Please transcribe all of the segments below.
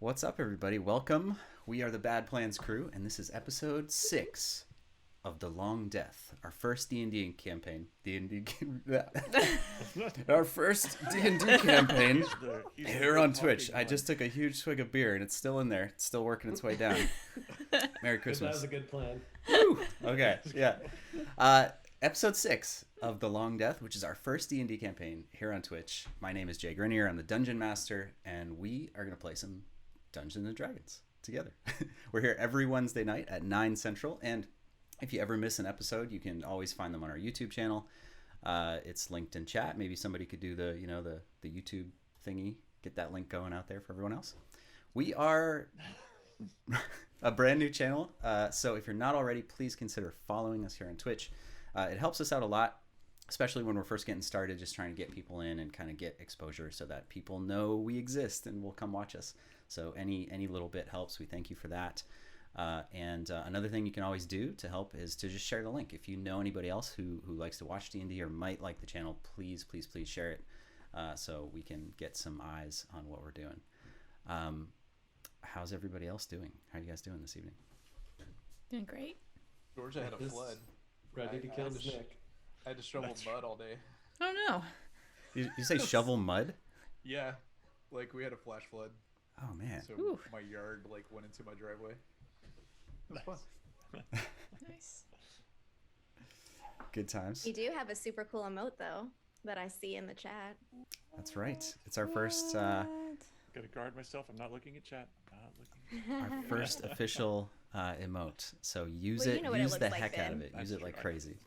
What's up, everybody? Welcome. We are the Bad Plans crew, and this is episode 6 of The Long Death, our first D&D campaign. Our first D&D campaign here on Twitch. I just took a huge swig of beer, and it's still in there. It's still working its way down. Merry Christmas. That was a good plan. Woo! Okay, yeah. Episode 6 of The Long Death, which is our first D&D campaign here on Twitch. My name is Jay Grenier. I'm the Dungeon Master, and we are going to play some Dungeons and Dragons together. We're here every Wednesday night at 9 Central, and if you ever miss an episode, you can always find them on our YouTube channel. It's linked in chat. Maybe somebody could do the YouTube thingy, get that link going out there for everyone else. We are a brand new channel, so if you're not already, please consider following us here on Twitch. It helps us out a lot, especially when we're first getting started, just trying to get people in and kind of get exposure so that people know we exist and will come watch us. So any little bit helps. We thank you for that. And another thing you can always do to help is to just share the link. If you know anybody else who likes to watch D&D or might like the channel, please share it so we can get some eyes on what we're doing. How's everybody else doing? How are you guys doing this evening? Doing great. Georgia had a flood. Ready to kill Nick. I had to shovel mud all day. Oh no. You say shovel mud? Yeah, like we had a flash flood. Oh man. So Ooh. my yard like went into my driveway. It was fun. Nice. Good times. You do have a super cool emote though that I see in the chat. That's right. It's our first What? Gotta guard myself. I'm not looking at chat. our first official emote. So use Well, it. you know what it Use the looks like, heck out of Vin. it. That's Use it like true. crazy.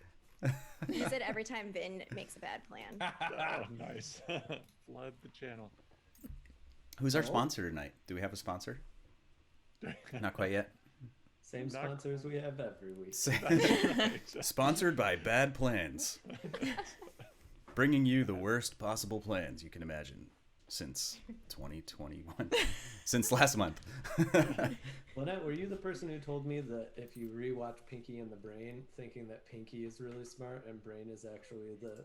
Use it every time Vin makes a bad plan. Oh, nice. Flood the channel. Who's our sponsor tonight? Do we have a sponsor? Not quite yet. Same sponsors we have every week. Sponsored by Bad Plans. Bringing you the worst possible plans you can imagine since 2021. Since last month. Lynette, were you the person who told me that if you rewatch Pinky and the Brain, thinking that Pinky is really smart and Brain is actually the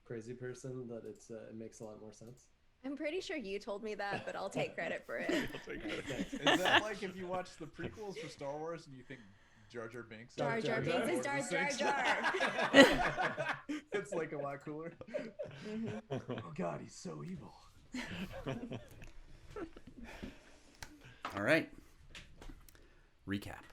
crazy person, that it makes a lot more sense? I'm pretty sure you told me that, but I'll take credit for it. I'll take credit. Is that like if you watch the prequels for Star Wars and you think Jar Jar Binks? Jar Jar Binks is Jar Jar Jar. It's like a lot cooler. Mhm. Oh God, he's so evil. All right. Recap.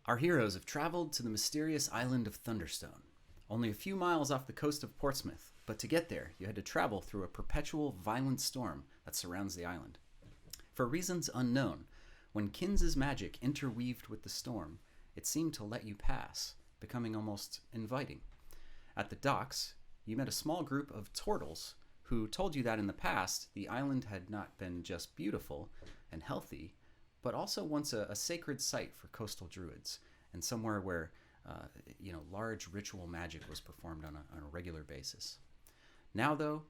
Our heroes have traveled to the mysterious island of Thunderstone, only a few miles off the coast of Portsmouth, but to get there, you had to travel through a perpetual violent storm that surrounds the island. For reasons unknown, when Kins's magic interweaved with the storm, it seemed to let you pass, becoming almost inviting. At the docks, you met a small group of turtles who told you that in the past, the island had not been just beautiful and healthy, but also once a sacred site for coastal druids, and somewhere where large ritual magic was performed on a regular basis. Now, though,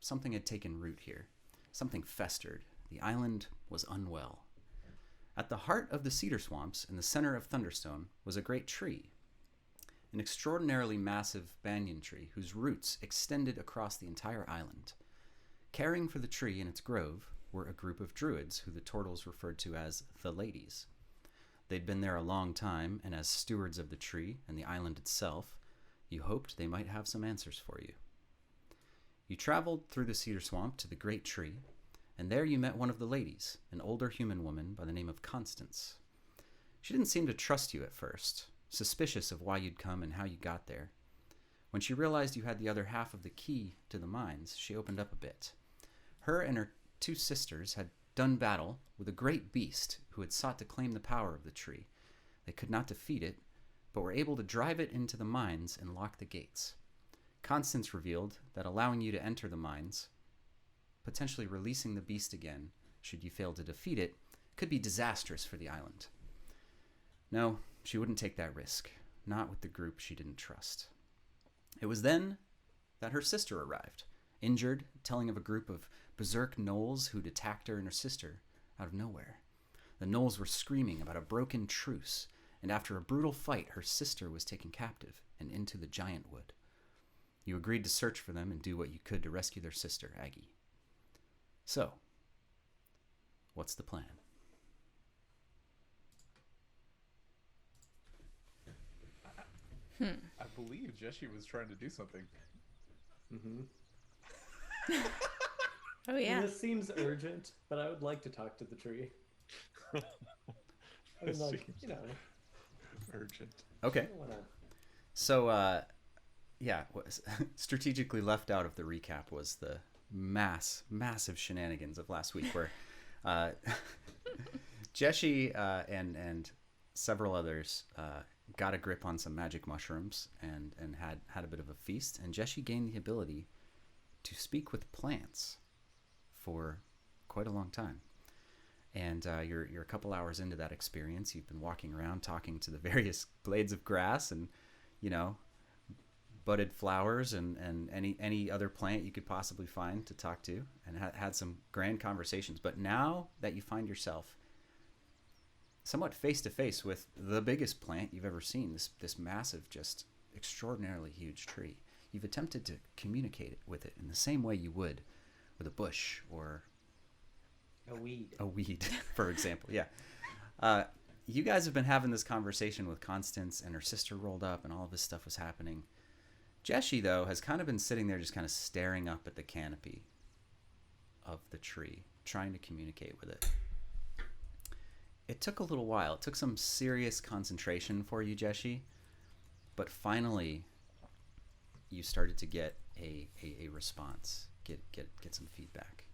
something had taken root here. Something festered. The island was unwell. At the heart of the cedar swamps, in the center of Thunderstone, was a great tree. An extraordinarily massive banyan tree whose roots extended across the entire island. Caring for the tree and its grove were a group of druids who the turtles referred to as the Ladies. They'd been there a long time, and as stewards of the tree and the island itself, you hoped they might have some answers for you. You traveled through the cedar swamp to the great tree, and there you met one of the ladies, an older human woman by the name of Constance. She didn't seem to trust you at first, suspicious of why you'd come and how you got there. When she realized you had the other half of the key to the mines, she opened up a bit. Her and her 2 sisters had done battle with a great beast who had sought to claim the power of the tree. They could not defeat it, but were able to drive it into the mines and lock the gates. Constance revealed that allowing you to enter the mines, potentially releasing the beast again, should you fail to defeat it, could be disastrous for the island. No, she wouldn't take that risk, not with the group she didn't trust. It was then that her sister arrived, injured, telling of a group of berserk gnolls who'd attacked her and her sister out of nowhere. The gnolls were screaming about a broken truce, and after a brutal fight, her sister was taken captive and into the Giantwood. You agreed to search for them and do what you could to rescue their sister, Aggie. So, What's the plan? I believe Jessie was trying to do something. Mm-hmm. Oh yeah. This seems urgent, but I would like to talk to the tree. I mean, This like, seems you know, urgent. Okay. I don't wanna... So, yeah, strategically left out of the recap was the massive shenanigans of last week where Jessie and several others got a grip on some magic mushrooms and had a bit of a feast. And Jessie gained the ability to speak with plants for quite a long time. And you're a couple hours into that experience. You've been walking around talking to the various blades of grass and, you know, budded flowers and any other plant you could possibly find to talk to, and had some grand conversations. But now that you find yourself somewhat face to face with the biggest plant you've ever seen, this massive, just extraordinarily huge tree, you've attempted to communicate with it in the same way you would with a bush or A weed. for example. Yeah. You guys have been having this conversation with Constance, and her sister rolled up and all of this stuff was happening. Jessie, though, has kind of been sitting there just kind of staring up at the canopy of the tree, trying to communicate with it. It took a little while. It took some serious concentration for you, Jessie, but finally you started to get a response, get some feedback.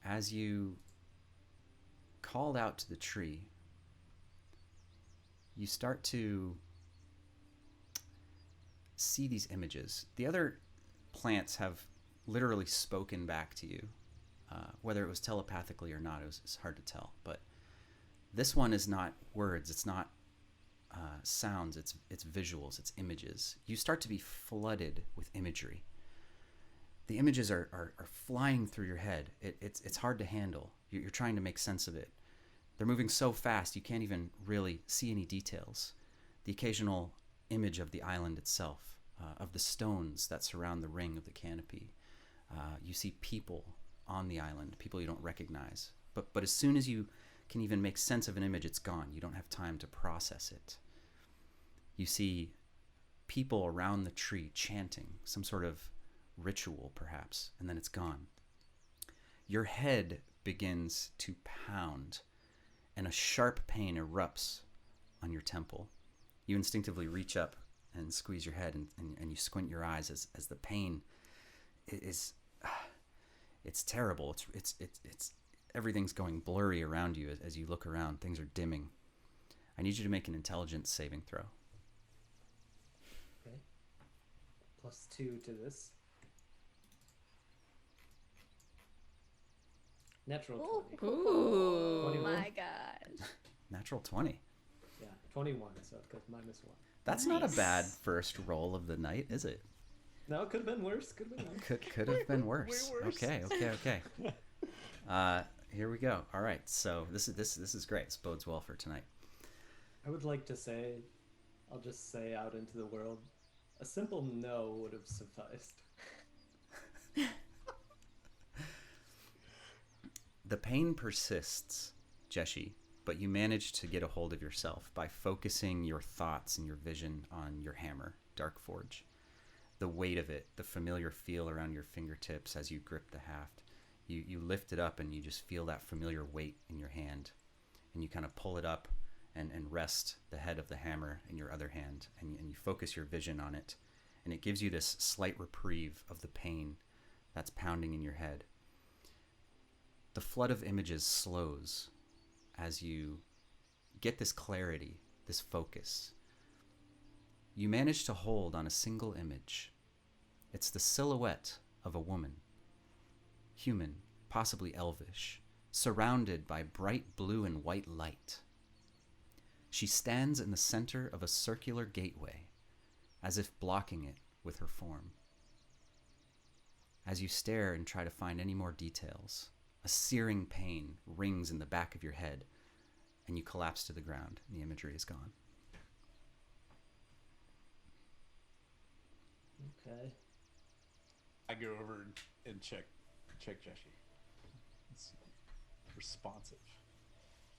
As you called out to the tree, you start to see these images. The other plants have literally spoken back to you. Whether it was telepathically or not, it's hard to tell. But this one is not words. It's not sounds. It's visuals. It's images. You start to be flooded with imagery. The images are flying through your head. It's hard to handle. You're trying to make sense of it. They're moving so fast you can't even really see any details. The occasional image of the island itself, of the stones that surround the ring of the canopy. You see people on the island, people you don't recognize. But as soon as you can even make sense of an image, it's gone. You don't have time to process it. You see people around the tree chanting, some sort of ritual perhaps, and then it's gone. Your head begins to pound, and a sharp pain erupts on your temple. You instinctively reach up and squeeze your head, and you squint your eyes as the pain is it's terrible. It's everything's going blurry around you as you look around. Things are dimming. I need you to make an intelligence saving throw. Okay. +2 to this. Natural 20. Ooh. Oh 21. my gosh. Natural 20. Yeah, 21, so it goes -1. That's not a Nice. bad first roll of the night, is it? No, it could have been worse. Could have been worse. Could have been worse. Way worse. Okay. Here we go. All right. So this is great. This bodes well for tonight. I would like to say, I'll just say out into the world, a simple no would have sufficed. The pain persists, Jessie, but you manage to get a hold of yourself by focusing your thoughts and your vision on your hammer, Darkforge. The weight of it, the familiar feel around your fingertips as you grip the haft. You lift it up and you just feel that familiar weight in your hand. And you kind of pull it up and rest the head of the hammer in your other hand. And you focus your vision on it. And it gives you this slight reprieve of the pain that's pounding in your head. The flood of images slows as you get this clarity, this focus. You manage to hold on a single image. It's the silhouette of a woman, human, possibly elvish, surrounded by bright blue and white light. She stands in the center of a circular gateway, as if blocking it with her form. As you stare and try to find any more details, a searing pain rings in the back of your head, and you collapse to the ground, and the imagery is gone. Okay. I go over and check Jessie. It's responsive.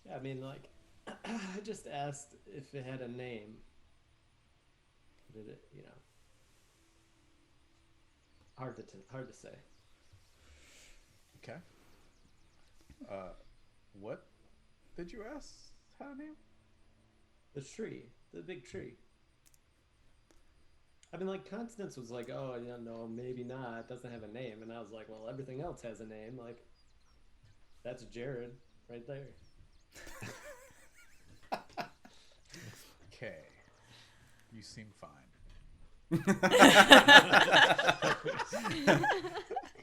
Yeah, I mean, like, I just asked if it had a name. Did it, hard to say. Okay. What did you ask had a name? The tree, the big tree. I mean, like, Constance was like, oh, I don't know, maybe not. It doesn't have a name. And I was like, well, everything else has a name. Like, that's Jared right there. Okay. You seem fine.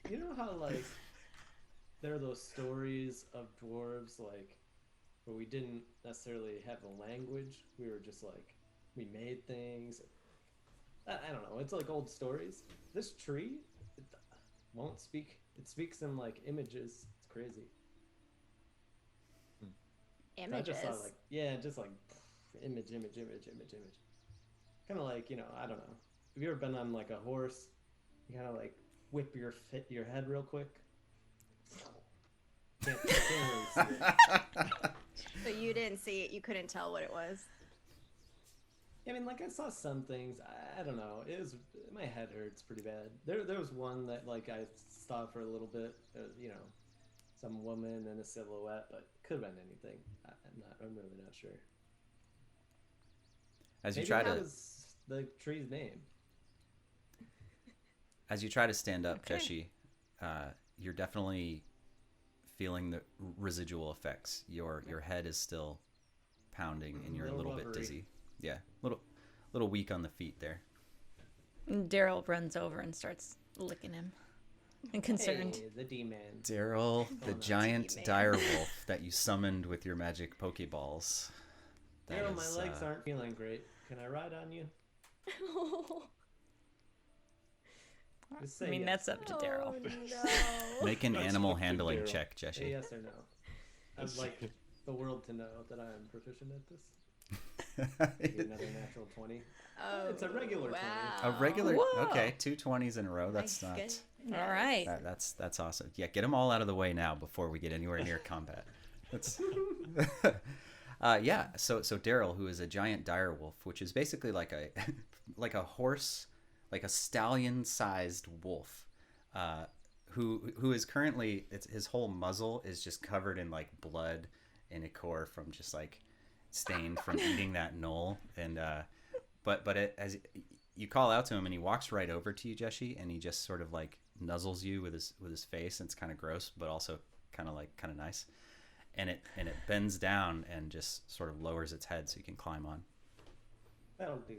You know how, like, there are those stories of dwarves, like, where we didn't necessarily have a language. We were just, like, we made things. I don't know. It's like old stories. This tree, it won't speak. It speaks in, like, images. It's crazy. Images. I just saw, like, yeah, just like image. Kind of like, I don't know. Have you ever been on, like, a horse? You kind of, like, whip your head real quick. Can't really see it. So you didn't see it. You couldn't tell what it was. I mean, like, I saw some things. I don't know. It was, my head hurts pretty bad. There was one that, like, I saw for a little bit. Some woman in a silhouette, but could have been anything. I'm really not sure. As you Maybe try that to was the tree's name. As you try to stand up, Okay. Jessie, you're definitely feeling the residual effects. Your head is still pounding, and you're a little bit rubbery. dizzy. Yeah, little weak on the feet there. And Daryl runs over and starts licking him. And concerned. Hey, the D-man. Daryl, the no, giant man. direwolf that you summoned with your magic Pokeballs. That Daryl, my is, legs aren't feeling great. Can I ride on you? Just say I mean, yes. that's up to Daryl. No. Make an That's animal up to handling Daryl. check, Say Jessie. yes or no. I'd like the world to know that I am proficient at this. Maybe another natural 20. Oh, It's a regular 20. A regular, Whoa. okay, 2 20s in a row. That's My not. goodness. All right. That's awesome. Yeah, get them all out of the way now before we get anywhere near combat. That's. Yeah. So Daryl, who is a giant direwolf, which is basically like a horse, like a stallion-sized wolf, who is currently his whole muzzle is just covered in like blood and ichor from just like stained from eating that gnoll, and but as you call out to him and he walks right over to you, Jessie, and he just sort of like nuzzles you with his face, and it's kind of gross but also kind of nice, and it bends down and just sort of lowers its head so you can climb on. That'll do.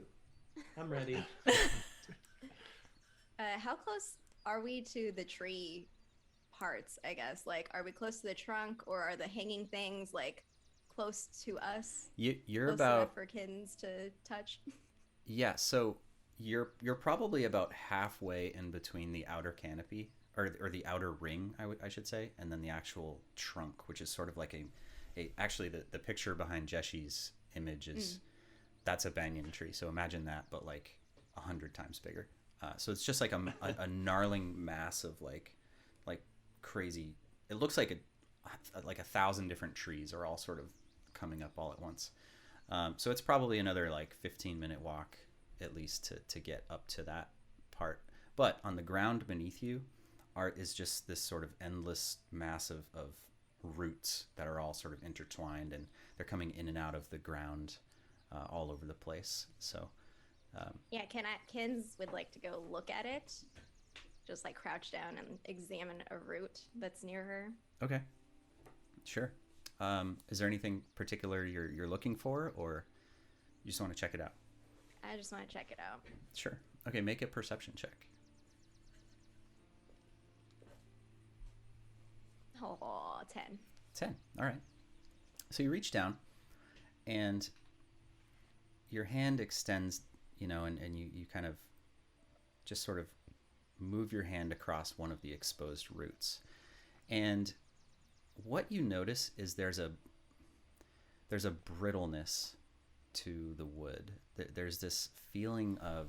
I'm ready. How close are we to the tree parts, I guess? Like, are we close to the trunk, or are the hanging things, like, close to us? You're Close about enough for kittens to touch? Yeah, so you're probably about halfway in between the outer canopy or the outer ring, I should say, and then the actual trunk, which is sort of like actually the picture behind Jessie's image is that's a banyan tree. So imagine that, but like 100 times bigger. So it's just like a gnarling mass of like crazy. It looks like 1,000 different trees are all sort of coming up all at once. So it's probably another like 15-minute walk at least to get up to that part. But on the ground beneath you is just this sort of endless mass of roots that are all sort of intertwined, and they're coming in and out of the ground all over the place. So Yeah, Kins would like to go look at it. Just like crouch down and examine a root that's near her. okay, sure. Is there anything particular you're looking for, or you just want to check it out? I just want to check it out. Sure. Okay, make a perception check. Oh, 10. 10. All right. So you reach down, and your hand extends, and you kind of just sort of move your hand across one of the exposed roots. And what you notice is there's a brittleness to the wood. There's this feeling of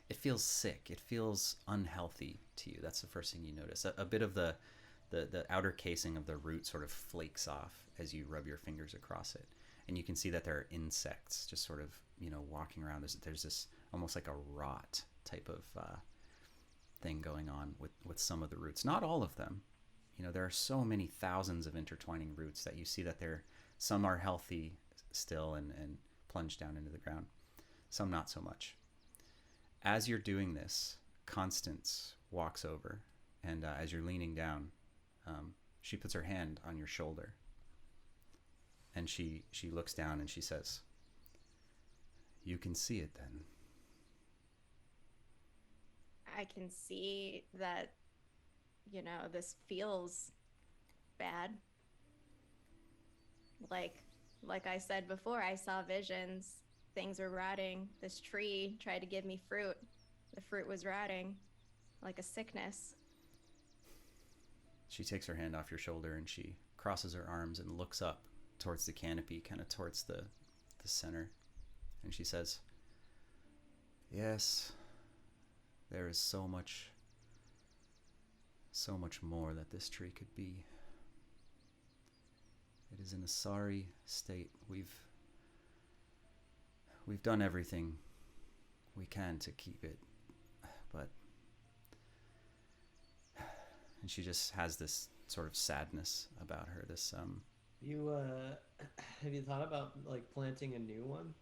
it feels sick. It feels unhealthy to you. That's the first thing you notice. A bit of the outer casing of the root sort of flakes off as you rub your fingers across it. And you can see that there are insects just sort of, walking around. There's this almost like a rot type of thing going on with some of the roots. Not all of them. There are so many thousands of intertwining roots that you see that some are healthy still and plunge down into the ground. Some not so much. As you're doing this, Constance walks over, and as you're leaning down, she puts her hand on your shoulder, and she looks down and she says, "You can see it then." I can see that, this feels bad. Like I said before, I saw visions. Things were rotting. This tree tried to give me fruit. The fruit was rotting, like a sickness. She takes her hand off your shoulder and she crosses her arms and looks up towards the canopy, kind of towards the center. And she says, "Yes, there is so much more that this tree could be. It is in a sorry state. We've done everything we can to keep it, but..." And she just has this sort of sadness about her. This You have you thought about planting a new one?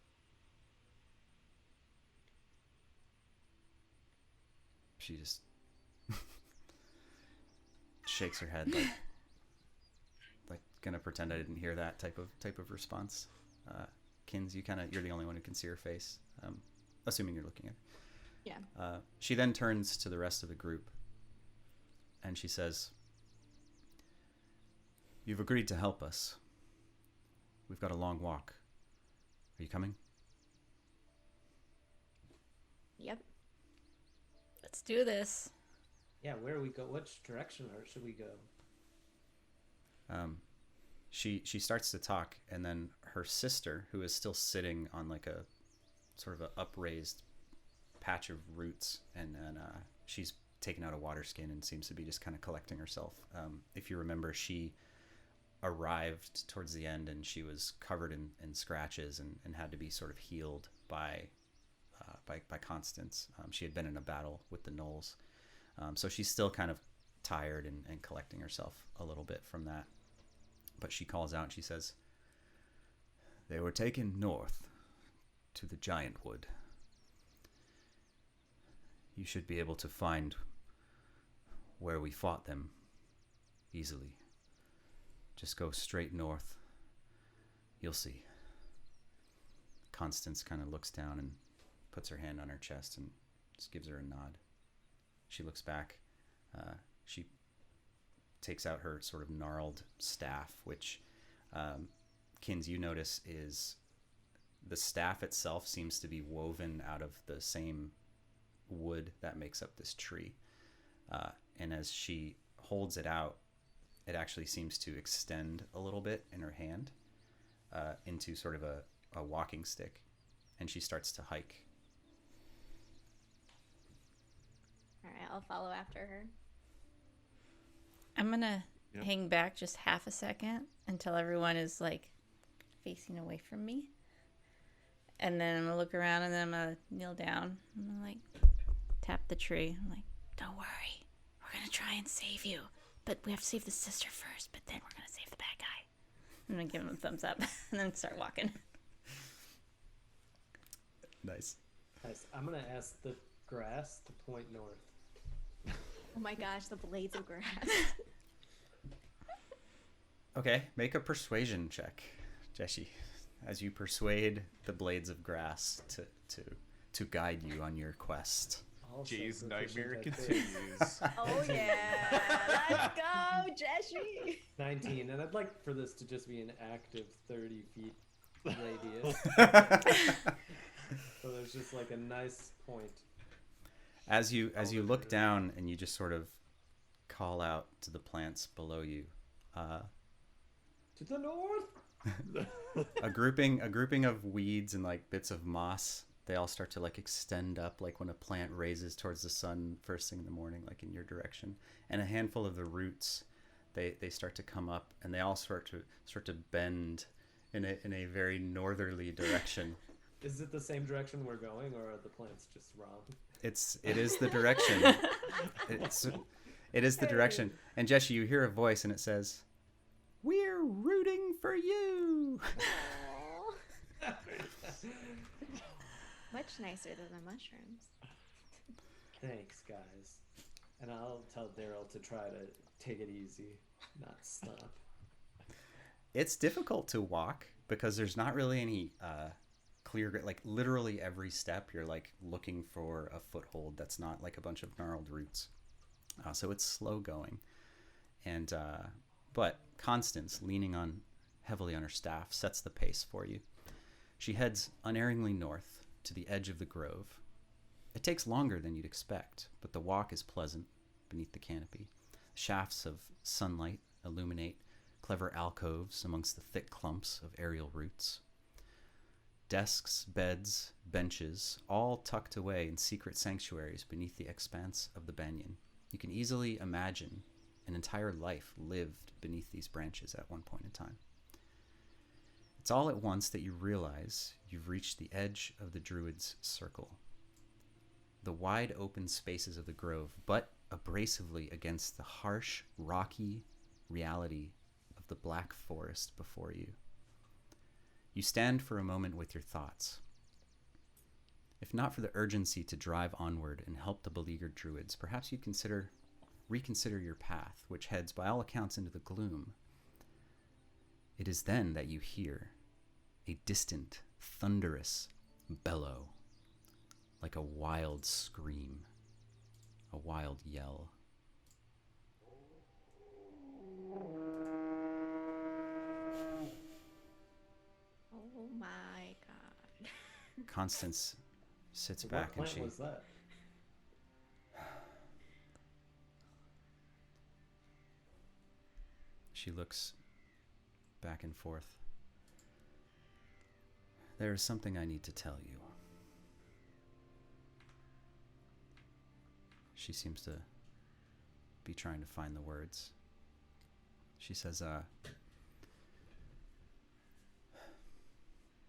She just shakes her head, like gonna pretend I didn't hear that type of response. Kins, you're the only one who can see her face, assuming you're looking at her. Yeah. She then turns to the rest of the group and she says, "You've agreed to help us. We've got a long walk. Are you coming?" Yep. Let's do this. Yeah, where we go? Which direction should we go? She starts to talk, and then her sister, who is still sitting on like a sort of an upraised patch of roots, and then she's taken out a water skin and seems to be just kind of collecting herself. If you remember, she arrived towards the end and she was covered in scratches and had to be sort of healed by Constance. She had been in a battle with the gnolls. So she's still kind of tired and collecting herself a little bit from that. But she calls out and she says, "They were taken north to the Giantwood. You should be able to find where we fought them easily. Just go straight north. You'll see." Constance kind of looks down and puts her hand on her chest and just gives her a nod. She looks back. She takes out her sort of gnarled staff, which, Kins, you notice is the staff itself seems to be woven out of the same wood that makes up this tree. And as she holds it out, it actually seems to extend a little bit in her hand into sort of a walking stick. And she starts to hike. All right, I'll follow after her. I'm gonna hang back just half a second until everyone is facing away from me. And then I'm gonna look around and then I'm gonna kneel down. I'm gonna tap the tree. I'm like, "Don't worry. We're gonna try and save you. But we have to save the sister first, but then we're gonna save the bad guy." I'm gonna give him a thumbs up and then start walking. Nice. I'm gonna ask the grass to point north. Oh my gosh, the blades of grass. Okay, make a persuasion check, Jessie, as you persuade the blades of grass to guide you on your quest. Jay's nightmare continues. Oh yeah, let's go, Jessie. 19, and I'd like for this to just be an active 30 feet radius. So there's just a nice point. As you look down and you just sort of call out to the plants below you, To the north. a grouping of weeds and bits of moss They all start to like extend up, like when a plant raises towards the sun first thing in the morning, like in your direction. And a handful of the roots, they start to come up, and they all start to bend in a very northerly direction. Is it the same direction we're going, or are the plants just wrong? It is the direction. It is the direction. And Jesse, you hear a voice, and it says, "We're rooting for you." Aw. Much nicer than the mushrooms. Thanks, guys. And I'll tell Daryl to try to take it easy, not stop. It's difficult to walk because there's not really any clear, like literally every step you're like looking for a foothold that's not like a bunch of gnarled roots. So it's slow going. And but Constance, leaning heavily on her staff, sets the pace for you. She heads unerringly north to the edge of the grove. It takes longer than you'd expect, but the walk is pleasant beneath the canopy. Shafts of sunlight illuminate clever alcoves amongst the thick clumps of aerial roots. Desks, beds, benches, all tucked away in secret sanctuaries beneath the expanse of the banyan. You can easily imagine an entire life lived beneath these branches at one point in time. It's all at once that you realize you've reached the edge of the druid's circle. The wide open spaces of the grove butt abrasively against the harsh, rocky reality of the black forest before you. You stand for a moment with your thoughts. If not for the urgency to drive onward and help the beleaguered druids, perhaps you'd reconsider your path, which heads by all accounts into the gloom. It is then that you hear a distant, thunderous bellow, like a wild scream, a wild yell. Oh my god. Constance sits So back what and plant was that? she looks back and forth. There is something I need to tell you. She seems to be trying to find the words. She says,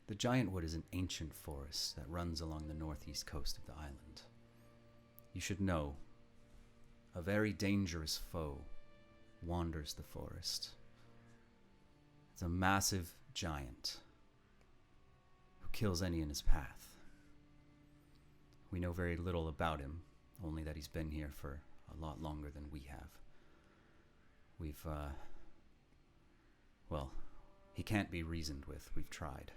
the Giantwood is an ancient forest that runs along the northeast coast of the island. You should know, a very dangerous foe wanders the forest. It's a massive giant who kills any in his path. We know very little about him, only that he's been here for a lot longer than we have. Well, he can't be reasoned with. We've tried.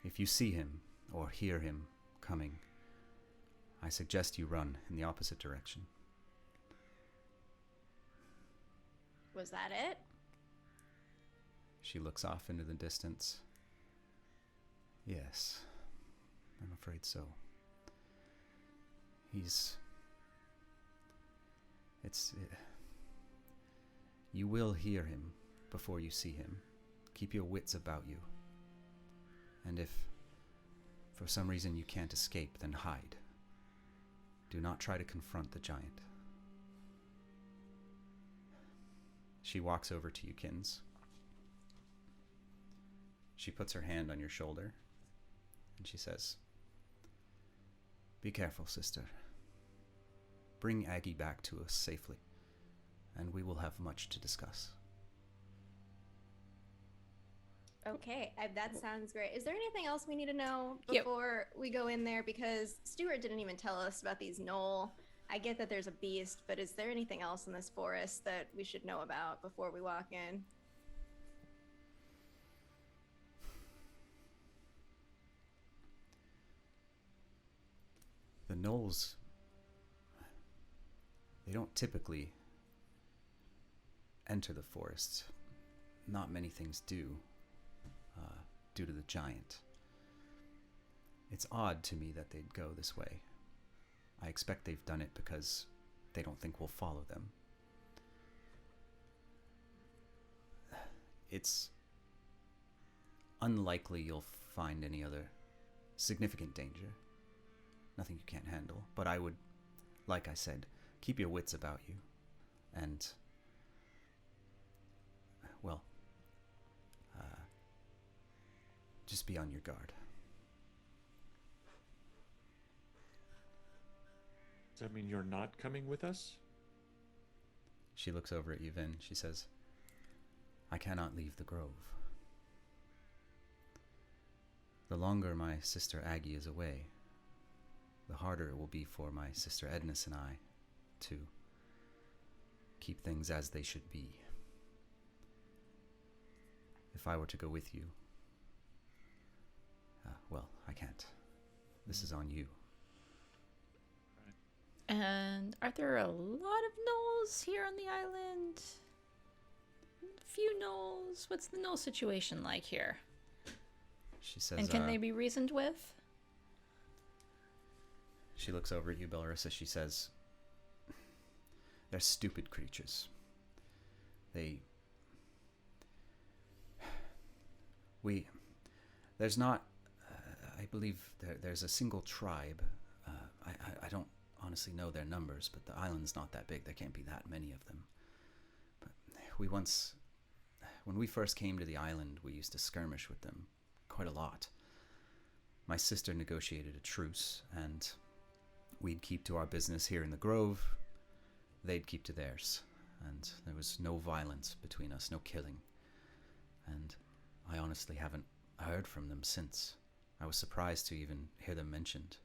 If you see him or hear him coming, I suggest you run in the opposite direction. Was that it? She looks off into the distance. Yes, I'm afraid so. You will hear him before you see him. Keep your wits about you. And if, for some reason, you can't escape, then hide. Do not try to confront the giant. She walks over to you, Kins. She puts her hand on your shoulder, and she says, "Be careful, sister. Bring Aggie back to us safely, and we will have much to discuss." Okay, that sounds great. Is there anything else we need to know Yep. before we go in there? Because Stuart didn't even tell us about these gnoll. I get that there's a beast, but is there anything else in this forest that we should know about before we walk in? The gnolls, they don't typically enter the forest. Not many things do, due to the giant. It's odd to me that they'd go this way. I expect they've done it because they don't think we'll follow them. It's unlikely you'll find any other significant danger. Nothing you can't handle. But I would, like I said, keep your wits about you. And, well, just be on your guard. Does that mean you're not coming with us? She looks over at you, Vin. She says, I cannot leave the grove. The longer my sister Aggie is away, the harder it will be for my sister Ednis and I to keep things as they should be. If I were to go with you, well, I can't. This is on you. And are there a lot of gnolls here on the island? A few gnolls. What's the gnoll situation like here? She says, and can they be reasoned with? She looks over at you, Bellarissa. She says, they're stupid creatures. There's not, I believe there's a single tribe. I don't honestly know their numbers, but the island's not that big. There can't be that many of them. But when we first came to the island, we used to skirmish with them quite a lot. My sister negotiated a truce, and we'd keep to our business here in the grove. They'd keep to theirs, and there was no violence between us, no killing. And I honestly haven't heard from them since. I was surprised to even hear them mentioned.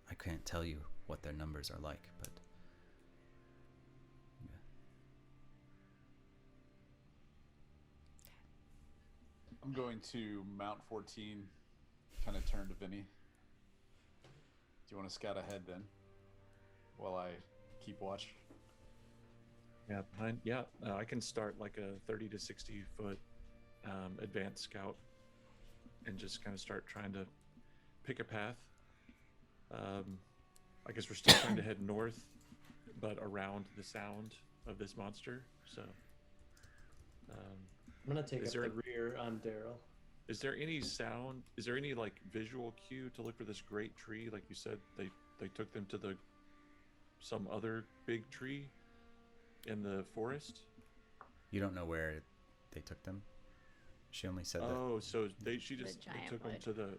I can't tell you what their numbers are like, but yeah. I'm going to Mount 14, kind of turn to Vinny. Do you want to scout ahead then, while I keep watch? Yeah, I can start like a 30 to 60 foot advanced scout and just kind of start trying to pick a path. I guess we're still trying to head north, but around the sound of this monster. So I'm gonna take up the rear on Daryl. Is there any sound? Is there any like visual cue to look for this great tree? Like you said, they took them to some other big tree in the forest. You don't know where they took them. She only said that. Oh, so she just The took them Giantwood.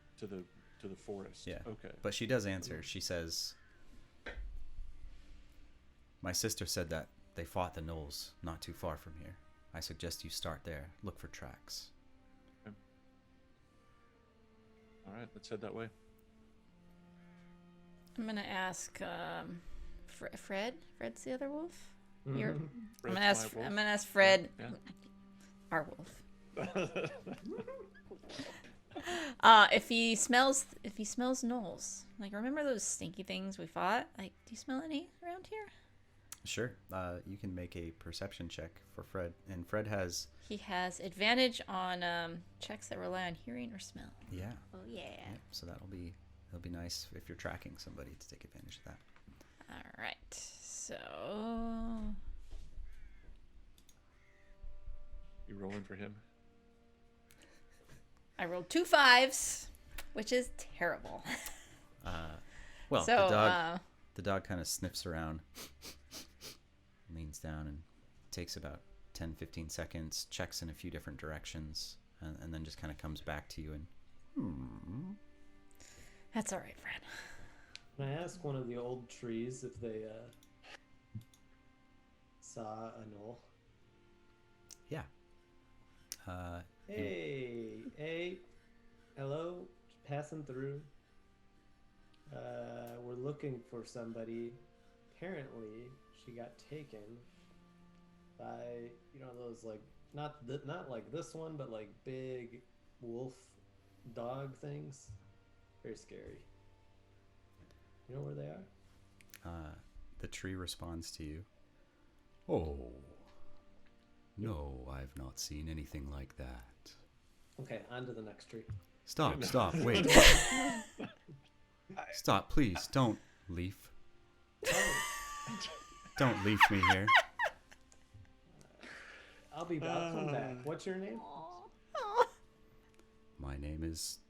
to the forest. Yeah. Okay. But she does answer. She says, my sister said that they fought the gnolls not too far from here. I suggest you start there. Look for tracks. Okay. All right, let's head that way. I'm gonna ask Fred. Fred's the other wolf. Mhm. You're. Fred's my wolf. I'm gonna ask Fred. Yeah. Our wolf. If he smells gnolls. Like, remember those stinky things we fought? Like, do you smell any around here? Sure. You can make a perception check for Fred. And Fred has... He has advantage on checks that rely on hearing or smell. Yeah. Oh yeah. Yeah, so it'll be nice if you're tracking somebody to take advantage of that. All right. So You rolling for him? I rolled 2 5s, which is terrible. Well, So, the dog kind of sniffs around, leans down, and takes about 10-15 seconds, checks in a few different directions, and then just kind of comes back to you and That's all right, Fred. Can I ask one of the old trees if they saw a gnoll? yeah. Hey, hello, passing through. We're looking for somebody. Apparently, she got taken by those like not like this one, but like big wolf dog things. Very scary. You know where they are? The tree responds to you. Oh, no, I've not seen anything like that. Okay, on to the next tree. Stop, wait. Stop, please, don't leave. Don't leave me here. I'll come back. What's your name? My name is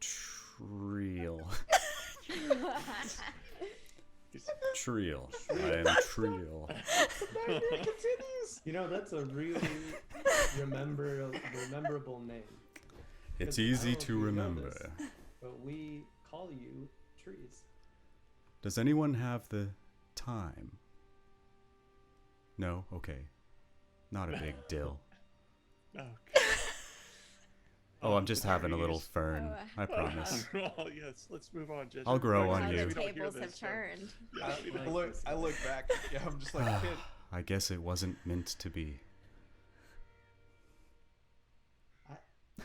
Treel. Treel. I am Treel. You know, that's a really rememberable name. It's 'Cause I easy don't know if to you know remember. this, but we call you Trees. Does anyone have the time? No? Okay. Not a big deal. Oh, I'm just having a little fern. I promise. Oh, yes, let's move on, Jesse. I'll grow on How you. the We don't hear tables this, have so- turned. Yeah, we don't- I look back. Yeah, I'm just like, kid. I guess it wasn't meant to be.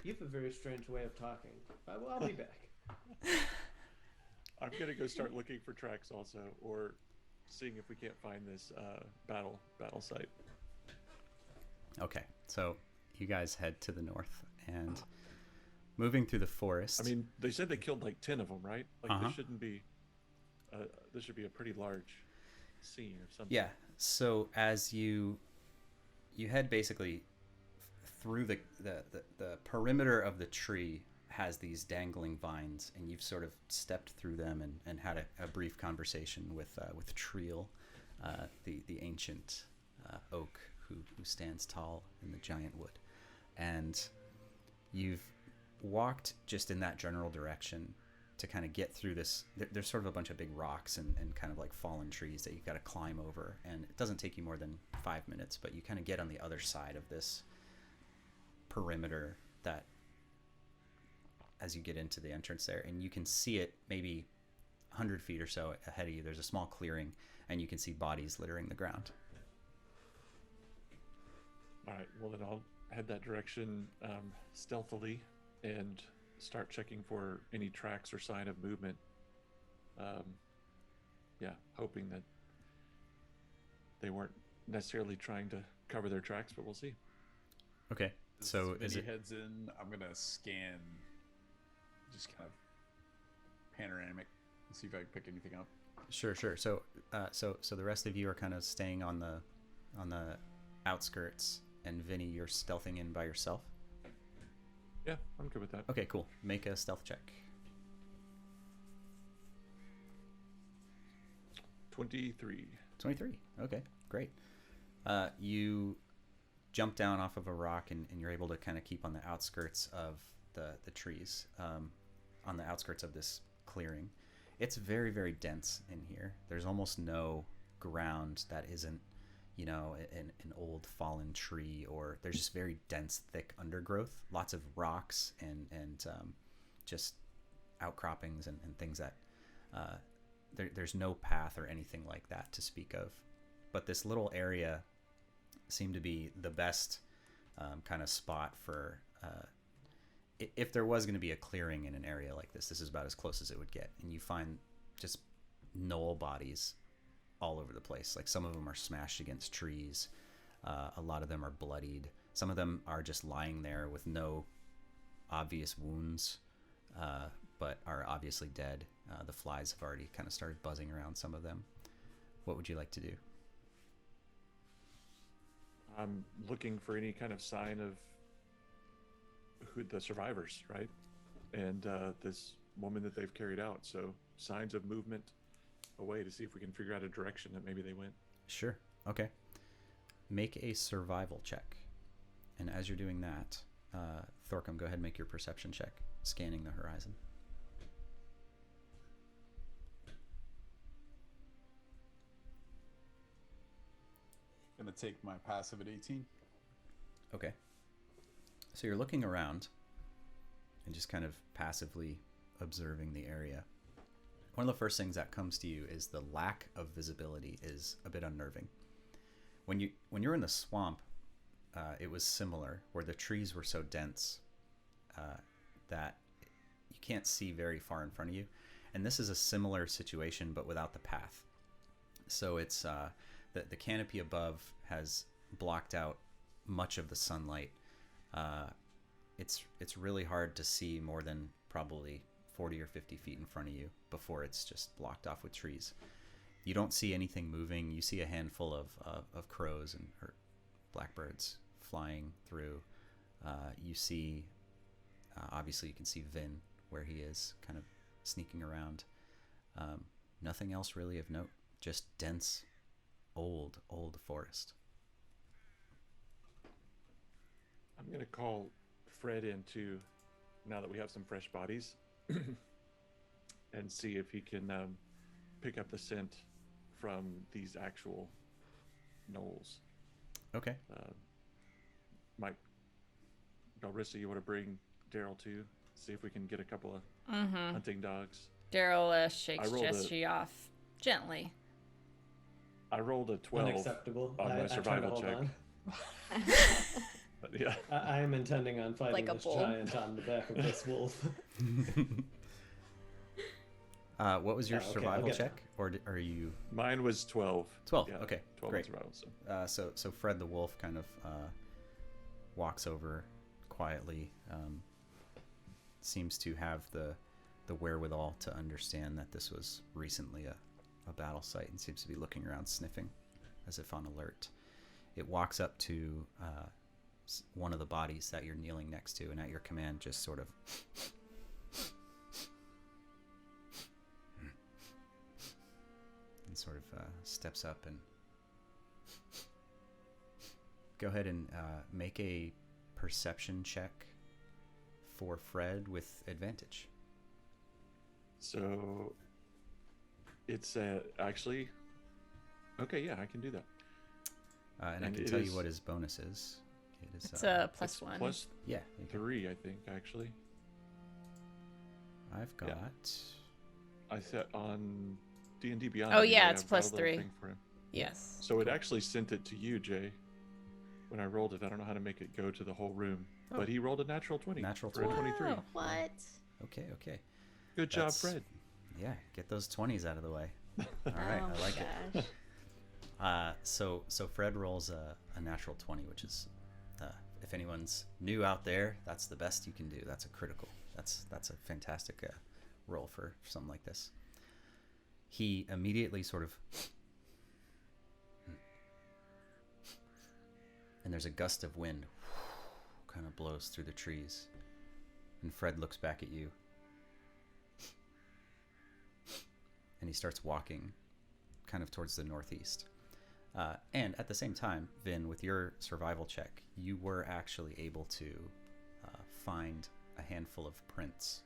You have a very strange way of talking. I'll be back. I'm gonna go start looking for tracks also, or seeing if we can't find this battle site. Okay, so you guys head to the north and moving through the forest. I mean, they said they killed like 10 of them, right? Like Uh-huh. this shouldn't be. This should be a pretty large scene or something. Yeah. So as you head basically through the perimeter of the tree has these dangling vines, and you've sort of stepped through them and had a brief conversation with Treel, the ancient oak who stands tall in the Giantwood, and you've walked just in that general direction to kind of get through this. There's sort of a bunch of big rocks and kind of like fallen trees that you've got to climb over, and it doesn't take you more than 5 minutes, but you kind of get on the other side of this perimeter that as you get into the entrance there, and you can see it maybe 100 feet or so ahead of you. There's a small clearing, and you can see bodies littering the ground. All right. Well, then I'll head that direction stealthily and start checking for any tracks or sign of movement. Yeah, hoping that they weren't necessarily trying to cover their tracks, but we'll see. Okay, so As is Vinny it heads in, I'm gonna scan, just kind of panoramic, and see if I can pick anything up. sure? So the rest of you are kind of staying on the outskirts, and Vinny, you're stealthing in by yourself. Yeah, I'm good with that. Okay, cool. Make a stealth check. 23. 23. Okay, great. You jump down off of a rock, and you're able to kind of keep on the outskirts of the trees, on the outskirts of this clearing. It's very, very dense in here. There's almost no ground that isn't, an old fallen tree, or there's just very dense, thick undergrowth, lots of rocks and just outcroppings and things that there's no path or anything like that to speak of. But this little area seemed to be the best kind of spot for if there was going to be a clearing in an area like this. This is about as close as it would get, and you find just gnoll bodies all over the place. Like, some of them are smashed against trees, a lot of them are bloodied, some of them are just lying there with no obvious wounds, but are obviously dead. The flies have already kind of started buzzing around some of them. What would you like to do? I'm looking for any kind of sign of who the survivors, right? And this woman that they've carried out. So signs of movement away to see if we can figure out a direction that maybe they went. Sure. Okay. Make a survival check. And as you're doing that, Thorcum, go ahead and make your perception check, scanning the horizon. Gonna take my passive at 18. Okay. So you're looking around and just kind of passively observing the area. One of the first things that comes to you is the lack of visibility is a bit unnerving. When you're in the swamp, it was similar, where the trees were so dense that you can't see very far in front of you. And this is a similar situation, but without the path. So it's the canopy above has blocked out much of the sunlight. It's really hard to see more than probably 40 or 50 feet in front of you before it's just blocked off with trees. You don't see anything moving. You see a handful of crows or blackbirds flying through. You see Obviously, you can see Vin where he is, kind of sneaking around. Nothing else really of note. Just dense, old forest. I'm going to call Fred in too, now that we have some fresh bodies, and see if he can pick up the scent from these actual gnolls. Okay. Mike, Belrissa, you want to bring Daryl too? See if we can get a couple of hunting dogs. Daryl shakes Jessie off gently. I rolled a 12 Unacceptable. on my I survival tried to hold check. But yeah. I am intending on fighting Like a this bull. giant on the back of this wolf. What was your Okay, survival I'll get check? Or are you... Mine was 12. 12, Yeah, okay, 12 great. survival, so. So Fred the wolf kind of walks over quietly, seems to have the wherewithal to understand that this was recently a battle site, and seems to be looking around, sniffing as if on alert. It walks up to one of the bodies that you're kneeling next to, and at your command just sort of and sort of steps up and go ahead and make a perception check for Fred with advantage. So it's actually okay. Yeah, I can do that. And I And can it tell you is- what his bonus is. It is It's a plus It's one. plus yeah. you can- 3, I think. Actually, I've got Yeah. I set on D&D Beyond. Oh, anyway, yeah, it's I've got a plus little 3. thing for him. Yes. So it actually sent it to you, Jay. When I rolled it, I don't know how to make it go to the whole room, Oh. but he rolled a natural 20. Natural for 20. a 23. Wow. What? Okay. Good job, That's- Fred. Yeah, get those 20s out of the way. All right, Oh I like my it. So Fred rolls a natural 20, which is, if anyone's new out there, that's the best you can do. That's a critical. That's a fantastic roll for something like this. He immediately sort of, and there's a gust of wind, kind of blows through the trees, and Fred looks back at you, and he starts walking kind of towards the northeast. And at the same time, Vin, with your survival check, you were actually able to find a handful of prints.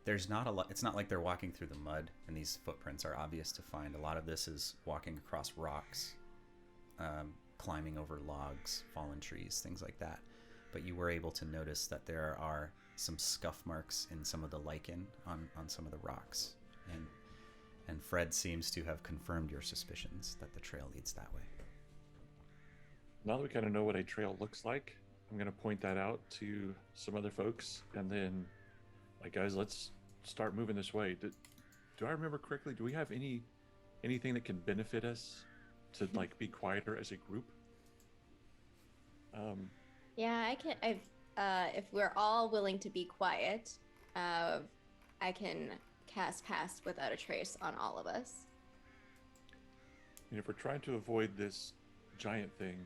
There's not a lot. It's not like they're walking through the mud and these footprints are obvious to find. A lot of this is walking across rocks, climbing over logs, fallen trees, things like that. But you were able to notice that there are some scuff marks in some of the lichen on some of the rocks. And Fred seems to have confirmed your suspicions that the trail leads that way. Now that we kind of know what a trail looks like, I'm going to point that out to some other folks, and then, like, guys, let's start moving this way. Do I remember correctly? Do we have anything that can benefit us to like be quieter as a group? Yeah, I can. If we're all willing to be quiet, I can cast Pass Without a Trace on all of us. And if we're trying to avoid this giant thing,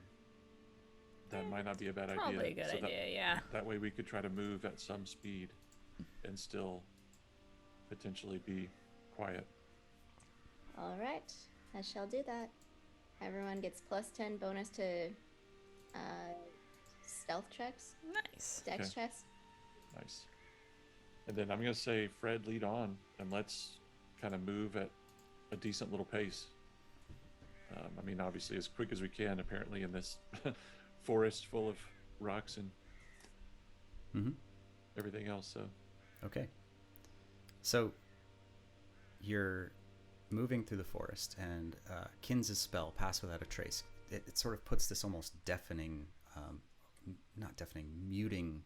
that might not be a bad idea. Probably a good So idea, yeah. That way we could try to move at some speed and still potentially be quiet. All right, I shall do that. Everyone gets plus 10 bonus to stealth checks, Nice. dex Okay. checks. Nice. And then I'm going to say, Fred, lead on, and let's kind of move at a decent little pace. I mean, obviously, as quick as we can, apparently, in this forest full of rocks and everything else. So, Okay. So you're moving through the forest, and Kin's spell, Pass Without a Trace, it sort of puts this almost deafening, not deafening, muting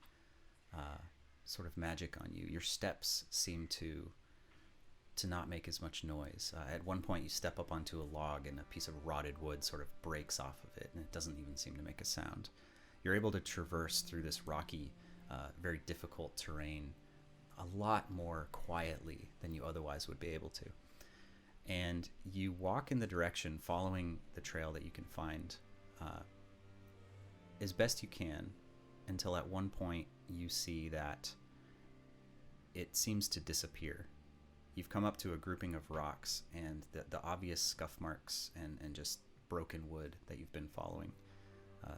sort of magic on you. Your steps seem to not make as much noise. At one point you step up onto a log and a piece of rotted wood sort of breaks off of it, and it doesn't even seem to make a sound. You're able to traverse through this rocky, very difficult terrain a lot more quietly than you otherwise would be able to. And you walk in the direction following the trail that you can find as best you can, until at one point you see that it seems to disappear. You've come up to a grouping of rocks, and the obvious scuff marks and just broken wood that you've been following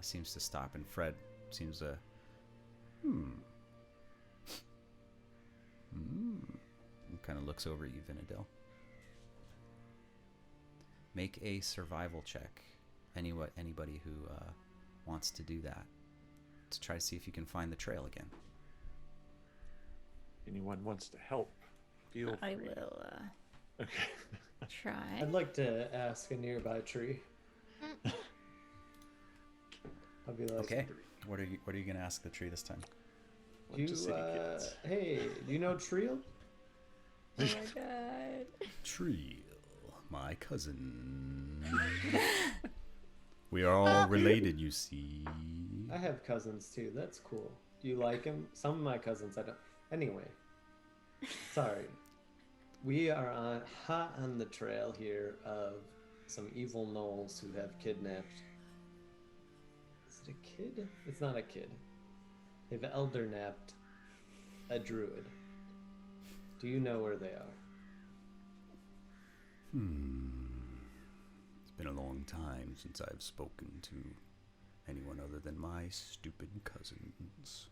seems to stop, and Fred seems to kind of looks over at you, Vinadil. Make a survival check. Anybody who wants to do that, to try to see if you can find the trail again. Anyone wants to help? Feel I free. will Okay. try. I'd like to ask a nearby tree. I'll be like, Okay. What are you going to ask the tree this time? Bunch of city kids. Hey, you know Triel? Oh my god. Tree, my cousin. We are all related, you see. I have cousins too. That's cool. Do you like him? Some of my cousins I don't. Anyway, sorry. We are hot on the trail here of some evil gnolls who have kidnapped. Is it a kid? It's not a kid. They've elder napped a druid. Do you know where they are? It's been a long time since I've spoken to anyone other than my stupid cousins.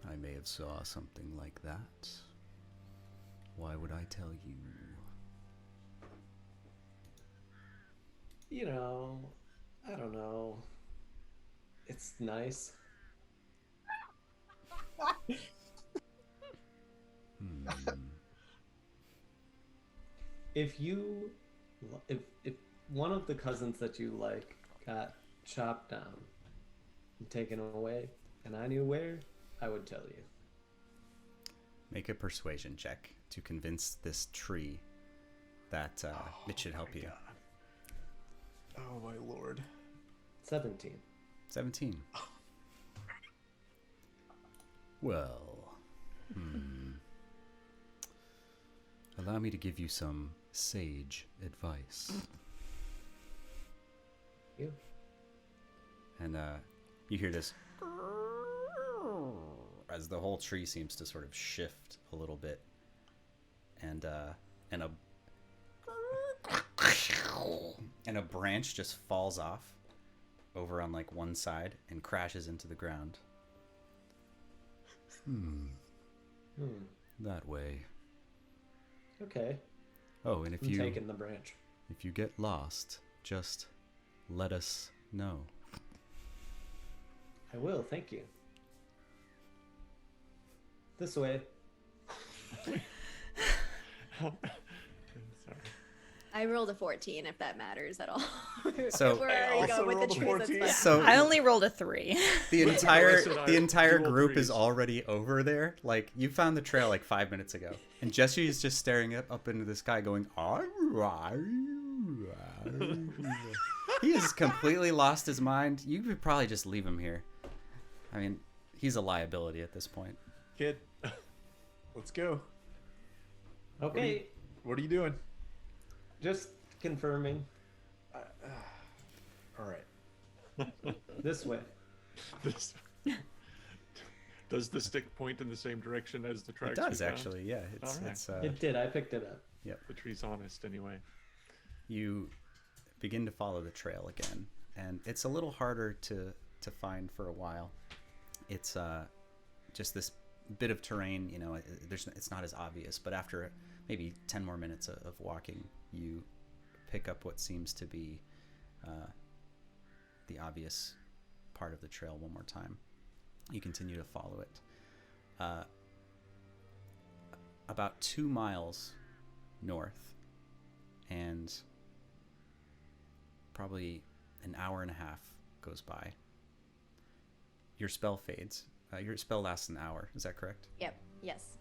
I may have saw something like that. Why would I tell you? You know, I don't know. It's nice. If one of the cousins that you like got chopped down and taken away, and I knew where, I would tell you. Make a persuasion check to convince this tree that it should help you. God. Oh my lord. 17. 17. Well, allow me to give you some sage advice. You? And you hear this as the whole tree seems to sort of shift a little bit, and a branch just falls off over on like one side and crashes into the ground. That way. Okay. Oh, and if I'm you taking the branch. if you get lost, just let us know. I will, thank you. This way. Sorry. I rolled a 14, if that matters at all. So- we're I already also going with rolled the a trees. 14. That's So I only rolled a 3. the Listen, the entire dual group threes. is already over there. Like, you found the trail like 5 minutes ago, and Jesse is just staring up into the sky, going, he has completely lost his mind. You could probably just leave him here. I mean, he's a liability at this point. Kid, let's go. Okay, What are you doing? just confirming. All right. This way. This... Does the stick point in the same direction as the tracks? It does we found? actually, yeah. It's All right. it's It did, I picked it up. The tree's honest anyway. you begin to follow the trail again, and it's a little harder to find for a while. It's just this bit of terrain, you know. It's not as obvious, but after maybe 10 more minutes of walking, you pick up what seems to be the obvious part of the trail one more time. You continue to follow it. About 2 miles north, and probably an hour and a half goes by. Your spell fades. Your spell lasts an hour. Is that correct? Yep. Yes.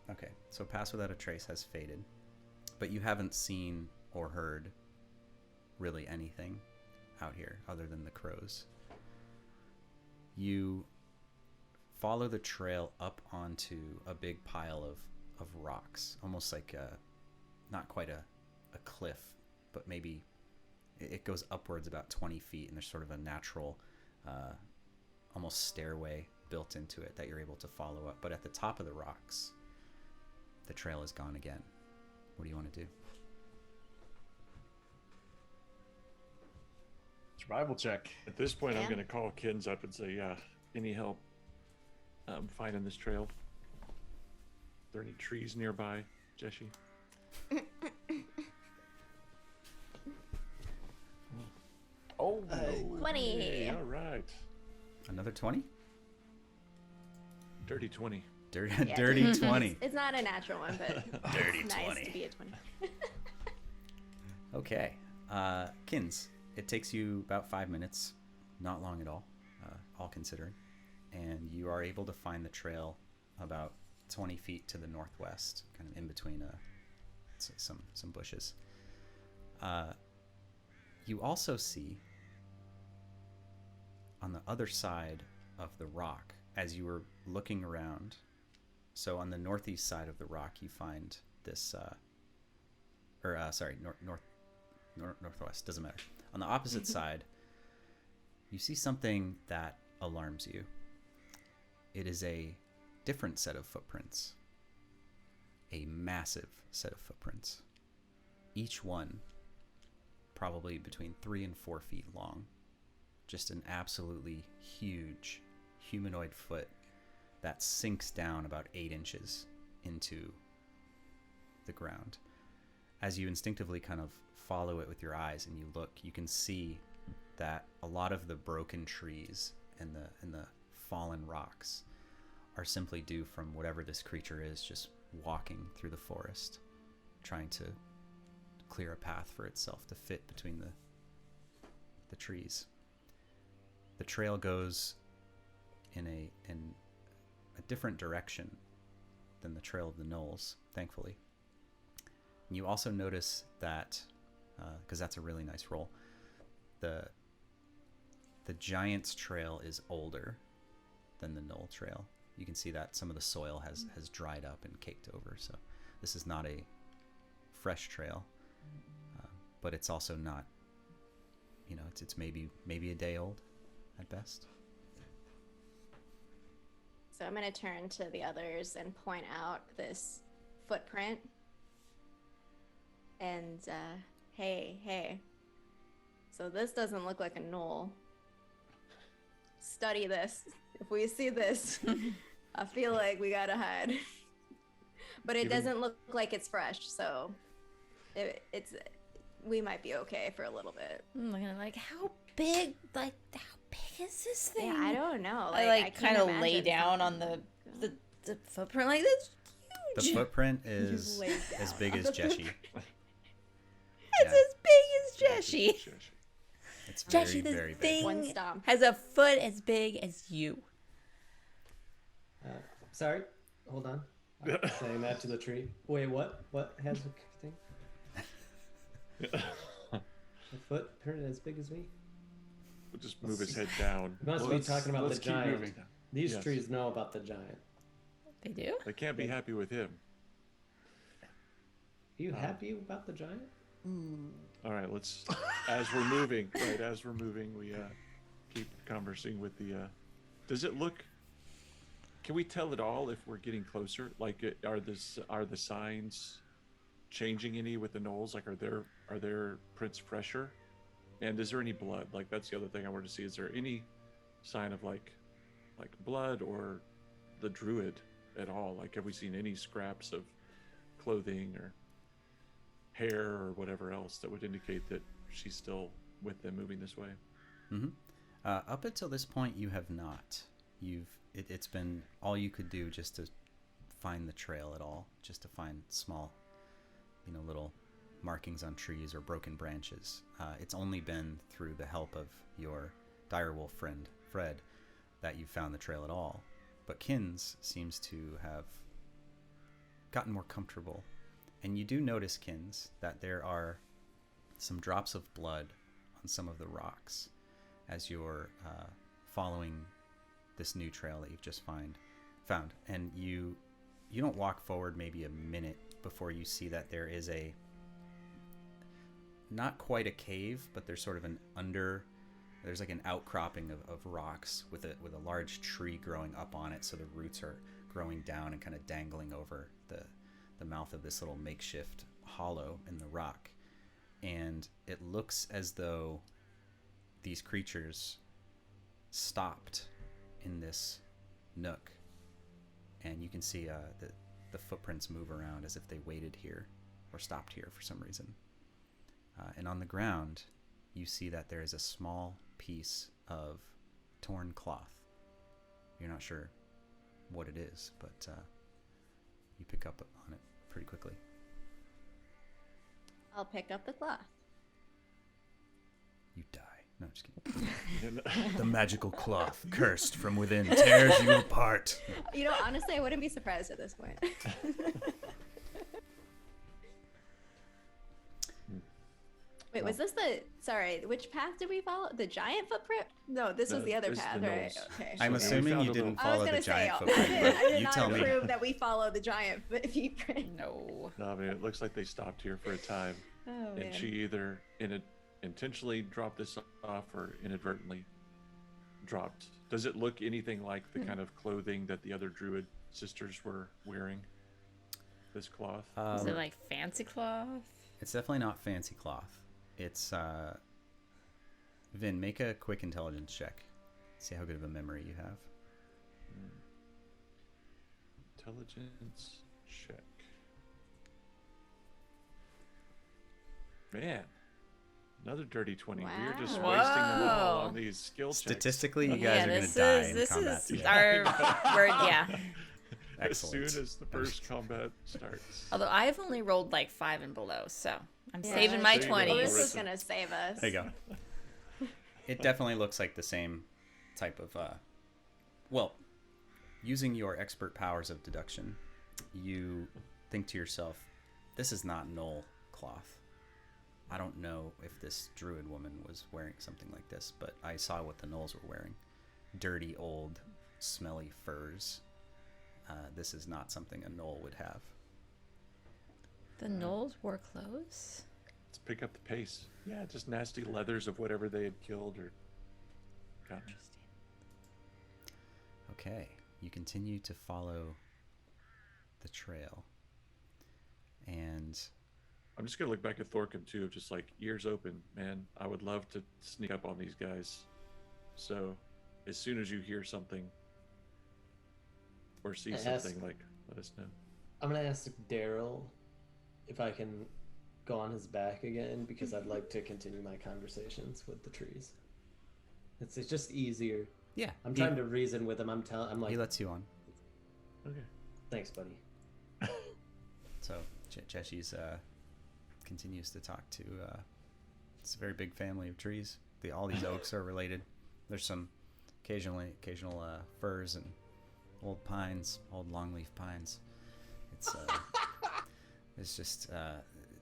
Okay. So Pass Without a Trace has faded, but you haven't seen or heard really anything out here other than the crows. You follow the trail up onto a big pile of rocks, almost like not quite a cliff, but maybe it goes upwards about 20 feet, and there's sort of a natural almost stairway built into it that you're able to follow up. But at the top of the rocks, the trail is gone again. What do you want to do? Survival check. At this point, I'm Yeah. going to call Kins up and say, yeah, any help finding this trail? Are there any trees nearby, Jessie? Oh, 20. Hey, all right. Another 20? Dirty 20. Yeah, Dirty 20. It's not a natural one, but Dirty it's nice 20. to be a 20. Okay. Kins, it takes you about 5 minutes. Not long at all, all considering. And you are able to find the trail about 20 feet to the northwest, kind of in between some bushes. You also see on the other side of the rock, as you were looking around, so on the northeast side of the rock, you find this, northwest, doesn't matter. On the opposite side, you see something that alarms you. It is a different set of footprints. A massive set of footprints. Each one probably between 3 and 4 feet long. Just an absolutely huge humanoid foot that sinks down about 8 inches into the ground. As you instinctively kind of follow it with your eyes and you look, you can see that a lot of the broken trees and the fallen rocks are simply due from whatever this creature is just walking through the forest, trying to clear a path for itself to fit between the trees. The trail goes in a different direction than the trail of the gnolls, thankfully. And you also notice that, because that's a really nice roll, the giant's trail is older than the gnoll trail. You can see that some of the soil has dried up and caked over, so this is not a fresh trail, but it's also not, it's maybe a day old at best. So I'm going to turn to the others and point out this footprint. And, hey. So this doesn't look like a gnoll. Study this. If we see this, I feel like we gotta hide. But it doesn't look like it's fresh, so we might be okay for a little bit. I'm looking at how big is this thing? Yeah, I don't know. I can't kind of lay imagine down on something. the footprint like this. The footprint is laid as down. big as Jessie. It's as big as Jessie. It's Jessie, very, this very big. thing One stomp. has a foot as big as you. Sorry, hold on. I'm saying that to the tree. Wait, what? What has a thing? A footprint as big as me? We'll just move his head down. You must be talking about the let's keep giant. moving. These Yes. trees know about the giant. They do? They can't be happy with him. Are you happy about the giant? All right, let's. As we're moving, we keep conversing with the. Does it look? Can we tell at all if we're getting closer? Like, are the signs changing any with the gnolls? Like, are their prints fresher? And is there any blood? Like, that's the other thing I wanted to see. Is there any sign of like blood or the druid at all? Like, have we seen any scraps of clothing or hair or whatever else that would indicate that she's still with them moving this way? Mm-hmm. Up until this point, you have not. It's been all you could do just to find the trail at all, just to find small, little markings on trees or broken branches. It's only been through the help of your direwolf friend, Fred, that you found the trail at all. But Kins seems to have gotten more comfortable. And you do notice, Kins, that there are some drops of blood on some of the rocks as you're following this new trail that you've just found. And you don't walk forward maybe a minute before you see that there is not quite a cave, but there's sort of there's like an outcropping of rocks with a large tree growing up on it, so the roots are growing down and kind of dangling over the mouth of this little makeshift hollow in the rock. And it looks as though these creatures stopped in this nook, and you can see the footprints move around as if they waited here or stopped here for some reason. And on the ground, you see that there is a small piece of torn cloth. You're not sure what it is, but you pick up on it pretty quickly. I'll pick up the cloth. You die. No, I'm just kidding. The magical cloth, cursed from within, tears you apart. You know, honestly, I wouldn't be surprised at this point. Wait, was this which path did we follow? The giant footprint? No, this was the other path, right? Okay. I'm assuming you didn't follow the giant footprint, I but did you not tell me. approve that we follow the giant footprint. No. No, I mean, it looks like they stopped here for a time. Oh, And man. she either intentionally dropped this off or inadvertently dropped. Does it look anything like the kind of clothing that the other druid sisters were wearing? This cloth? Is it like fancy cloth? It's definitely not fancy cloth. It's Vin, make a quick intelligence check. See how good of a memory you have. Intelligence check. Man, another dirty 20. We are just Wow. wasting them all Whoa. on these skill checks. Statistically, you Yeah, guys are going this to die is in this combat is today. our word. Yeah. Excellent. As soon as the first combat starts. Although I've only rolled like 5 and below, so I'm Yeah. saving my There you go. Well, 20s. this is gonna save us. There you go. It definitely looks like the same type of, well, using your expert powers of deduction, you think to yourself, this is not gnoll cloth. I don't know if this druid woman was wearing something like this, but I saw what the gnolls were wearing. Dirty, old, smelly furs. This is not something a gnoll would have. The gnolls wore clothes? Let's pick up the pace. Yeah, just nasty leathers of whatever they had killed or gotten. Okay, you continue to follow the trail. And I'm just gonna look back at Thorkin too, just like ears open, man. I would love to sneak up on these guys. So, as soon as you hear something or see something, like let us know. I'm gonna ask Daryl if I can go on his back again because I'd like to continue my conversations with the trees. It's just easier. yeah, I'm trying to reason with him. I'm like, he lets you on. Okay. thanks, buddy. So Cheshi's continues to talk to. It's a very big family of trees. All these oaks are related. There's some occasional firs and old pines, old longleaf pines. It's just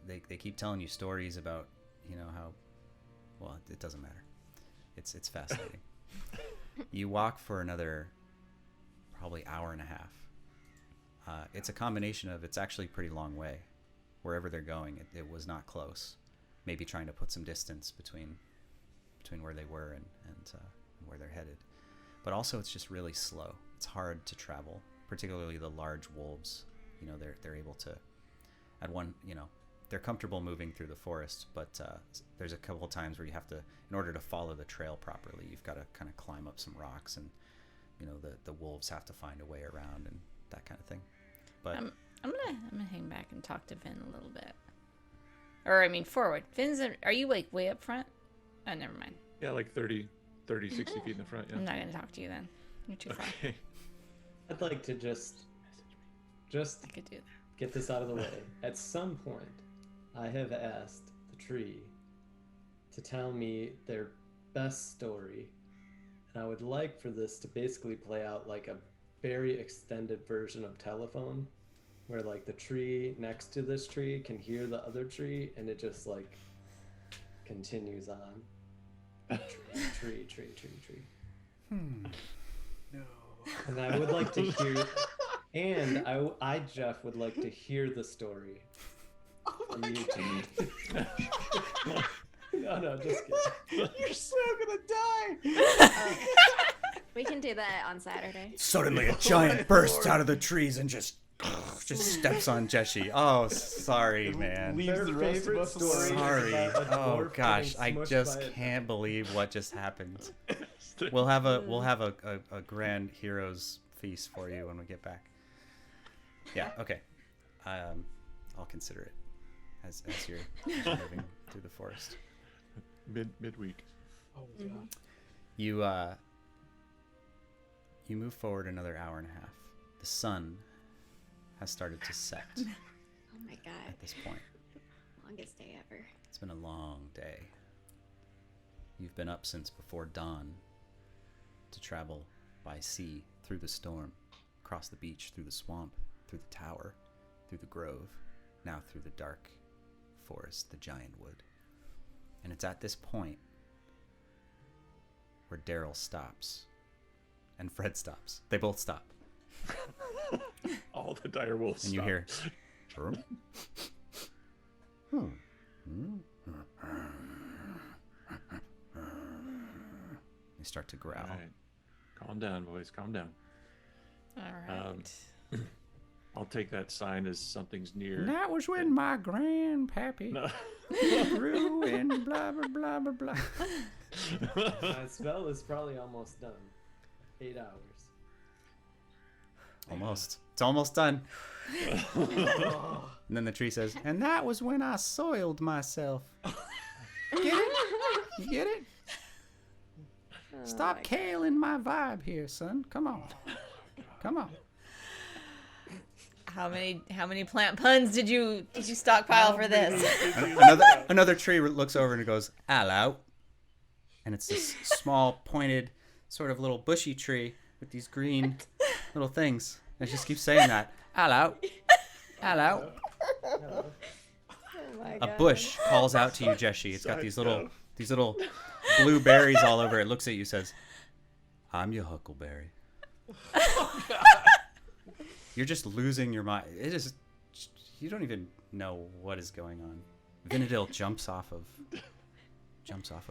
they keep telling you stories about how. Well, it doesn't matter. It's fascinating. You walk for another probably hour and a half. It's a combination of it's actually a pretty long way. Wherever they're going, it was not close. Maybe trying to put some distance between where they were and where they're headed. But also it's just really slow. It's hard to travel, particularly the large wolves. They're able to, they're comfortable moving through the forest, but there's a couple of times where you have to, in order to follow the trail properly, you've got to kind of climb up some rocks, and the wolves have to find a way around and that kind of thing. But I'm gonna hang back and talk to Vin a little bit. Or I mean forward. Are you like way up front? Oh, never mind. Yeah, like 30, 60 feet in the front. Yeah. I'm not gonna talk to you then. You're too far. Okay. I'd like to just I could do that. get this out of the way. At some point, I have asked the tree to tell me their best story, and I would like for this to basically play out like a very extended version of telephone, where like the tree next to this tree can hear the other tree, and it just like continues on. Tree. No. And I would like to hear, and I Jeff would like to hear the story from you two. No, just kidding. You're so gonna die. We can do that on Saturday. Suddenly, a giant bursts out of the trees and just steps on Jeshi. Oh, sorry, man. Leaves Their the rest of favorite us story alone. Sorry. about a Oh dwarf gosh, getting I smushed just by a- can't believe what just happened. We'll have a grand heroes feast for you when we get back. Yeah. Okay. I'll consider it as you're moving through the forest. Midweek. Oh, God. You move forward another hour and a half. The sun has started to set Oh my god. at this point. Longest day ever. It's been a long day. You've been up since before dawn to travel by sea through the storm, across the beach, through the swamp, through the tower, through the grove, now through the dark forest, the Giantwood. And it's at this point where Daryl stops and Fred stops. They both stop. All the dire wolves. And you stop. hear, they start to growl. All right. Calm down, boys. Calm down. All right. I'll take that sign as something's near. And that was when my grandpappy No. grew and blah, blah, blah, blah, blah. My spell is probably almost done. 8 hours. Almost. It's almost done. And then the tree says, and that was when I soiled myself. Get it? You get it? Stop killing my vibe here, son. Come on. Come on. How many plant puns did you stockpile for this? Another tree looks over and it goes, hello. And it's this small, pointed, sort of little bushy tree with these green little things. And it just keeps saying that. Hello. Hello. Oh my A god. bush calls out to you, Jeshi. It's got these little blue berries all over it. Looks at you, says, I'm your huckleberry. You're just losing your mind. It is, you don't even know what is going on. Vinadil jumps off of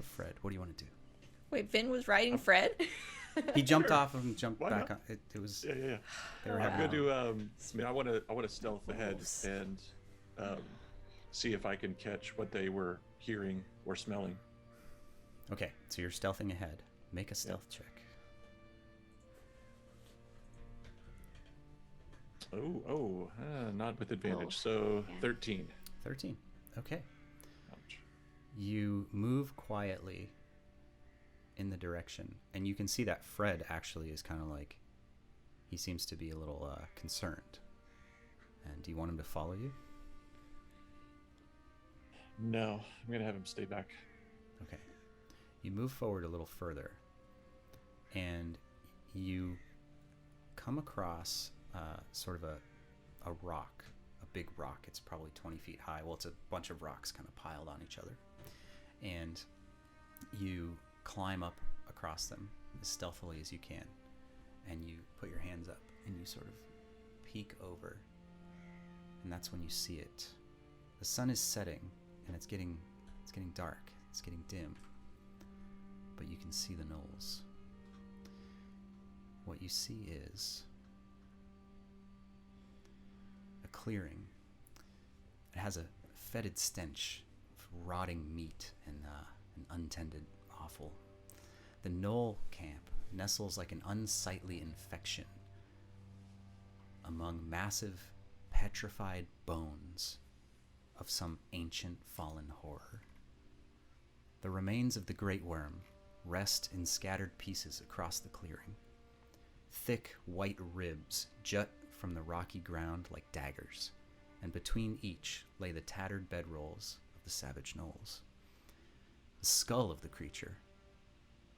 Fred. What do you want to do? Wait, Vin was riding Fred? He jumped off of him, jumped Why back not? on. It was. Yeah. They were I'm having. gonna do. I mean, I want to stealth ahead and see if I can catch what they were hearing or smelling. Okay, so you're stealthing ahead. Make a stealth check. Not with advantage. So 13. 13. Okay. Ouch. You move quietly in the direction, and you can see that Fred actually is kind of like, he seems to be a little concerned. And do you want him to follow you? No, I'm gonna have him stay back. Okay. You move forward a little further, and you come across sort of a rock, a big rock. It's probably 20 feet high. Well, it's a bunch of rocks kind of piled on each other. And you climb up across them as stealthily as you can, and you put your hands up, and you sort of peek over, and that's when you see it. The sun is setting, and it's getting dark. It's getting dim, but you can see the gnolls. What you see is a clearing. It has a fetid stench of rotting meat and untended offal. The gnoll camp nestles like an unsightly infection among massive petrified bones of some ancient fallen horror. The remains of the great worm rest in scattered pieces across the clearing. Thick white ribs jut from the rocky ground like daggers, and between each lay the tattered bedrolls of the savage gnolls. The skull of the creature,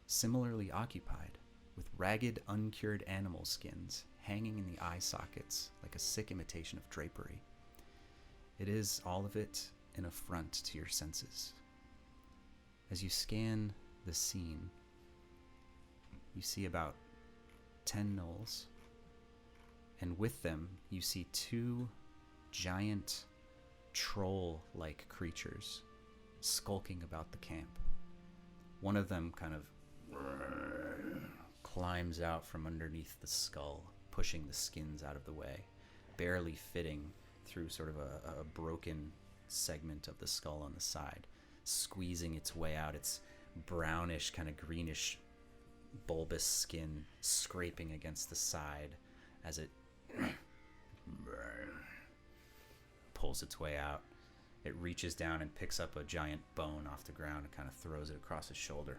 similarly occupied, with ragged, uncured animal skins hanging in the eye sockets like a sick imitation of drapery. It is, all of it, an affront to your senses. As you scan the scene, you see about 10 gnolls, and with them you see 2 giant troll-like creatures skulking about the camp. One of them kind of climbs out from underneath the skull, pushing the skins out of the way, barely fitting through sort of a broken segment of the skull on the side, squeezing its way out, its brownish, kind of greenish, bulbous skin scraping against the side as it pulls its way out. It reaches down and picks up a giant bone off the ground and kind of throws it across his shoulder.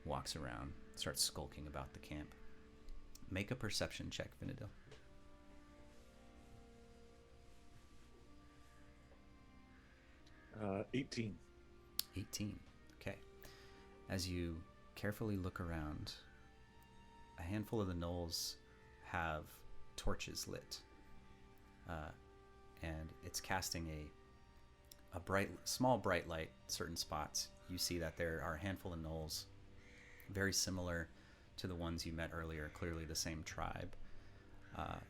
Walks around, starts skulking about the camp. Make a perception check, Vinadil. 18. 18. Okay. As you carefully look around, a handful of the gnolls have torches lit. And it's casting a small bright light certain spots. You see that there are a handful of gnolls, very similar to the ones you met earlier, clearly the same tribe.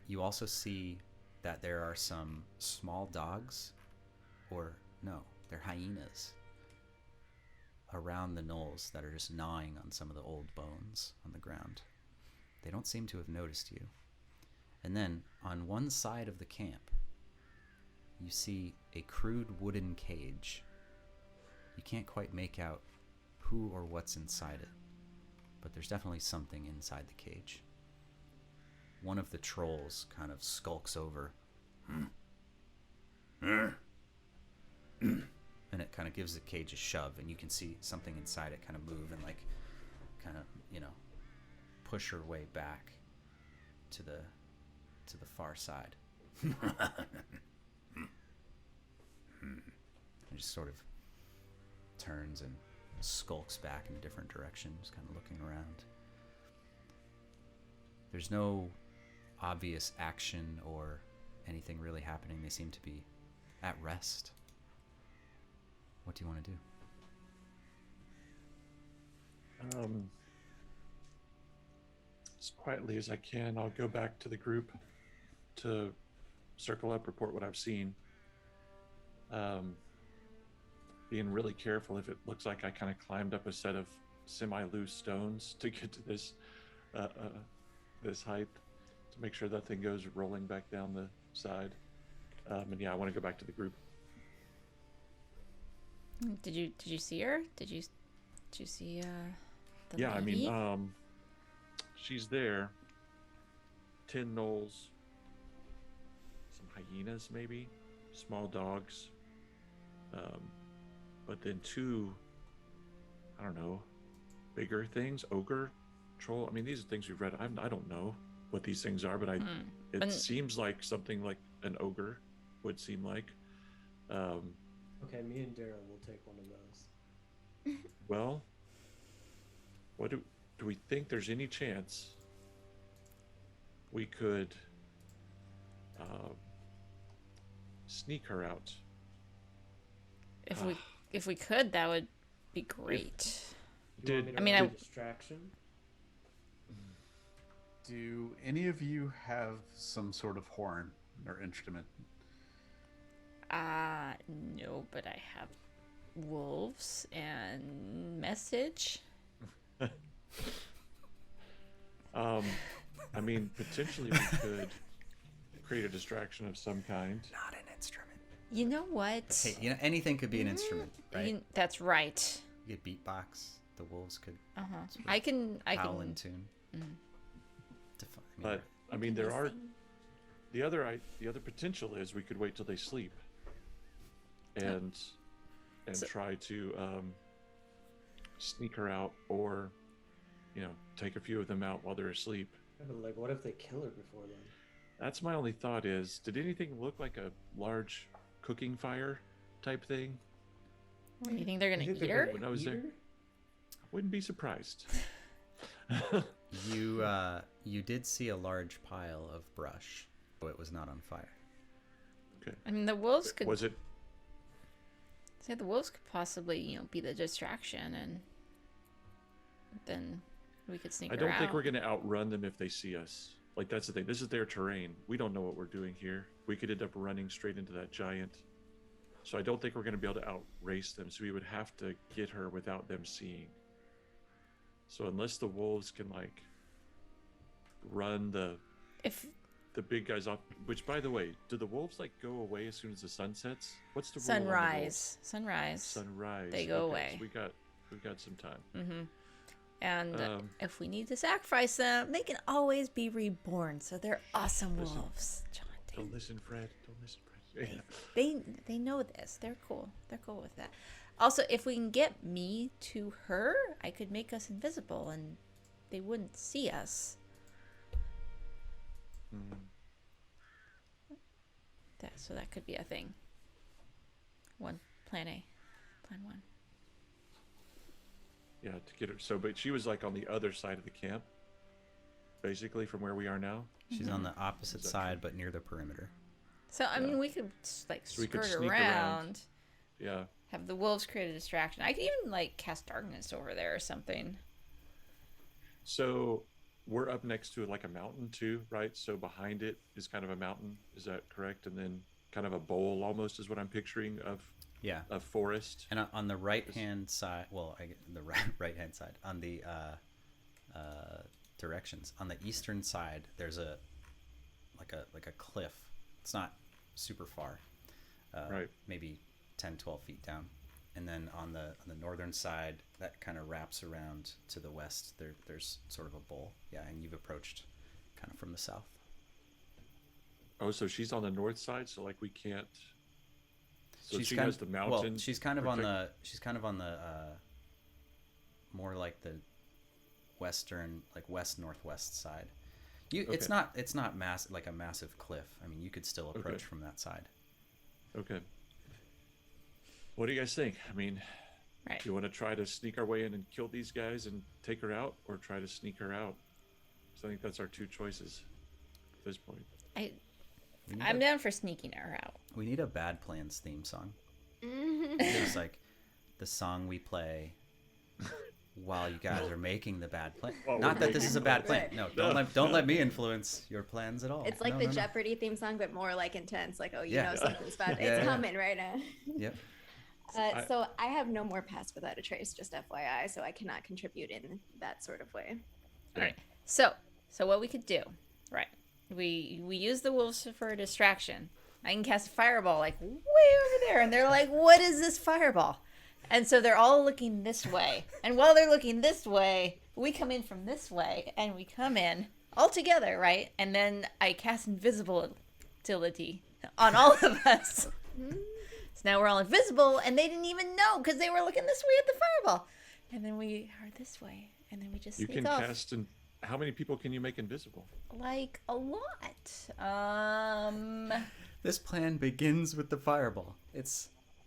You also see that there are some small dogs, or no, they're hyenas, around the gnolls that are just gnawing on some of the old bones on the ground. They don't seem to have noticed you. And then, on one side of the camp, you see a crude wooden cage. You can't quite make out who or what's inside it, but there's definitely something inside the cage. One of the trolls kind of skulks over, and it kind of gives the cage a shove, and you can see something inside it kind of move and push her way back to the far side. It just sort of turns and skulks back in a different direction, just kind of looking around. There's no obvious action or anything really happening. They seem to be at rest. What do you want to do? As quietly as I can, I'll go back to the group to circle up, report what I've seen. Being really careful if it looks like I kind of climbed up a set of semi-loose stones to get to this height, to make sure that thing goes rolling back down the side. And yeah, I want to go back to the group. Did you see her? Did you see the Yeah, lady? I mean, she's there. 10 gnolls, some hyenas maybe, small dogs, but then 2, I don't know, bigger things, ogre, troll. I mean, these are things we've read. I don't know what these things are, but it seems like something like an ogre would seem like. Okay, me and Daryl will take one of those. Well, what do we think there's any chance we could sneak her out? If we could, that would be great. Distraction? Do any of you have some sort of horn or instrument? No, but I have wolves and message. I mean, potentially we could create a distraction of some kind. Not an instrument. You know what? Hey, anything could be an instrument, right? That's right. You could beatbox. The wolves could. I can howl in tune. But I mean, there are the other potential is we could wait till they sleep, and try to sneak her out, or take a few of them out while they're asleep. Yeah, but like, what if they kill her before then? That's my only thought. Is did anything look like a large cooking fire type thing? You think they're gonna eat her? When I was there, I wouldn't be surprised. You did see a large pile of brush, but it was not on fire. Okay. I mean, the wolves could. Was it? Say the wolves could possibly, be the distraction, and then we could sneak her out. I don't think we're going to outrun them if they see us. Like, that's the thing. This is their terrain. We don't know what we're doing here. we could end up running straight into that giant. So I don't think we're going to be able to outrace them. So we would have to get her without them seeing. So unless the wolves can like run the big guys off, which by the way, do the wolves like go away as soon as the sun sets? What's the rule on the wolves? Sunrise. They go away. So we got some time. Mm-hmm. And if we need to sacrifice them, they can always be reborn. So they're awesome wolves. John, don't listen, Fred. Don't listen, Fred. They know this. They're cool. They're cool with that. Also, if we can get me to her, I could make us invisible and they wouldn't see us. So that could be a thing. Plan A. Plan 1. Yeah, to get her. So, but she was like on the other side of the camp, basically from where we are now. She's on the opposite side, but near the perimeter. So, I mean, we could like skirt around. Yeah. Have the wolves create a distraction. I could even like cast darkness over there or something. So we're up next to like a mountain too, right? So behind it is kind of a mountain. Is that correct? And then kind of a bowl almost is what I'm picturing of forest. And on the right-hand side, the right-hand side, on the directions, on the eastern side, there's a cliff. It's not super far. Right. Maybe 10, 12 feet down. And then on the northern side, that kind of wraps around to the west. There's sort of a bowl. Yeah, and you've approached kind of from the south. Oh, so she's on the north side, so like we can't. So she has the mountain. Well, she's kind of on the more like the western, like west northwest side. It's not like a massive cliff. I mean, you could still approach from that side. Okay. What do you guys think? I mean, do you want to try to sneak our way in and kill these guys and take her out, or try to sneak her out? So I think that's our two choices at this point. I'm down for sneaking her out. We need a Bad Plans theme song. It's like the song we play while you guys are making the bad plan. Not that this is a bad plan. No, don't let me influence your plans at all. It's like the Jeopardy theme song, but more like intense. Like, oh, you know something's bad. It's coming right now. Yep. So I have no more pass without a trace, just FYI. So I cannot contribute in that sort of way. All right. So what we could do, right? We use the wolves for a distraction. I can cast a fireball like way over there, and they're like, "What is this fireball?" And so they're all looking this way. And while they're looking this way, we come in from this way, and we come in all together, right? And then I cast invisibility on all of us. So now we're all invisible, and they didn't even know because they were looking this way at the fireball. And then we are this way, and then we just sneak off. You can cast and how many people can you make invisible? Like a lot. This plan begins with the fireball.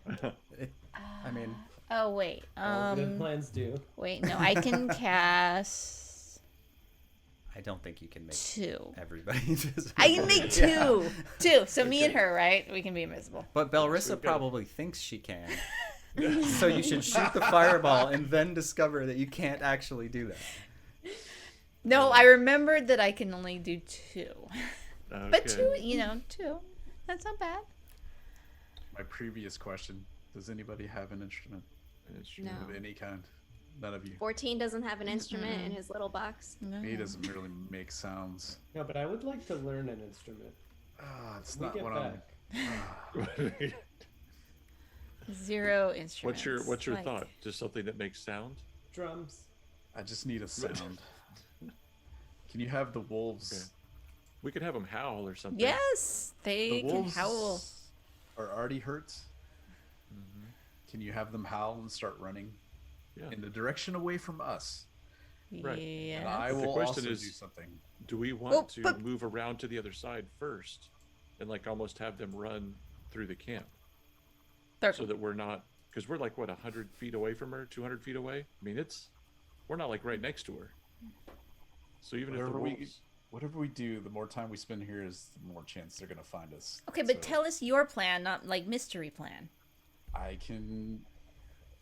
I mean. Oh wait. All good plans do. Wait, no, I can cast. I don't think you can make 2. everybody invisible. I can make 2. Yeah. 2. So me and her, right? We can be invisible. But Belrissa probably thinks she can. So you should shoot the fireball and then discover that you can't actually do that. No, I remembered that I can only do 2. Okay. But 2, 2. That's not bad. My previous question, does anybody have an instrument? No. Of any kind? None of you. 14 doesn't have an instrument in his little box. No. He doesn't really make sounds. No, but I would like to learn an instrument. It's We not get what back. 0 instruments. What's your thought? Just something that makes sound? Drums. I just need a sound. Can you have the wolves? Okay. We could have them howl or something. Yes, they The can wolves howl. are already hurt. Can you have them howl and start running in the direction away from us? Right. Yeah. And I The will question also is, do something. Do we want to move around to the other side first and like almost have them run through the camp so that we're not, because we're like what, 100 feet away from her, 200 feet away? I mean, we're not like right next to her. So even if the wolves... Whatever we do, the more time we spend here is the more chance they're going to find us. Okay, but tell us your plan, not like mystery plan. I can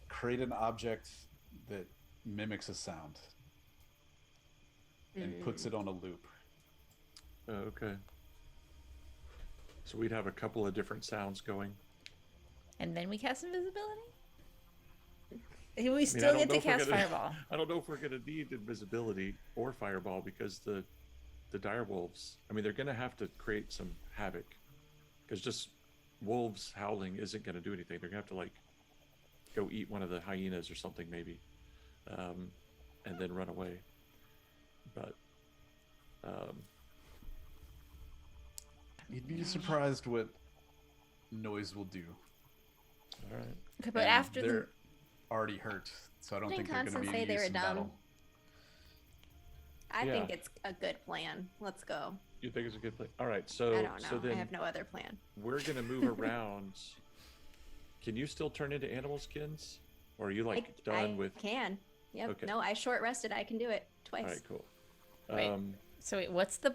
create an object that mimics a sound and puts it on a loop. Oh, okay. So we'd have a couple of different sounds going. And then we cast invisibility? We I still don't get know to if we're cast gonna- fireball. I don't know if we're going to need invisibility or fireball because the direwolves, I mean, they're going to have to create some havoc because just wolves howling isn't going to do anything. They're going to have to like go eat one of the hyenas or something maybe, and then run away. But You'd be surprised what noise will do. all right. Okay, but And after they're already hurt, so I don't Didn't think they're going to Constance be say any they use were in dumb? battle. I Yeah. think it's a good plan. Let's go. You think it's a good plan? All right. So I don't know. so then I have no other plan. we're going to move around. Can you still turn into animal skins, or are you like I done with? can. Yep. Okay. No, I short rested. I can do it twice. All right, cool. Wait. So wait, what's the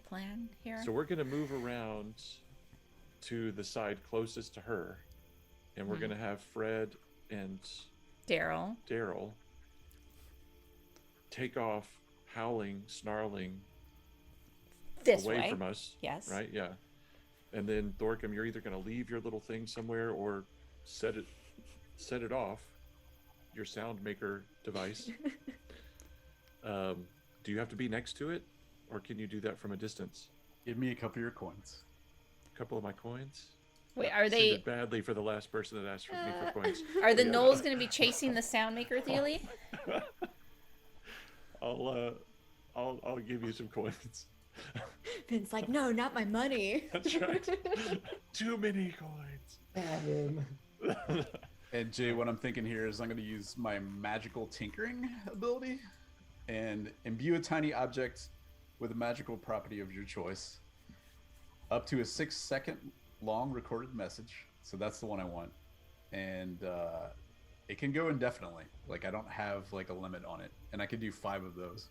plan here? So we're going to move around to the side closest to her, and we're going to have Fred and Daryl. take off howling, snarling This away way. from us. Yes. Right? Yeah. And then Thorkim, you're either going to leave your little thing somewhere or set it off, your sound maker device. Do you have to be next to it, or can you do that from a distance? Give me a couple of your coins. A couple of my coins. Wait, are Send they? it badly for the last person that asked for me for coins. Are the gnolls going to be chasing the sound maker, Thiele? I'll give you some coins. Vin's like, no, not my money. That's right. Too many coins. Have him. And Jay, what I'm thinking here is I'm going to use my magical tinkering ability and imbue a tiny object with a magical property of your choice up to a 6-second long recorded message. So that's the one I want. And it can go indefinitely. Like I don't have like a limit on it. And I can do 5 of those.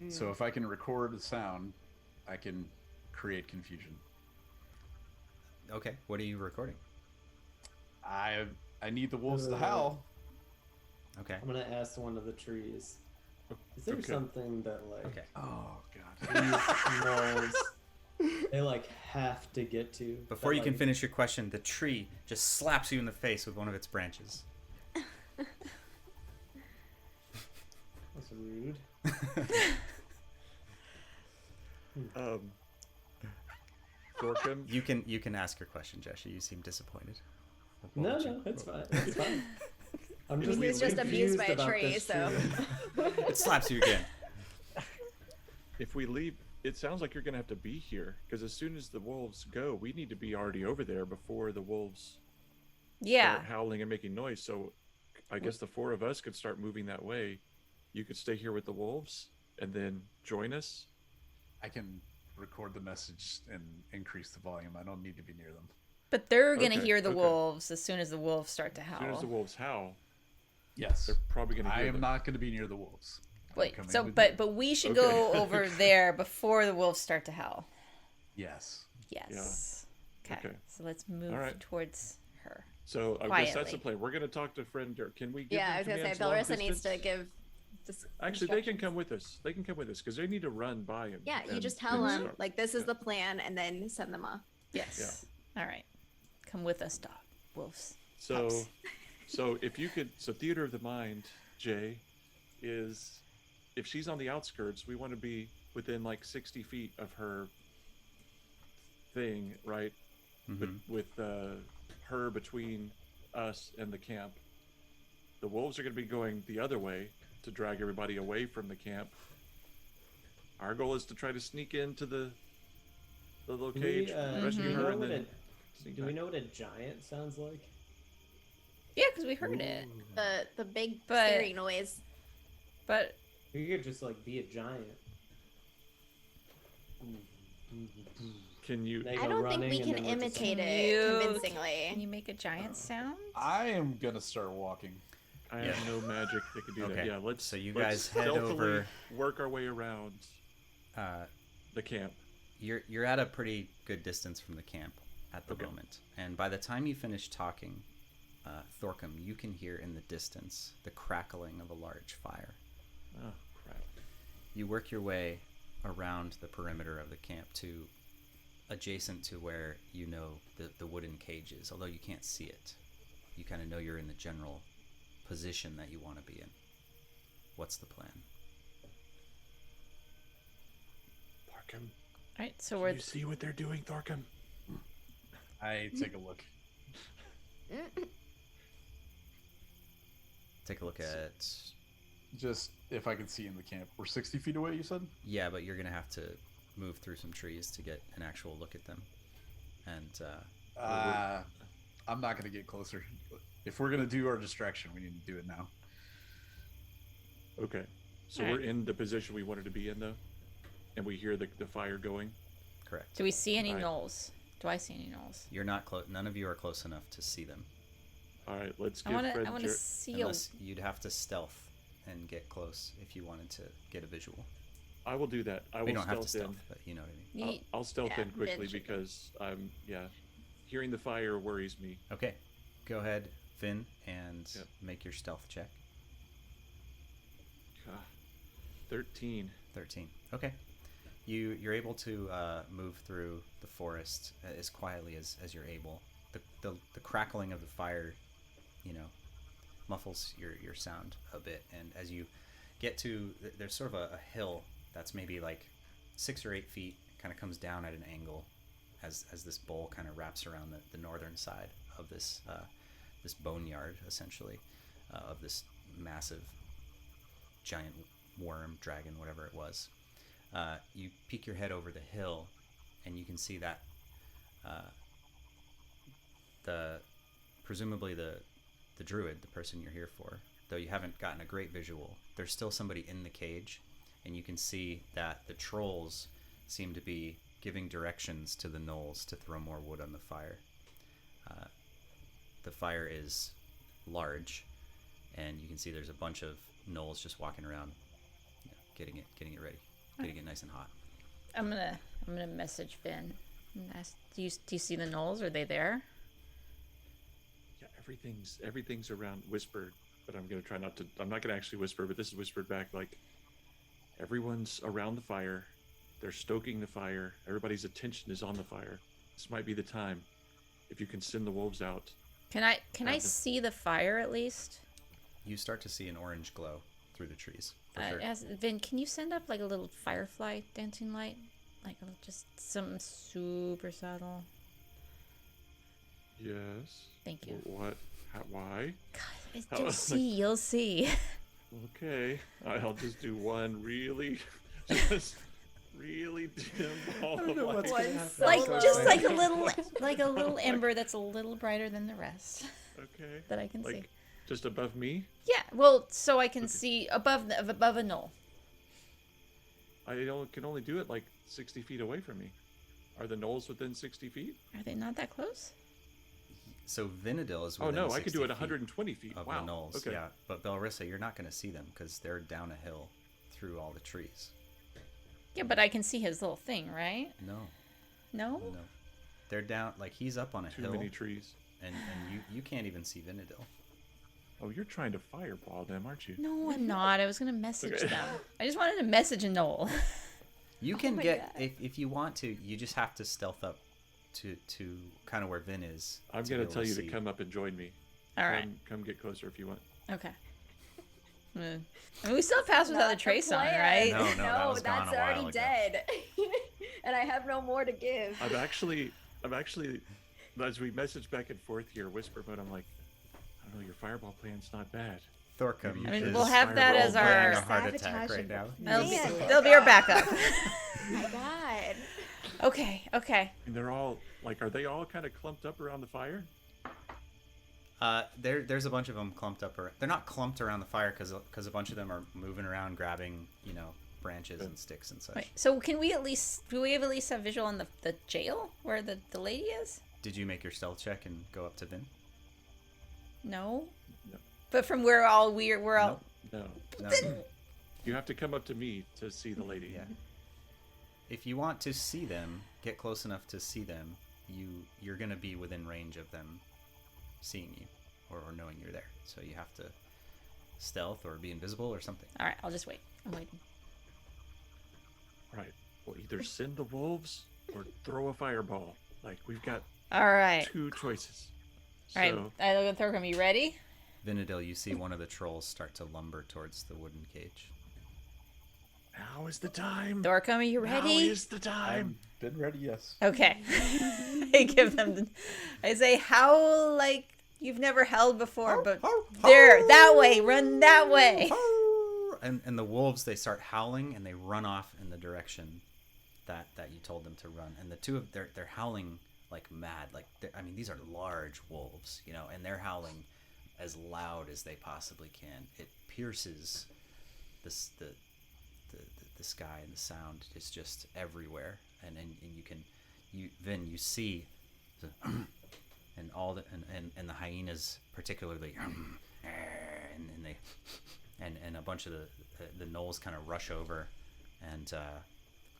So if I can record a sound, I can create confusion. Okay, what are you recording? I need the wolves to howl. Okay. I'm gonna ask one of the trees. Is there Okay. something that like Okay. Oh god. these gnolls they like have to get to? Before that, you can like, finish your question, the tree just slaps you in the face with one of its branches. That's rude. Thorkim, You can ask your question, Jesse. You seem disappointed. No, no, it's fine. It's fine. I'm just He was just abused by a about tree, this so. tree. It slaps you again. if we leave, it sounds like you're going to have to be here because as soon as the wolves go, we need to be already over there before the wolves Yeah. start howling and making noise. So I guess the 4 of us could start moving that way. You could stay here with the wolves and then join us. I can record the message and increase the volume. I don't need to be near them. But they're going to Okay, hear the okay. wolves as soon as the wolves start to As howl. soon as the wolves howl, Yes. they're probably going to I hear am them. not going to be near the wolves. I'm Wait, coming so with but you. but we should Okay. go over there before the wolves start to howl. Yes. Yes. Okay. Okay. So let's move All right. towards her. So I guess that's the Quietly. plan. We're going to talk to friend Dirk. Can we give Yeah, them I was gonna say commands long Belrissa needs to distance? give. Just Actually, they can instructions. come with us. They can come with us because they need to run by him. Yeah, you and just tell then them start. like this is Yeah. the plan, and then send them off. Yes. All right. Come with us, dog. Wolves. So, Pups. so if you could, so theater of the mind, Jay, is if she's on the outskirts, we want to be within like 60 feet of her thing, right? Mhm. With her between us and the camp. The wolves are going to be going the other way to drag everybody away from the camp. Our goal is to try to sneak into the little Do cage, we, rescue do we her, know and what then a, sneak do we back. know what a giant sounds like? Yeah, because we heard it. The big But- scary noise. But You could just like be a giant. Can you? They I go don't think running we and can then we're just like, imitate Can it you- can convincingly. you make a giant sound? I am going to start walking. I have no magic that can do that. Okay, Yeah, let's. so you let's guys head stealthily over- work our way around Uh, the camp. you're at a pretty good distance from the camp at the Okay. moment, and by the time you finish talking, Thorkim, you can hear in the distance the crackling of a large fire. Oh crap! You work your way around the perimeter of the camp to adjacent to where the wooden cage is, although you can't see it. You kind of know you're in the general position that you want to be in. What's the plan? Thorkum, All right, so can you see what they're doing, Thorkum? I take a look. Take a look at... Just if I can see in the camp. We're 60 feet away, you said? Yeah, but you're going to have to move through some trees to get an actual look at them. And I'm not going to get closer. If we're going to do our distraction, we need to do it now. Okay. So All we're right. in the position we wanted to be in, though? And we hear the fire going? correct. Do we see any Right. gnolls? Do I see any gnolls? You're not close. None of you are close enough to see them. All right, let's I give want Fred to Jer- see a... Unless you'd have to stealth and get close if you wanted to get a visual. I will do that. I We will don't have to stealth stealth, in. but you know what I mean. I'll stealth Yeah, in quickly Vin should because I'm, hearing the fire worries me. Okay, go ahead, Finn, and Yep. make your stealth check. God. 13. 13. Okay. You're able to move through the forest as quietly as you're able. The crackling of the fire, muffles your sound a bit. And as you get to, there's sort of a hill that's maybe like 6 or 8 feet, kind of comes down at an angle as this bowl kind of wraps around the northern side of this boneyard, essentially, of this massive giant worm, dragon, whatever it was. You peek your head over the hill, and you can see that presumably the druid, the person you're here for, though you haven't gotten a great visual, there's still somebody in the cage, and you can see that the trolls seem to be giving directions to the gnolls to throw more wood on the fire. The fire is large, and you can see there's a bunch of gnolls just walking around, getting it ready, getting it nice and hot. I'm gonna message Finn and ask, do you see the gnolls? Are they there? Yeah, everything's around whispered, but I'm gonna try not to. I'm not gonna actually whisper, but this is whispered back. Like everyone's around the fire, they're stoking the fire. Everybody's attention is on the fire. This might be the time. If you can send the wolves out. Can I see the fire at least? You start to see an orange glow through the trees. For sure. Vin, can you send up like a little firefly dancing light, like just something super subtle? Yes. Thank you. What? Why? God, you'll see. Okay, I'll just do one really dim ball of light. Like a little ember that's a little brighter than the rest Okay. that I can see. Like just above me? Yeah, well, so I can see above a knoll. Can only do it like 60 feet away from me. Are the gnolls within 60 feet? Are they not that close? So Vinadil is Oh within no, I could do 60 it feet 120 feet. of Wow. the gnolls. Okay. Yeah, but Belrissa, you're not going to see them because they're down a hill through all the trees. Yeah, but I can see his little thing, right? No, No? they're down. Like he's up on a Too hill, many trees. and you can't even see Vinadil. Oh, you're trying to fireball them, aren't you? No, I'm not. I was gonna message Okay. them. I just wanted to message a knoll. You can my get God. if you want to. You just have to stealth up to kind of where Vin is. I'm to gonna be able tell you see. to come up and join me. All right. Come get closer if you want. Okay. I mean, we still passed without the Not trace on, plan. right? No, that was gone that's a while already ago. dead. And I have no more to give. I'm actually, as we message back and forth here, whisper mode, I'm like, I don't know, your fireball plan's not bad. Thorkum. I mean, is we'll have that as having our- a heart attack Sabotage right now. They'll be our backup. Oh my god. Okay. And they're all like, are they all kind of clumped up around the fire? There's a bunch of them clumped up. They're not clumped around the fire because a bunch of them are moving around, grabbing branches and sticks and such. Wait, so do we at least have visual on the jail where the lady is? Did you make your stealth check and go up to Vin? No. No. But from where we're all No. No. You have to come up to me to see the lady. Yeah. If you want to see them, get close enough to see them, you're gonna be within range of them seeing you or knowing you're there. So you have to stealth or be invisible or something. All right, I'll just wait. I'm waiting. Right. We'll either send the wolves or throw a fireball. Like, we've got All right. 2 choices. All right. So, I look at Thorgrim. You ready? Vinadil, you see one of the trolls start to lumber towards the wooden cage. now is the time. Thorgrim, are you Now ready? is the time. I've been ready, yes. Okay. I give them. I say, howl like you've never howled before, but there, that way, run that way. And the wolves, they start howling and they run off in the direction that you told them to run. And the two of they're howling like mad. Like, I mean, these are large wolves, you know, and they're howling as loud as they possibly can. It pierces the sky, and the sound is just everywhere. And Vin, you see the, and all the and the hyenas particularly, and a bunch of the gnolls kind of rush over, and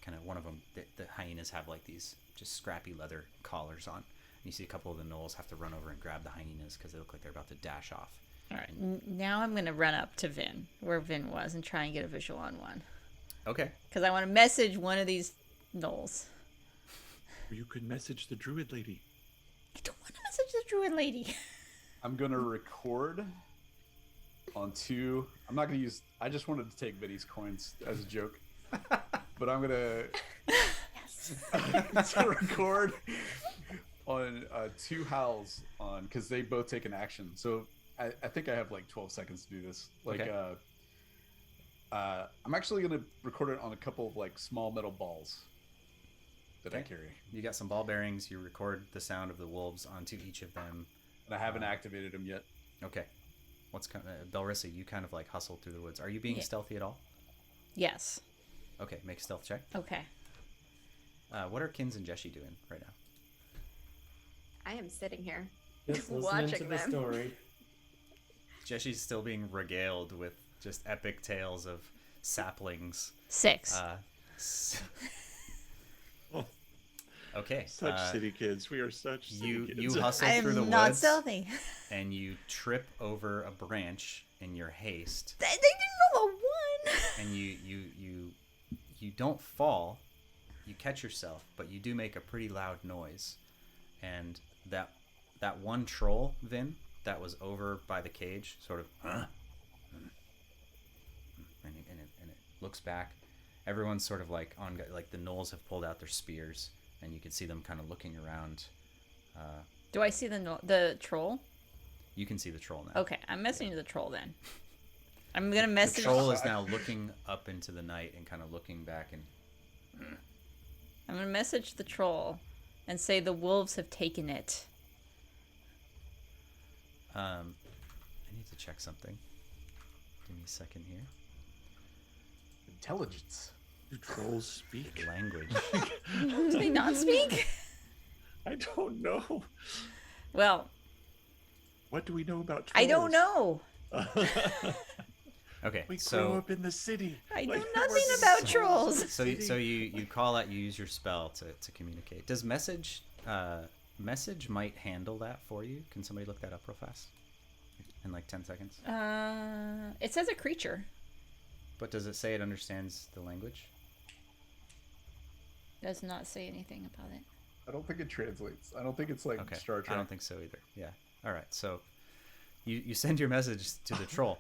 kind of one of them, the hyenas have like these just scrappy leather collars on. And you see a couple of the gnolls have to run over and grab the hyenas because they look like they're about to dash off. All right. Now I'm gonna run up to Vin, where Vin was, and try and get a visual on one. Okay. Because I want to message one of these gnolls. You could message the druid lady. I don't want to message the druid lady. I'm gonna record on 2. I'm not gonna use. I just wanted to take Vinny's coins as a joke, but I'm gonna to record on 2 howls on because they both take an action. So I think I have like 12 seconds to do this. Like, Okay. I'm actually gonna record it on a couple of like small metal balls that I Okay. carry, You got some ball bearings. You record the sound of the wolves onto each of them. and I haven't activated them yet. Okay. What's kind of Belrissa? You kind of like hustle through the woods. Are you being Yeah. stealthy at all? Yes. Okay, make a stealth check. Okay. What are Kins and Jeshi doing right now? I am sitting here. Just listening Watching to the them. story. Jeshi's still being regaled with just epic tales of saplings. 6. Okay. Such city kids. We are such city You kids. hustle I through the am not woods stealthy. and you trip over a branch in your haste, They didn't roll a 1. and you don't fall. You catch yourself, but you do make a pretty loud noise, and that one troll, Vin, that was over by the cage, sort of, and it looks back. Everyone's sort of like on, like the gnolls have pulled out their spears, and you can see them kind of looking around. Do I see the troll? You can see the troll now. Okay, I'm messaging the troll then. I'm gonna The message. troll is now looking up into the night and kind of looking back, and I'm gonna message the troll, and say the wolves have taken it. I need to check something. Give me a second here. Intelligence. Do trolls speak? Language. Do they not speak? I don't know. Well, What do we know about trolls? I don't know. Okay, We grew so up in the city. I know Like, nothing we're about so- trolls. so you call out, you use your spell to communicate. Does message might handle that for you? Can somebody look that up real fast? In like 10 seconds. It says a creature. But does it say it understands the language? Does not say anything about it. I don't think it translates. I don't think it's like Okay. Star Trek. I don't think so either. Yeah. All right. So you send your message to the troll.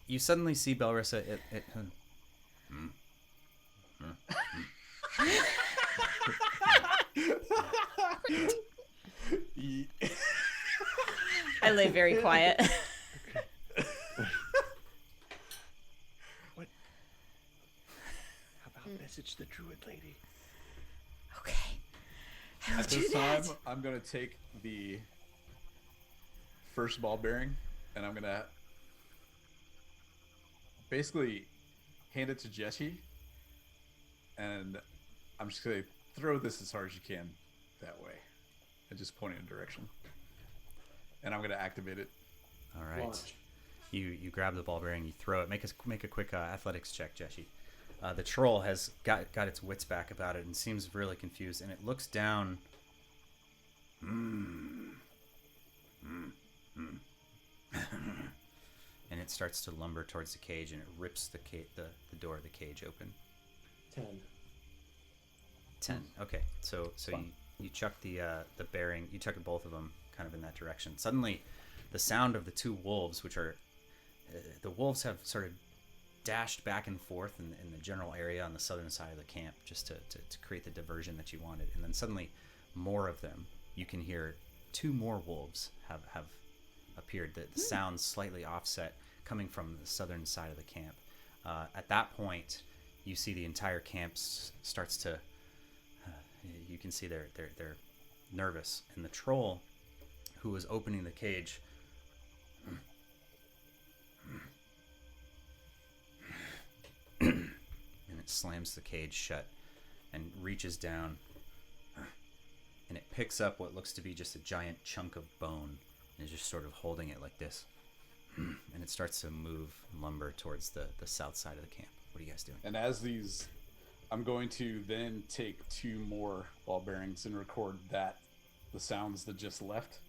You suddenly see Belrissa. I lay very quiet. What? How about message the druid lady? Okay. I will At do this that. time, I'm gonna take the first ball bearing, and I'm gonna basically hand it to Jesse, and I'm just gonna throw this as hard as you can that way, and just point in a direction, and I'm gonna activate it. All right. Launch. You grab the ball bearing, you throw it. Make a quick athletics check, Jesse. The troll has got its wits back about it and seems really confused, and it looks down. And it starts to lumber towards the cage, and it rips the door of the cage open. 10. 10. Okay, so you chuck the bearing. You chuck both of them kind of in that direction. Suddenly, the sound of the two wolves, which are the wolves, have sort of dashed back and forth in the general area on the southern side of the camp, just to create the diversion that you wanted. And then suddenly, more of them. You can hear two more wolves have appeared. The sounds slightly offset, coming from the southern side of the camp. At that point, you see the entire camp starts to. You can see they're nervous, and the troll, who was opening the cage, and it slams the cage shut, and reaches down, and it picks up what looks to be just a giant chunk of bone, and is just sort of holding it like this, and it starts to move lumber towards the south side of the camp. What are you guys doing? And as these, I'm going to then take 2 more ball bearings and record the sounds that just left,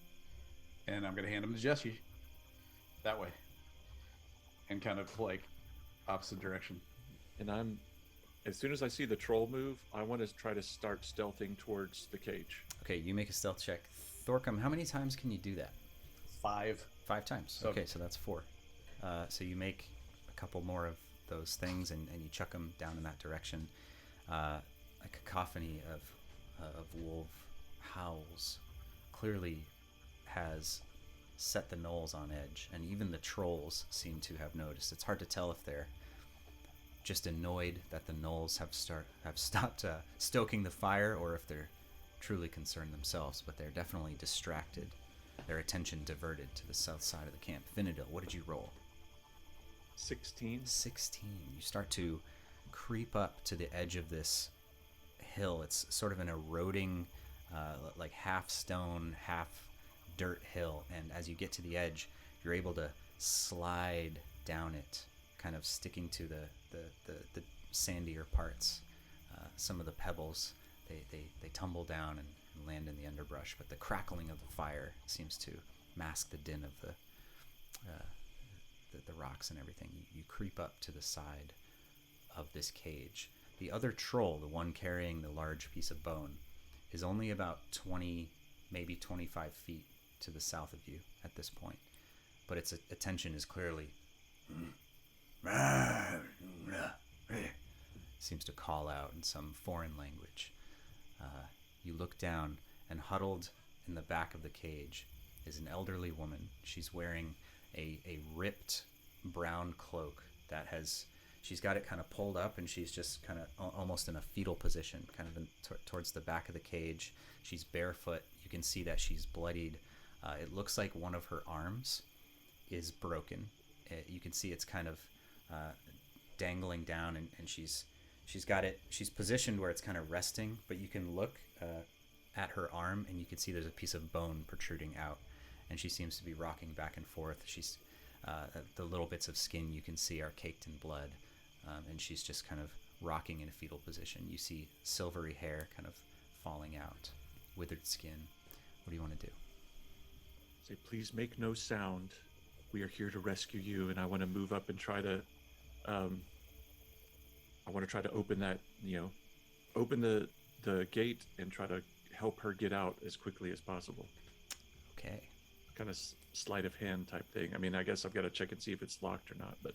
and I'm going to hand them to Jesse that way, and kind of like opposite direction. And as soon as I see the troll move, I want to try to start stealthing towards the cage. Okay, you make a stealth check. Thorcum, how many times can you do that? 5. 5 times. Okay, so that's 4. So you make a couple more of those things, and you chuck them down in that direction. A cacophony of wolf howls clearly has set the gnolls on edge, and even the trolls seem to have noticed. It's hard to tell if they're just annoyed that the gnolls have stopped stoking the fire, or if they're truly concerned themselves, but they're definitely distracted. Their attention diverted to the south side of the camp. Finidil, what did you roll? 16. 16. You start to creep up to the edge of this hill. It's sort of an eroding, like half stone, half dirt hill. And as you get to the edge, you're able to slide down it, kind of sticking to the sandier parts. Some of the pebbles, they tumble down and land in the underbrush, but the crackling of the fire seems to mask the din of the rocks and everything. You creep up to the side of this cage. The other troll, the one carrying the large piece of bone, is only about 20, maybe 25 feet to the south of you at this point, but its attention is clearly seems to call out in some foreign language. You look down, and huddled in the back of the cage is an elderly woman. She's wearing a ripped brown cloak that she's got it kind of pulled up, and she's just kind of almost in a fetal position, kind of towards the back of the cage. She's barefoot. You can see that she's bloodied. It looks like one of her arms is broken. You can see it's kind of dangling down, and she's got it. She's positioned where it's kind of resting, but you can look at her arm, and you can see there's a piece of bone protruding out, and she seems to be rocking back and forth. She's the little bits of skin you can see are caked in blood, and she's just kind of rocking in a fetal position. You see silvery hair kind of falling out, withered skin. What do you want to do? Say, please make no sound. We are here to rescue you, and I want to move up and try to open that, open the gate and try to help her get out as quickly as possible. Okay. Kind of sleight of hand type thing. I mean, I guess I've got to check and see if it's locked or not, but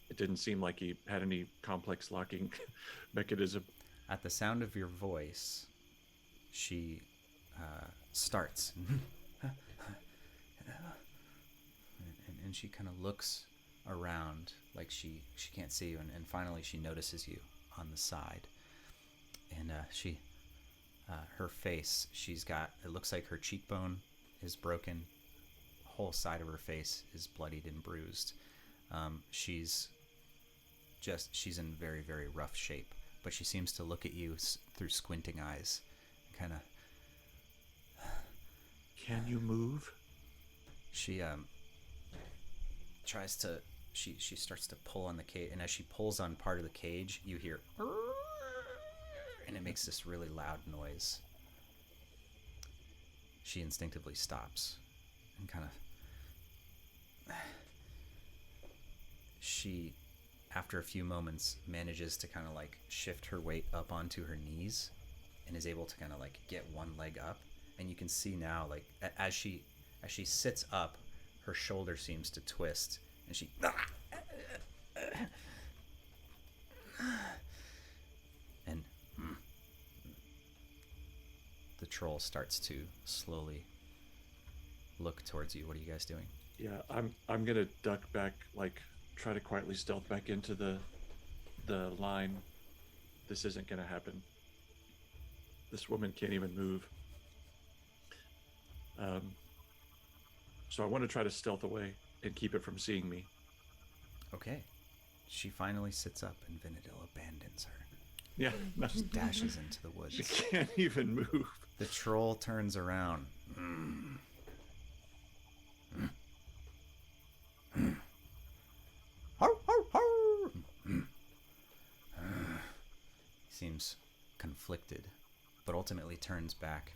it didn't seem like he had any complex locking mechanism. At the sound of your voice, she starts. and she kind of looks around like she can't see you, and finally she notices you on the side, and her face, it looks like her cheekbone is broken. The whole side of her face is bloodied and bruised. She's in very, very rough shape, but she seems to look at you through squinting eyes, kind of. Can you move? She tries to. She starts to pull on the cage, and as she pulls on part of the cage, you hear, and it makes this really loud noise. She instinctively stops and kind of. She after a few moments, manages to kind of like shift her weight up onto her knees and is able to kind of like get one leg up. And you can see now, like, as she sits up, her shoulder seems to twist, and she and the troll starts to slowly look towards you. What are you guys doing? Yeah, I'm gonna duck back, like try to quietly stealth back into the line. This isn't gonna happen. This woman can't even move. So I want to try to stealth away and keep it from seeing me. Okay. She finally sits up, and Vinadil abandons her. Yeah, no, Just dashes into the woods. she can't even move. The troll turns around. Seems conflicted, but ultimately turns back,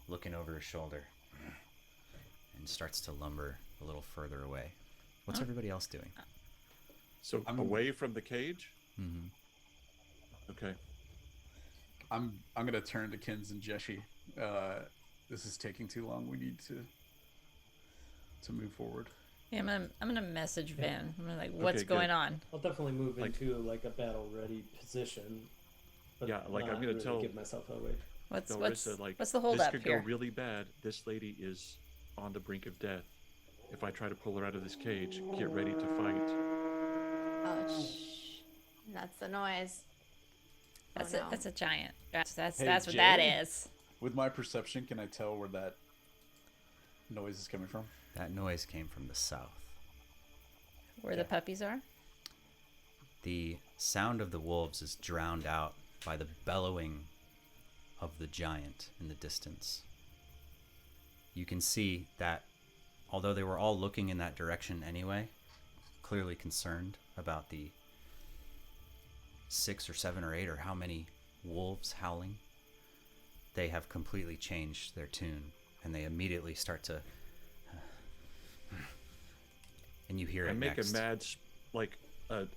looking over his shoulder, and starts to lumber a little further away. What's everybody else doing? So I'm away from the cage? Mm-hmm. Okay. I'm gonna turn to Kins and Jeshi. This is taking too long. We need to move forward. Yeah, I'm gonna message Vin. I'm gonna like, what's Okay, going good. on? I'll definitely move Like- into like a battle ready position. But Yeah, like, I'm not gonna really tell- give myself away. What's Larissa, like, what's the this holdup could here? go really bad. This lady is on the brink of death. If I try to pull her out of this cage, get ready to fight. Oh, that's the noise. That's Oh, it. no. That's a giant. That's Hey, what that Jay? is. With my perception, can I tell where that noise is coming from? That noise came from the south. Where the puppies are. The sound of the wolves is drowned out by the bellowing of the giant in the distance. You can see that although they were all looking in that direction anyway, clearly concerned about the 6 or 7 or 8 or how many wolves howling, they have completely changed their tune, and they immediately start to and you hear it I make next. a mad,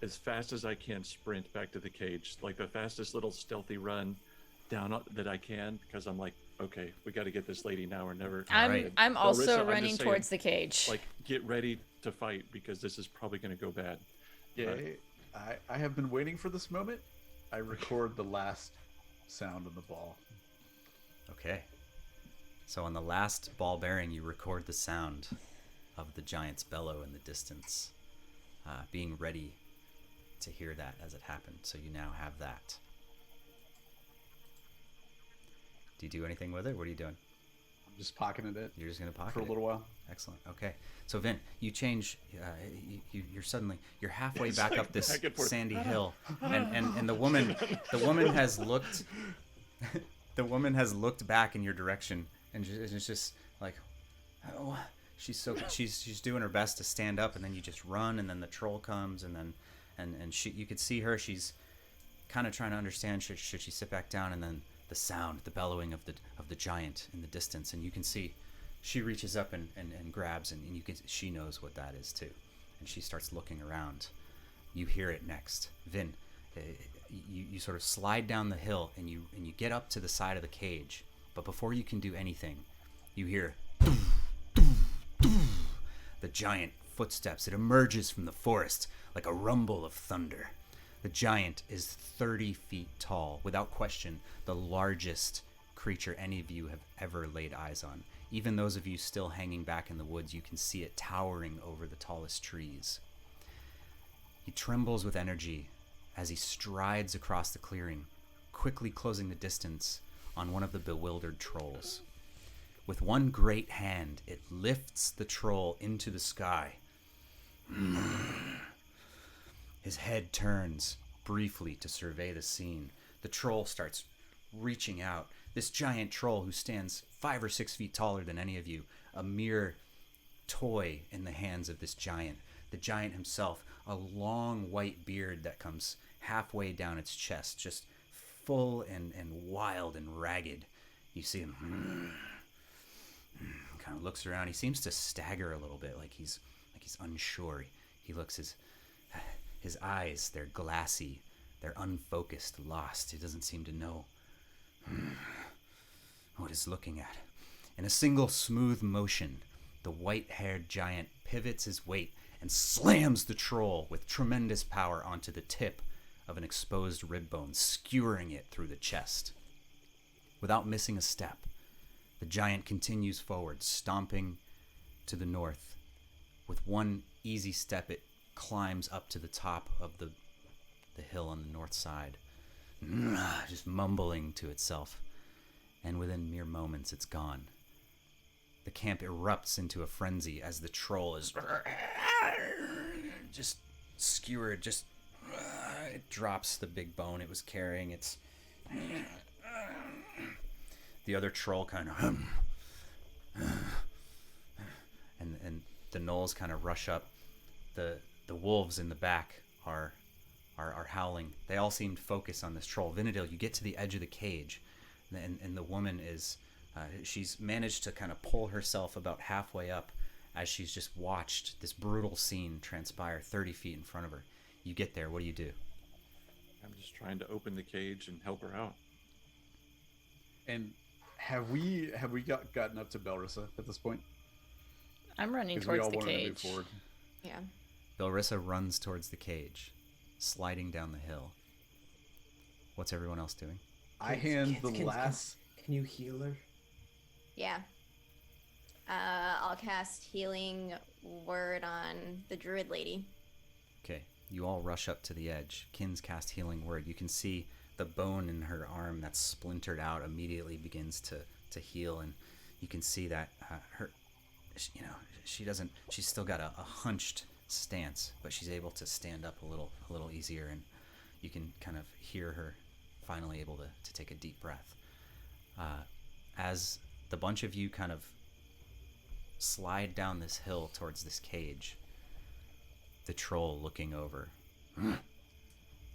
as fast as I can, sprint back to the cage, like the fastest little stealthy run down that I can, because I'm like, okay, we got to get this lady now or never. right. I'm also Larissa, I'm running just saying, towards the cage. Like, get ready to fight because this is probably going to go bad. Yay. I have been waiting for this moment. I record the last sound of the ball. Okay. So on the last ball bearing, you record the sound of the giant's bellow in the distance, being ready to hear that as it happened. So you now have that. Do you do anything with it? What are you doing? I'm just pocketing it You're just going to pocket for a it? little while. Excellent. Okay. So Vin, you change. You're halfway back like up this back and forth. sandy hill, and the woman has looked. The woman has looked back in your direction, and it's just like, oh, she's doing her best to stand up, and then you just run, and then the troll comes, and then you could see her. She's kind of trying to understand should she sit back down, and then the sound, the bellowing of the giant in the distance, and you can see she reaches up and grabs, and you can she knows what that is too, and she starts looking around. You hear it next, Vin. You sort of slide down the hill, and you get up to the side of the cage, but before you can do anything, you hear the giant footsteps. It emerges from the forest like a rumble of thunder. The giant is 30 feet tall, without question, the largest creature any of you have ever laid eyes on. Even those of you still hanging back in the woods, you can see it towering over the tallest trees. He trembles with energy as he strides across the clearing, quickly closing the distance on one of the bewildered trolls. With one great hand, it lifts the troll into the sky. His head turns briefly to survey the scene. The troll starts reaching out. This giant troll who stands 5 or 6 feet taller than any of you, a mere toy in the hands of this giant. The giant himself, a long white beard that comes halfway down its chest, just full and wild and ragged. You see him kind of looks around. He seems to stagger a little bit, like he's unsure. He looks His eyes, they're glassy, they're unfocused, lost. He doesn't seem to know what he's looking at. In a single smooth motion, the white-haired giant pivots his weight and slams the troll with tremendous power onto the tip of an exposed rib bone, skewering it through the chest. Without missing a step, the giant continues forward, stomping to the north. With one easy step, it climbs up to the top of the hill on the north side, just mumbling to itself. And within mere moments, it's gone. The camp erupts into a frenzy as the troll is just skewered, it drops the big bone it was carrying. It's the other troll kind of and the gnolls kind of rush up. The wolves in the back are howling. They all seem focused on this troll. Vinadil, you get to the edge of the cage, and the woman is she's managed to kind of pull herself about halfway up as she's just watched this brutal scene transpire 30 feet in front of her. You get there. What do you do? I'm just trying to open the cage and help her out. And have we gotten up to Belrissa at this point? I'm running Because we towards all the wanted to move cage. forward. Yeah. Belrissa runs towards the cage, sliding down the hill. What's everyone else doing? I hand the last. Can you heal her? Yeah. I'll cast Healing Word on the druid lady. Okay, you all rush up to the edge. Kin's cast Healing Word. You can see the bone in her arm that's splintered out immediately begins to heal, and you can see that she's still got a hunched stance, but she's able to stand up a little easier, and you can kind of hear her finally able to take a deep breath. As the bunch of you kind of slide down this hill towards this cage, the troll looking over,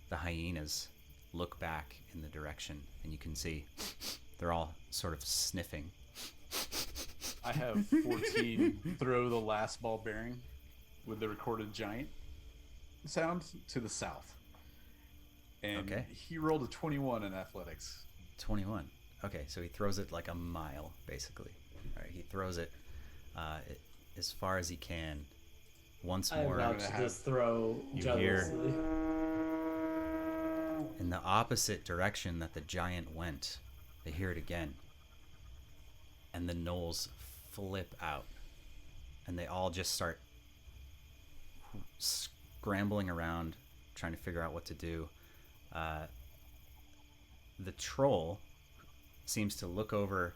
the hyenas look back in the direction, and you can see they're all sort of sniffing. I have 14 throw the last ball bearing with the recorded giant sound to the south. And Okay. he rolled a 21 in athletics. 21. Okay, so he throws it like a mile, basically. All right, he throws it as far as he can. Once I'm more, about to just throw You jealously. in the opposite direction that the giant went. They hear it again. And the gnolls flip out. And they all just start scrambling around, trying to figure out what to do. The troll seems to look over,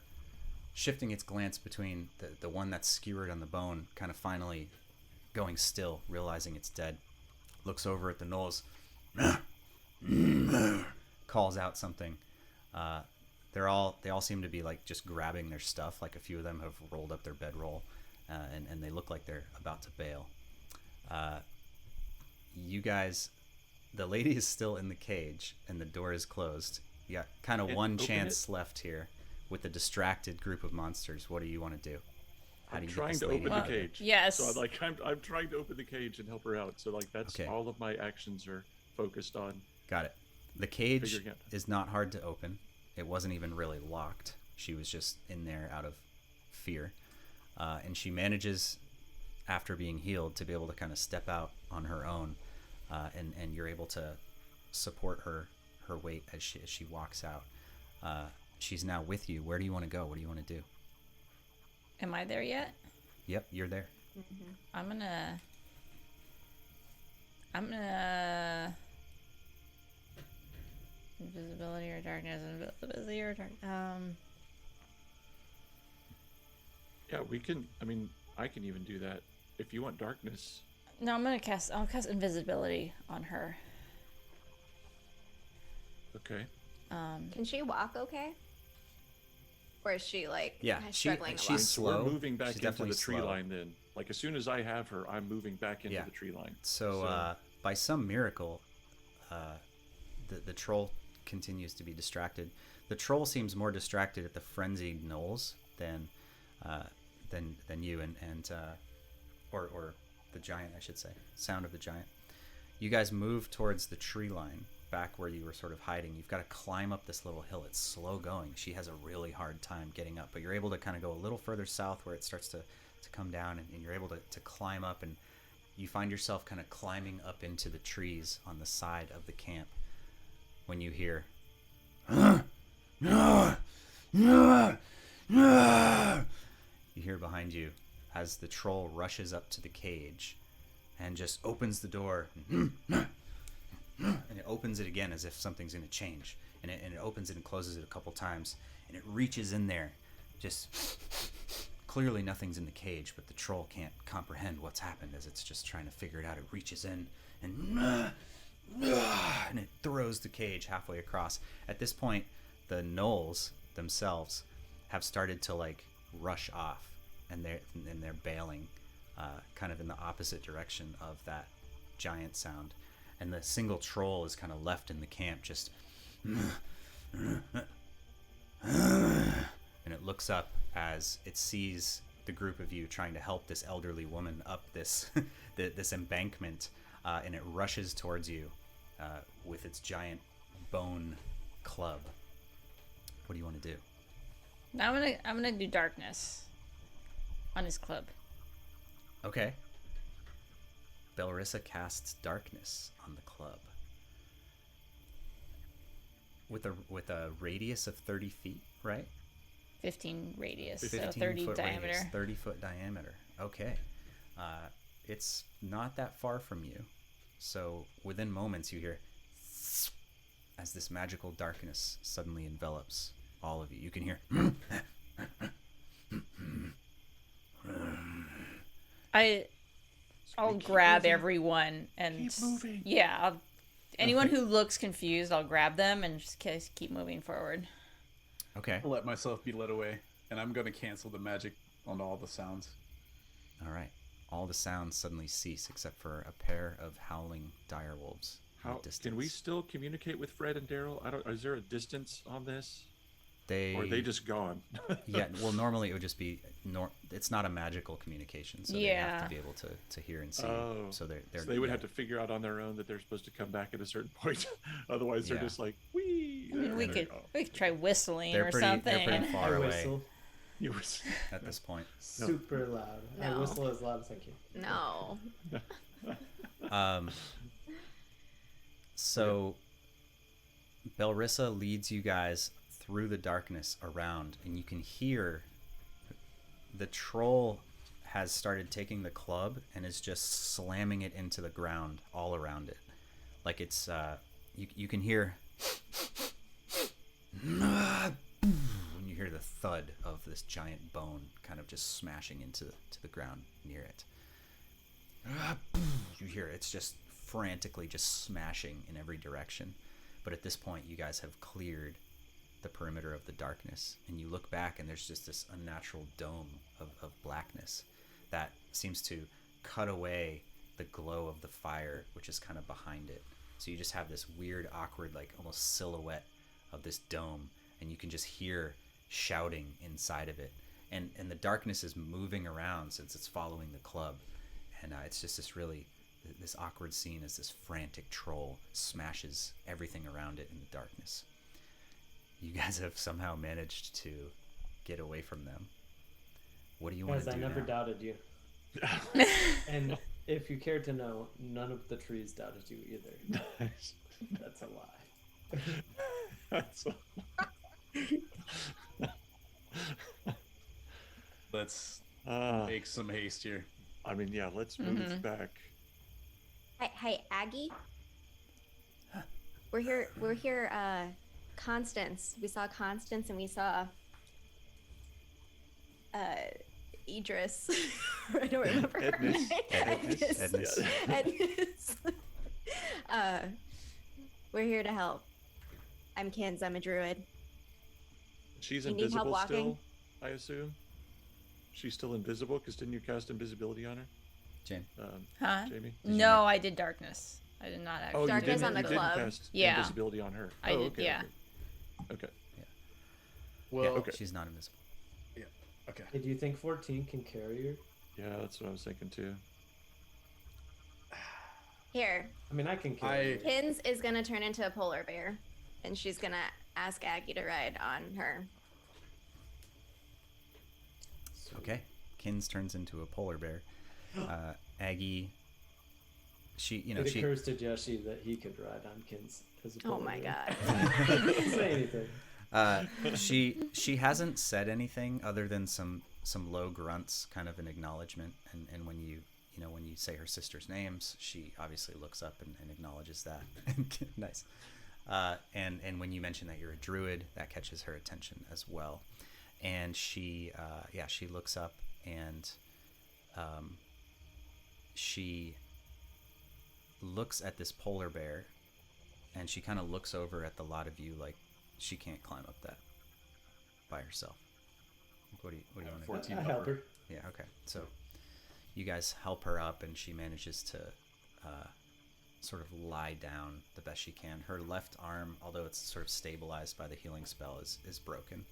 shifting its glance between the one that's skewered on the bone, kind of finally going still, realizing it's dead. Looks over at the gnolls, calls out something. They all seem to be like just grabbing their stuff. Like a few of them have rolled up their bedroll, and they look like they're about to bail. You guys, the lady is still in the cage, and the door is closed. You got kind of one open chance left here with the distracted group of monsters. What do you want to do? How do I'm you get trying this to lady open out the of there? cage. Yes. So I'm trying to open the cage and help her out. So like that's Okay. all of my actions are focused on. Got it. The cage Figuring out. is not hard to open. It wasn't even really locked. She was just in there out of fear. And she manages, after being healed, to be able to kind of step out on her own. And you're able to support her weight as she walks out. She's now with you. Where do you want to go? What do you want to do? Am I there yet? Yep, you're there. I'm gonna invisibility or darkness, invisibility or dark. Yeah, we can. I mean, I can even do that if you want darkness. No, I'll cast invisibility on her. Okay. Can she walk okay? Or is she like Yeah, struggling to she's walk? So slow. we're moving back She's into definitely the tree slow. line then. Like as soon as I have her, I'm moving back into Yeah. the tree line. So by some miracle, the troll continues to be distracted. The troll seems more distracted at the frenzied gnolls than you or the giant, I should say. Sound of the giant. You guys move towards the tree line, back where you were sort of hiding. You've got to climb up this little hill. It's slow going. She has a really hard time getting up, but you're able to kind of go a little further south where it starts to come down, and you're able to climb up, and you find yourself kind of climbing up into the trees on the side of the camp when you hear you hear behind you as the troll rushes up to the cage and just opens the door and it opens it again as if something's going to change, and it opens it and closes it a couple times, and it reaches in there. Just clearly nothing's in the cage, but the troll can't comprehend what's happened as it's just trying to figure it out. It reaches in and it throws the cage halfway across. At this point, the gnolls themselves have started to like rush off, and they're bailing kind of in the opposite direction of that giant sound, and the single troll is kind of left in the camp just and it looks up as it sees the group of you trying to help this elderly woman up this this embankment, and it rushes towards you with its giant bone club. What do you want to do? Now I'm gonna do darkness on his club. Okay. Belrissa casts darkness on the club. With a radius of 30 feet, right? 15 radius, 15 so 30 foot diameter. Radius, 30 foot diameter. Okay. It's not that far from you. So within moments you hear as this magical darkness suddenly envelops all of you. You can hear I'll grab everyone and Keep moving. yeah, anyone who looks confused, I'll grab them and just keep moving forward. Okay. I'll let myself be led away, and I'm going to cancel the magic on all the sounds. All right. All the sounds suddenly cease except for a pair of howling direwolves. How can we still communicate with Fred and Daryl? Is there a distance on this? Or are they just gone? Yeah, well, normally it would just be it's not a magical communication, so they have to be able to hear and see. Oh, so they would have to figure out on their own that they're supposed to come back at a certain point. Otherwise, they're just like, wee. I mean, we could try whistling they're or pretty, something. They're pretty far I away whistle at this point. super loud. I No. whistle as loud as I can. No. So Belrissa leads you guys through the darkness around, and you can hear the troll has started taking the club and is just slamming it into the ground all around it. Like it's you can hear when you hear the thud of this giant bone kind of just smashing into the ground near it. You hear it's just frantically just smashing in every direction. But at this point, you guys have cleared the perimeter of the darkness, and you look back and there's just this unnatural dome of blackness that seems to cut away the glow of the fire, which is kind of behind it. So you just have this weird, awkward, like almost silhouette of this dome, and you can just hear shouting inside of it. And the darkness is moving around since it's following the club. And it's just this awkward scene as this frantic troll smashes everything around it in the darkness. You guys have somehow managed to get away from them. What do you want to do I never now? doubted you. And if you care to know, none of the trees doubted you either. That's a lie. That's Let's make some haste here. I mean, yeah, let's move back. Hey, Aggie. We're here, Constance. We saw Constance and we saw Idris. I don't remember her Ednis. name. Ednis. We're here to help. I'm Kins. I'm a druid. She's You need help invisible walking? still, I assume? She's still invisible because didn't you cast invisibility on her, Jane? Huh? Jamie? No, I did darkness. I did not actually. Oh, Darkness you didn't, on the you didn't club. cast Yeah. invisibility on her. I Oh, did, okay, yeah. Okay. Well, Yeah, okay. she's not invisible. okay. Hey, do you think 14 can carry her? Yeah, that's what I was thinking too. Here, I mean, I can kill I- you. Kins is gonna turn into a polar bear, and she's gonna ask Aggie to ride on her. Okay. Kins turns into a polar bear. Aggie, It occurs to Joshi that he could ride on Kins as a Oh polar my bear. god. He didn't say anything. she hasn't said anything other than some low grunts, kind of an acknowledgement. And when you say her sister's names, she obviously looks up and acknowledges that. Nice. And when you mention that you're a druid, that catches her attention as well. And she looks up and she looks at this polar bear, and she kind of looks over at the lot of you like she can't climb up that by herself. What do you want to do? 14 I help her. Yeah, okay. So you guys help her up, and she manages to sort of lie down the best she can. Her left arm, although it's sort of stabilized by the healing spell, is broken,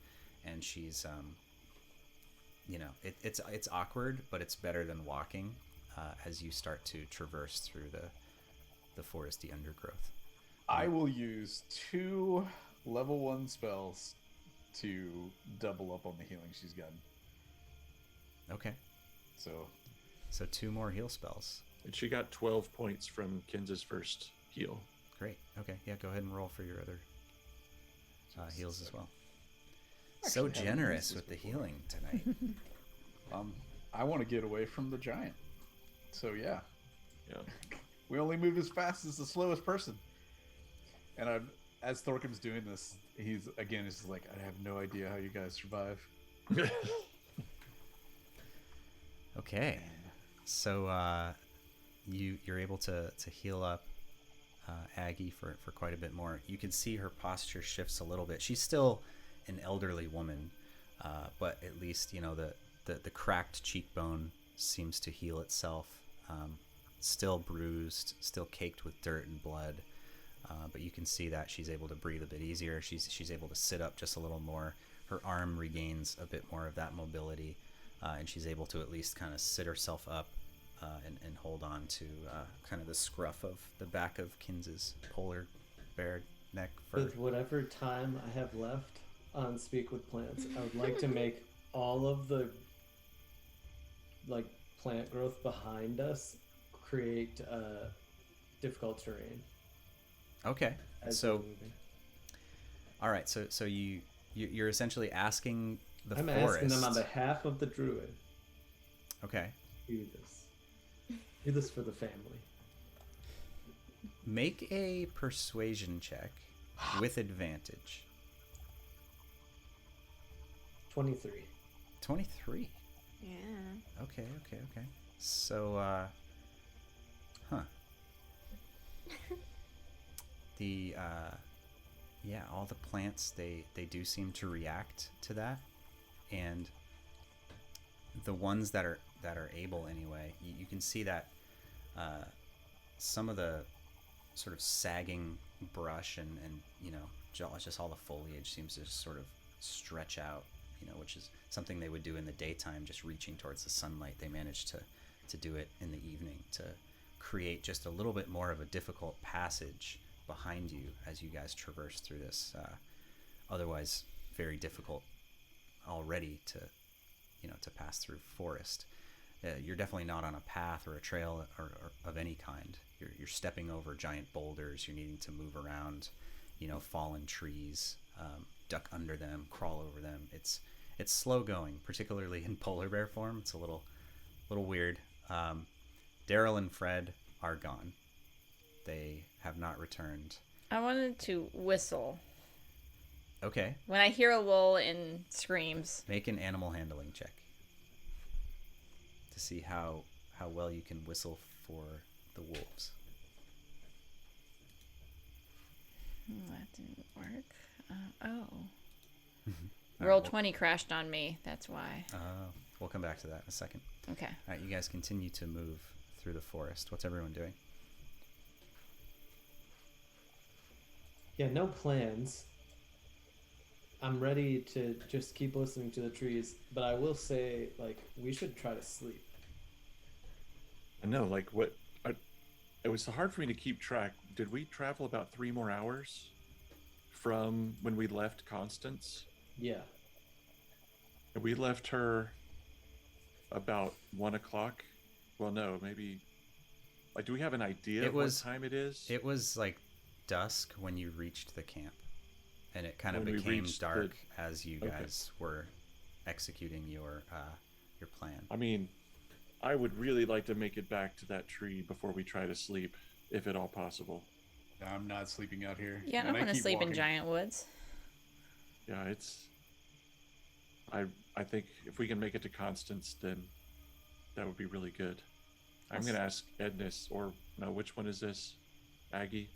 and she's it's awkward, but it's better than walking as you start to traverse through the foresty undergrowth. I will use 2 level 1 spells to double up on the healing she's gotten. Okay, So so 2 more heal spells. And she got 12 points from Kins's first heal. Great. Okay, yeah, go ahead and roll for your other heals as well. So Actually, I haven't generous used with the this before. healing tonight. I want to get away from the giant. So yeah, Yeah. we only move as fast as the slowest person. And as Thorkim's doing this, he's just like, I have no idea how you guys survive. Okay, so you're able to heal up Aggie for quite a bit more. You can see her posture shifts a little bit. She's still an elderly woman, but at least the cracked cheekbone seems to heal itself. Still bruised, still caked with dirt and blood, but you can see that she's able to breathe a bit easier. She's able to sit up just a little more. Her arm regains a bit more of that mobility, and she's able to at least kind of sit herself up and hold on to kind of the scruff of the back of Kins's polar bear neck fur. With whatever time I have left on Speak with Plants, I would like to make all of the plant growth behind us create difficult terrain. Okay, as so we're moving. all right, so you're essentially asking the I'm forest. asking them on behalf of the druid. Okay, Do this. Do this for the family. make a persuasion check with advantage. 23. 23. Yeah. Okay. So, all the plants, they do seem to react to that, and the ones that are able anyway, you can see that some of the sort of sagging brush and just all the foliage seems to just sort of stretch out, which is something they would do in the daytime, just reaching towards the sunlight. They managed to do it in the evening to create just a little bit more of a difficult passage behind you as you guys traverse through this otherwise very difficult already to pass through forest. You're definitely not on a path or a trail or of any kind. You're stepping over giant boulders. You're needing to move around, fallen trees, duck under them, crawl over them. It's slow going, particularly in polar bear form. It's a little weird. Daryl and Fred are gone. They have not returned. I wanted to whistle Okay, when I hear a lull in screams. make an animal handling check to see how well you can whistle for the wolves. That didn't work. All Roll right, 20 crashed on me. That's why. we'll come back to that in a second. Okay. All right, you guys continue to move through the forest. What's everyone doing? Yeah, no plans. I'm ready to just keep listening to the trees, but I will say, we should try to sleep. I know, what it was hard for me to keep track. Did we travel about 3 more hours from when we left Constance? Yeah. And we left her about 1 o'clock. Well, no, maybe. Like, do we have an idea of what time it is? It was like dusk when you reached the camp, and it kind of When we became reached dark as you guys were executing your plan. I mean, I would really like to make it back to that tree before we try to sleep, if at all possible. I'm not sleeping out here. Yeah, I and don't want to keep sleep in walking. giant woods. Yeah, it's. I think if we can make it to Constance, then that would be really good. I'm going to ask Ednis, or no, which one is this? Aggie?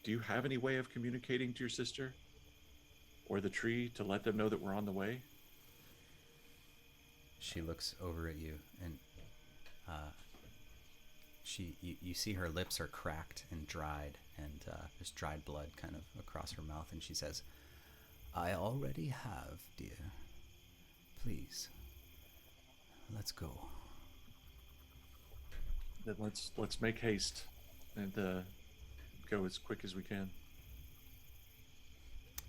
Do you have any way of communicating to your sister or the tree to let them know that we're on the way? She looks over at you, and you see her lips are cracked and dried, and there's dried blood kind of across her mouth, and she says, "I already have, dear. Please, let's go." Then let's make haste and go as quick as we can.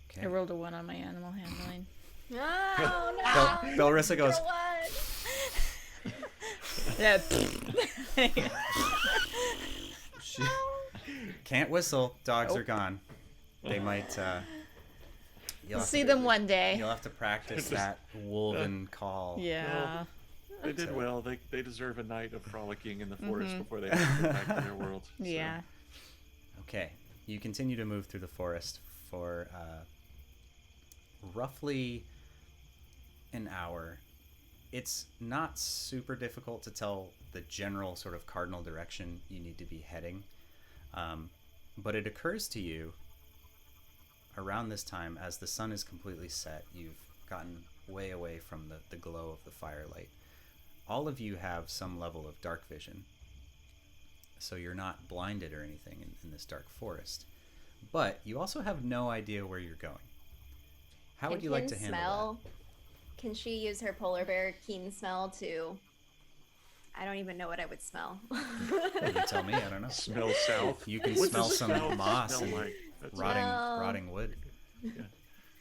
Okay. I rolled a 1 on my animal handling. Oh no! Belrissa goes, For what? Yeah. she can't whistle. Dogs are gone. They might. You'll have See to- them one day. You'll have to practice that wolven call. Yeah. They did So- well. They deserve a night of frolicking in the forest before they have to get back to their world. So, Yeah. Okay, you continue to move through the forest for roughly an hour. It's not super difficult to tell the general sort of cardinal direction you need to be heading, but it occurs to you around this time, as the sun is completely set, you've gotten way away from the glow of the firelight. All of you have some level of dark vision, so you're not blinded or anything in this dark forest. But you also have no idea where you're going. How would you like to handle Can she use her polar bear keen smell to? I don't even know what I would smell. that? You tell me. I don't know. Smell south. You can What smell does some south moss smell and like? That's- rotting wood.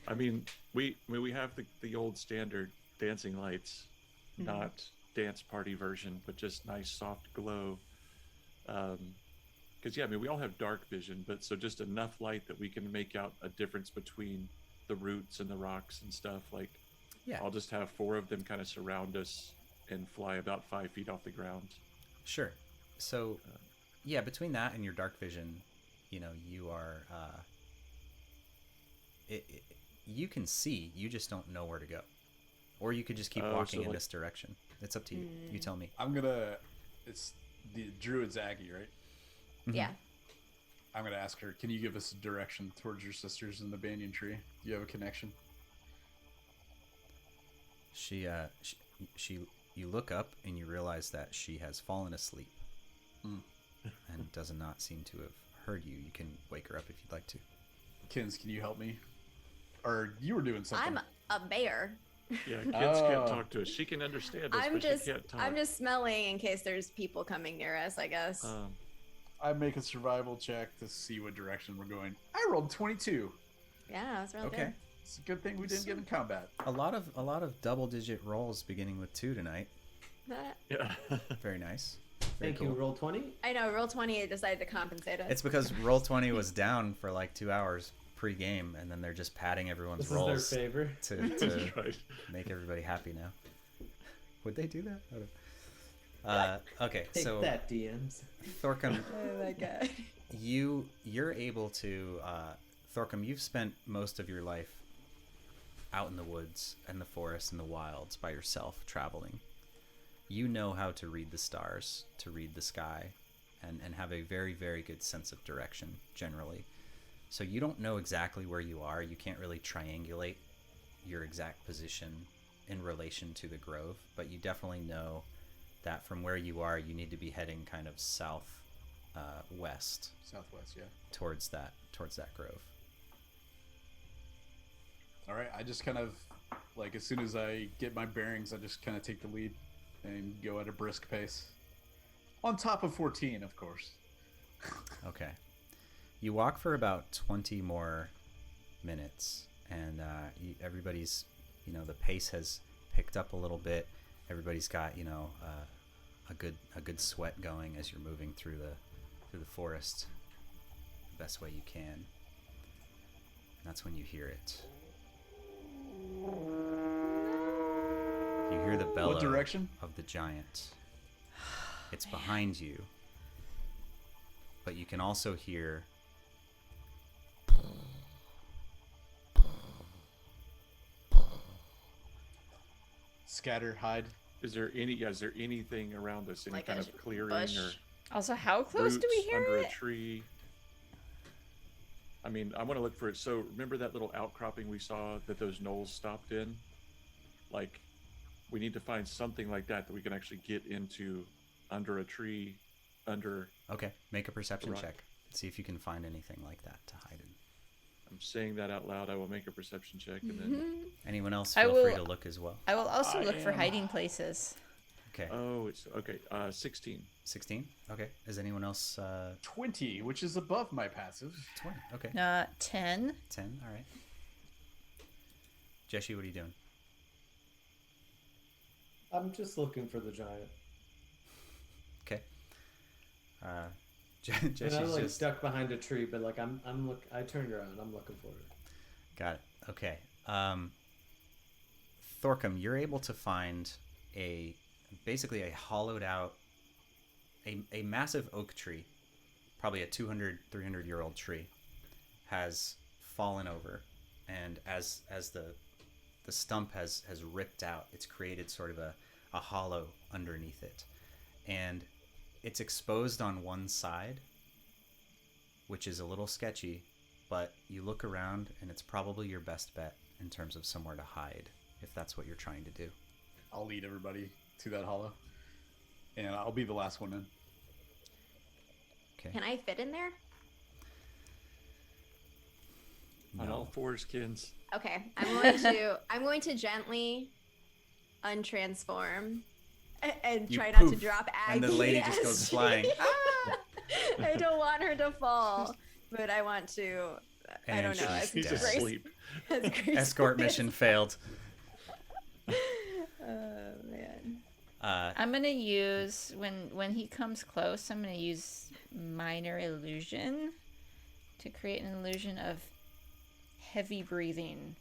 I mean, we have the old standard dancing lights, not dance party version, but just nice soft glow. Because yeah, I mean, we all have dark vision, but so just enough light that we can make out a difference between the roots and the rocks and stuff. Like, Yeah. I'll just have 4 of them kind of surround us and fly about 5 feet off the ground. Sure. So, yeah, between that and your dark vision, you are. You can see. You just don't know where to go, or you could just keep walking in this direction. It's up to you. You tell me. It's the druid's Aggie, right? Yeah. I'm gonna ask her, can you give us a direction towards your sisters in the banyan tree? Do you have a connection? You look up and you realize that she has fallen asleep, and does not seem to have heard you. You can wake her up if you'd like to. Kins, can you help me? Or you were doing something. I'm a bear. Yeah, kids can't talk to us. She can understand us, but she can't talk. I'm just smelling in case there's people coming near us, I guess. I make a survival check to see what direction we're going. I rolled 22. Yeah, that's real Okay. good. It's a good thing we didn't get in combat. A lot of double-digit rolls beginning with 2 tonight. Yeah. Very nice. Very Thank you. cool. Roll 20. I know, roll 20 decided to compensate us. It's because Roll20 was down for like 2 hours pre-game, and then they're just padding everyone's This is rolls their favor. to That's right. make everybody happy now. Would they do that? I don't know. Okay, Take so that, DMs. Thorcum, Oh my god. you're able to Thorcum, you've spent most of your life out in the woods and the forest and the wilds by yourself traveling. You know how to read the stars, to read the sky, and have a very, very good sense of direction generally. So you don't know exactly where you are. You can't really triangulate your exact position in relation to the grove, but you definitely know that from where you are, you need to be heading kind of south west Southwest, yeah. towards that grove. All right, I just kind of, like, as soon as I get my bearings, I just kind of take the lead and go at a brisk pace. On top of 14, of course. Okay. You walk for about 20 more minutes, and everybody's, the pace has picked up a little bit. Everybody's got, a good sweat going as you're moving through the forest the best way you can. And that's when you hear it. You hear the bellow What direction? of the giant. It's behind you. But you can also hear scatter, hide. Is there anything around us? Any Like kind a of clearing bush? or Also, how close do we roots hear under it? a tree? I mean, I want to look for it. So remember that little outcropping we saw that those gnolls stopped in? Like, we need to find something like that we can actually get into under a tree, under... Okay, make a perception Right. check. See if you can find anything like that to hide in. I'm saying that out loud. I will make a perception check and then... Anyone else I feel free will- to look as well. I will also I look for am- hiding places. Okay, Oh, it's... Okay, 16. 16? Okay, is anyone else 20, which is above my passive. 20? Okay, 10. 10, all right. Jesse, what are you doing? I'm just looking for the giant. Okay. And Jesse's I'm like just... stuck behind a tree, but like I turned around. I'm looking for it. Got it. Okay. Thorcum, you're able to find basically a hollowed out, a massive oak tree, probably a 200, 300-year-old tree, has fallen over, and as the stump has ripped out, it's created sort of a hollow underneath it, and it's exposed on one side, which is a little sketchy, but you look around and it's probably your best bet in terms of somewhere to hide, if that's what you're trying to do. I'll lead everybody to that hollow. And I'll be the last one in. Okay. Can I fit in there? On all No. fours, Kins. Okay, I'm going to gently untransform and You try not to poof, drop Aggie. and the lady just as goes she- flying. I don't want her to fall, but I want to. I And don't know. she's As He's dead. Grace- asleep. as Grace Escort plays. mission failed. Oh man. I'm gonna use when he comes close. I'm gonna use minor illusion to create an illusion of heavy breathing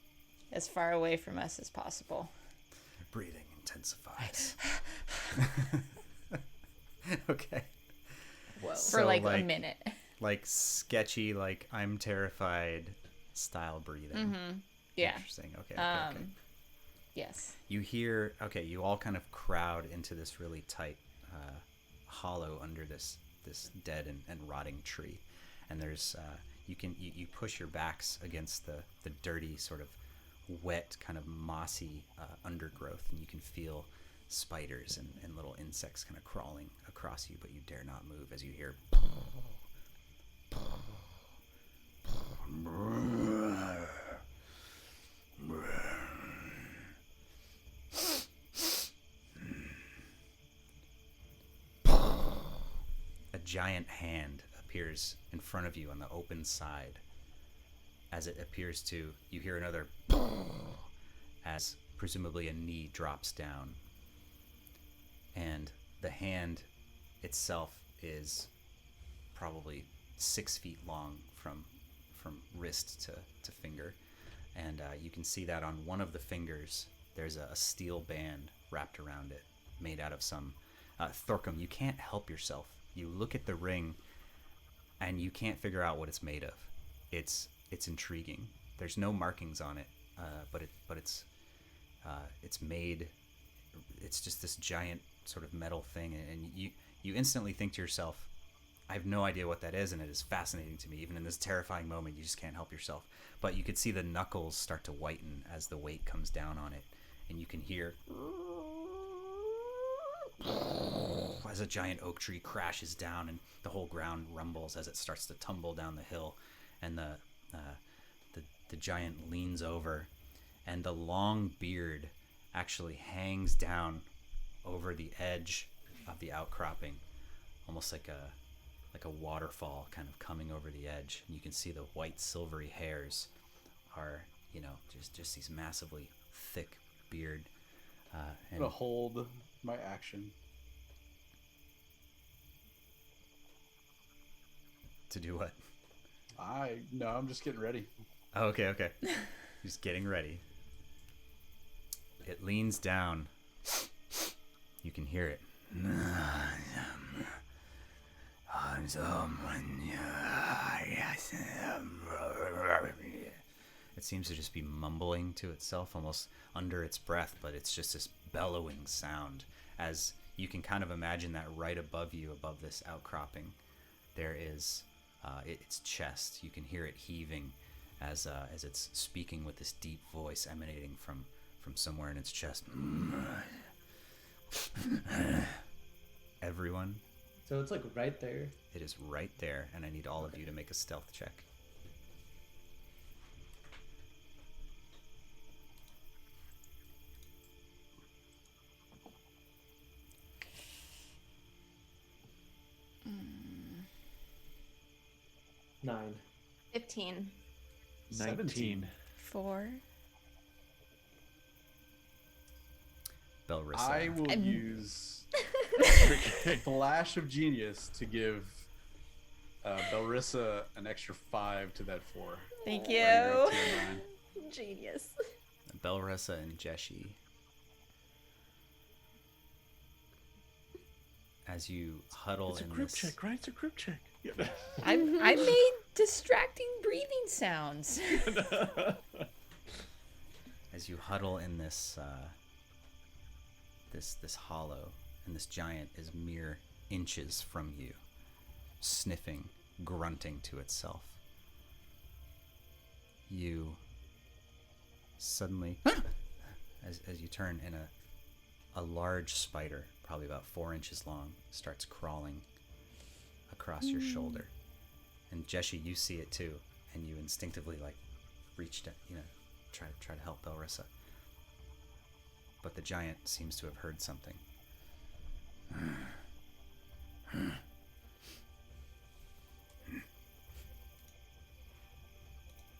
as far away from us as possible. Breathing intensifies. Okay. Whoa. For So, like a like- minute. Like sketchy, like I'm terrified style breathing. Yeah. Interesting. Okay. Okay. Yes. You hear, you all kind of crowd into this really tight hollow under this dead and rotting tree, and there's you push your backs against the dirty sort of wet kind of mossy undergrowth, and you can feel spiders and little insects kind of crawling across you, but you dare not move as you hear a giant hand appears in front of you on the open side. As it appears to, you hear another as presumably a knee drops down. And the hand itself is probably 6 feet long from wrist to finger. And you can see that on one of the fingers, there's a steel band wrapped around it, made out of some... Thorcum, you can't help yourself. You look at the ring, and you can't figure out what it's made of. It's intriguing. There's no markings on it, but it's made. It's just this giant sort of metal thing, and you instantly think to yourself, I have no idea what that is, and it is fascinating to me. Even in this terrifying moment, you just can't help yourself. But you could see the knuckles start to whiten as the weight comes down on it, and you can hear as a giant oak tree crashes down, and the whole ground rumbles as it starts to tumble down the hill, and the giant leans over, and the long beard actually hangs down over the edge of the outcropping, almost like a waterfall kind of coming over the edge, and you can see the white silvery hairs are, you know, just these massively thick beard. I'm And gonna hold my action. to do what? No, I'm just getting ready. Oh, okay. Just getting ready. It leans down. You can hear it. It seems to just be mumbling to itself, almost under its breath, but it's just this bellowing sound. As you can kind of imagine that right above you, above this outcropping, there is its chest. You can hear it heaving as it's speaking with this deep voice emanating from somewhere in its chest. Everyone, So it's like right there. it is right there, and I need all of you to make a stealth check. Mm. 9. 15. 19. 4. Belrissa. I will use Flash of Genius to give Belrissa an extra 5 to that 4. Thank Bring her up you. to a 9. Genius. Belrissa and Jeshi. As you huddle It's a in group this, check, right? It's a group check. I made distracting breathing sounds. as you huddle in this this hollow, and this giant is mere inches from you, sniffing, grunting to itself. You suddenly, as you turn, and a large spider, probably about 4 inches long, starts crawling across your shoulder. And Jeshi, you see it too, and you instinctively reach down, try to help Belrissa. But the giant seems to have heard something.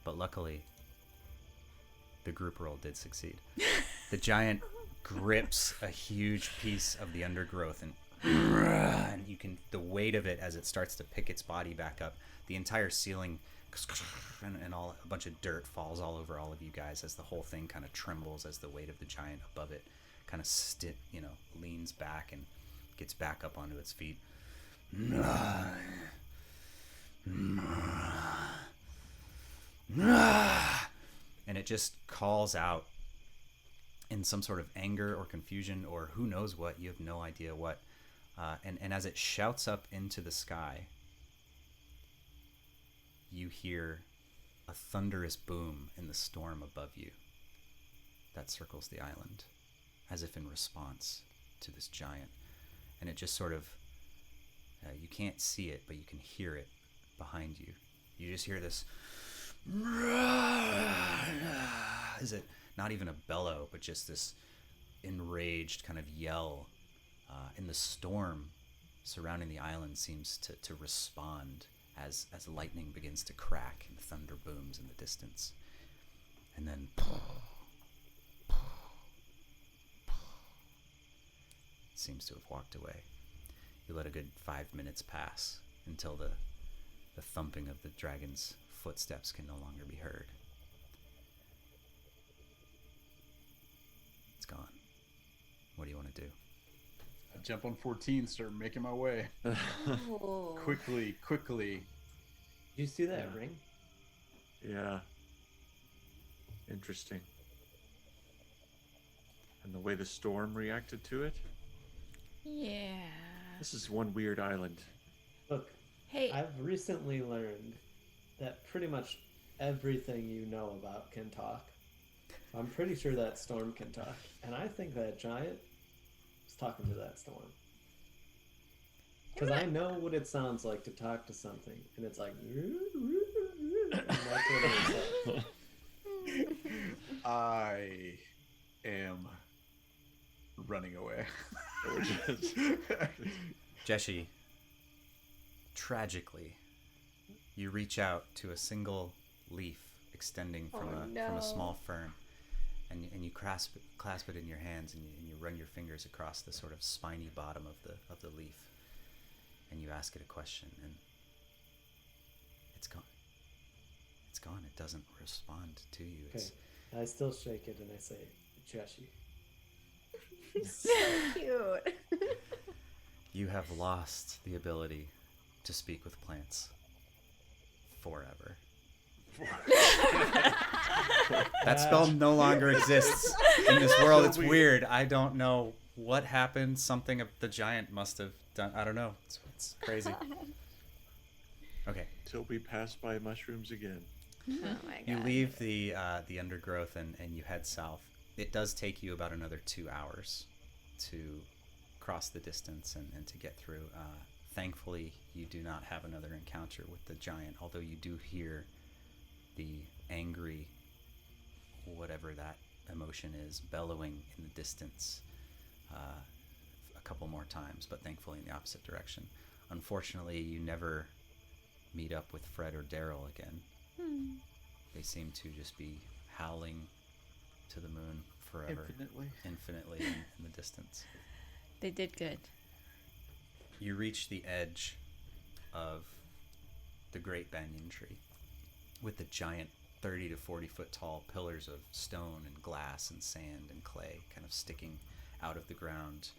But luckily, the group roll did succeed. The giant grips a huge piece of the undergrowth, and you can, the weight of it as it starts to pick its body back up, the entire ceiling and all, a bunch of dirt falls all over all of you guys as the whole thing kind of trembles as the weight of the giant above it kind of leans back and gets back up onto its feet. And it just calls out in some sort of anger or confusion or who knows what, you have no idea what. And as it shouts up into the sky, you hear a thunderous boom in the storm above you that circles the island, as if in response to this giant. And it just sort of, you can't see it, but you can hear it behind you. You just hear this, is it not even a bellow, but just this enraged kind of yell. And the storm surrounding the island seems to respond as lightning begins to crack and thunder booms in the distance. And then it seems to have walked away. You let a good 5 minutes pass until the thumping of the dragon's footsteps can no longer be heard. It's gone. What do you want to do? I jump on 14, start making my way. Oh. Quickly. Do you see that Yeah. ring? Yeah. Interesting. And the way the storm reacted to it? Yeah. This is one weird island. Look, Hey, I've recently learned that pretty much everything you know about can talk. I'm pretty sure that storm can talk. And I think that giant is talking to that storm. Because I know what it sounds like to talk to something. And it's like... And that's what it is like. I am running away. Jeshi, tragically, you reach out to a single leaf extending from a small fern, and you clasp it in your hands, and you run your fingers across the sort of spiny bottom of the leaf, and you ask it a question, and it's gone. It's gone. It doesn't respond to you. Okay. I still shake it and I say, Jesse. So cute. You have lost the ability to speak with plants forever. That spell no longer exists in this world. It's weird. I don't know what happened. Something the giant must have done. I don't know. It's crazy. Okay. Till we pass by mushrooms again. Oh my god. You leave the undergrowth and you head south. It does take you about another 2 hours to cross the distance and to get through. Thankfully, you do not have another encounter with the giant, although you do hear the angry, whatever that emotion is, bellowing in the distance a couple more times, but thankfully in the opposite direction. Unfortunately, you never meet up with Fred or Daryl again. They seem to just be howling to the moon forever. Infinitely in the distance. They did good. You reach the edge of the great banyan tree with the giant 30 to 40 foot tall pillars of stone and glass and sand and clay kind of sticking out of the ground,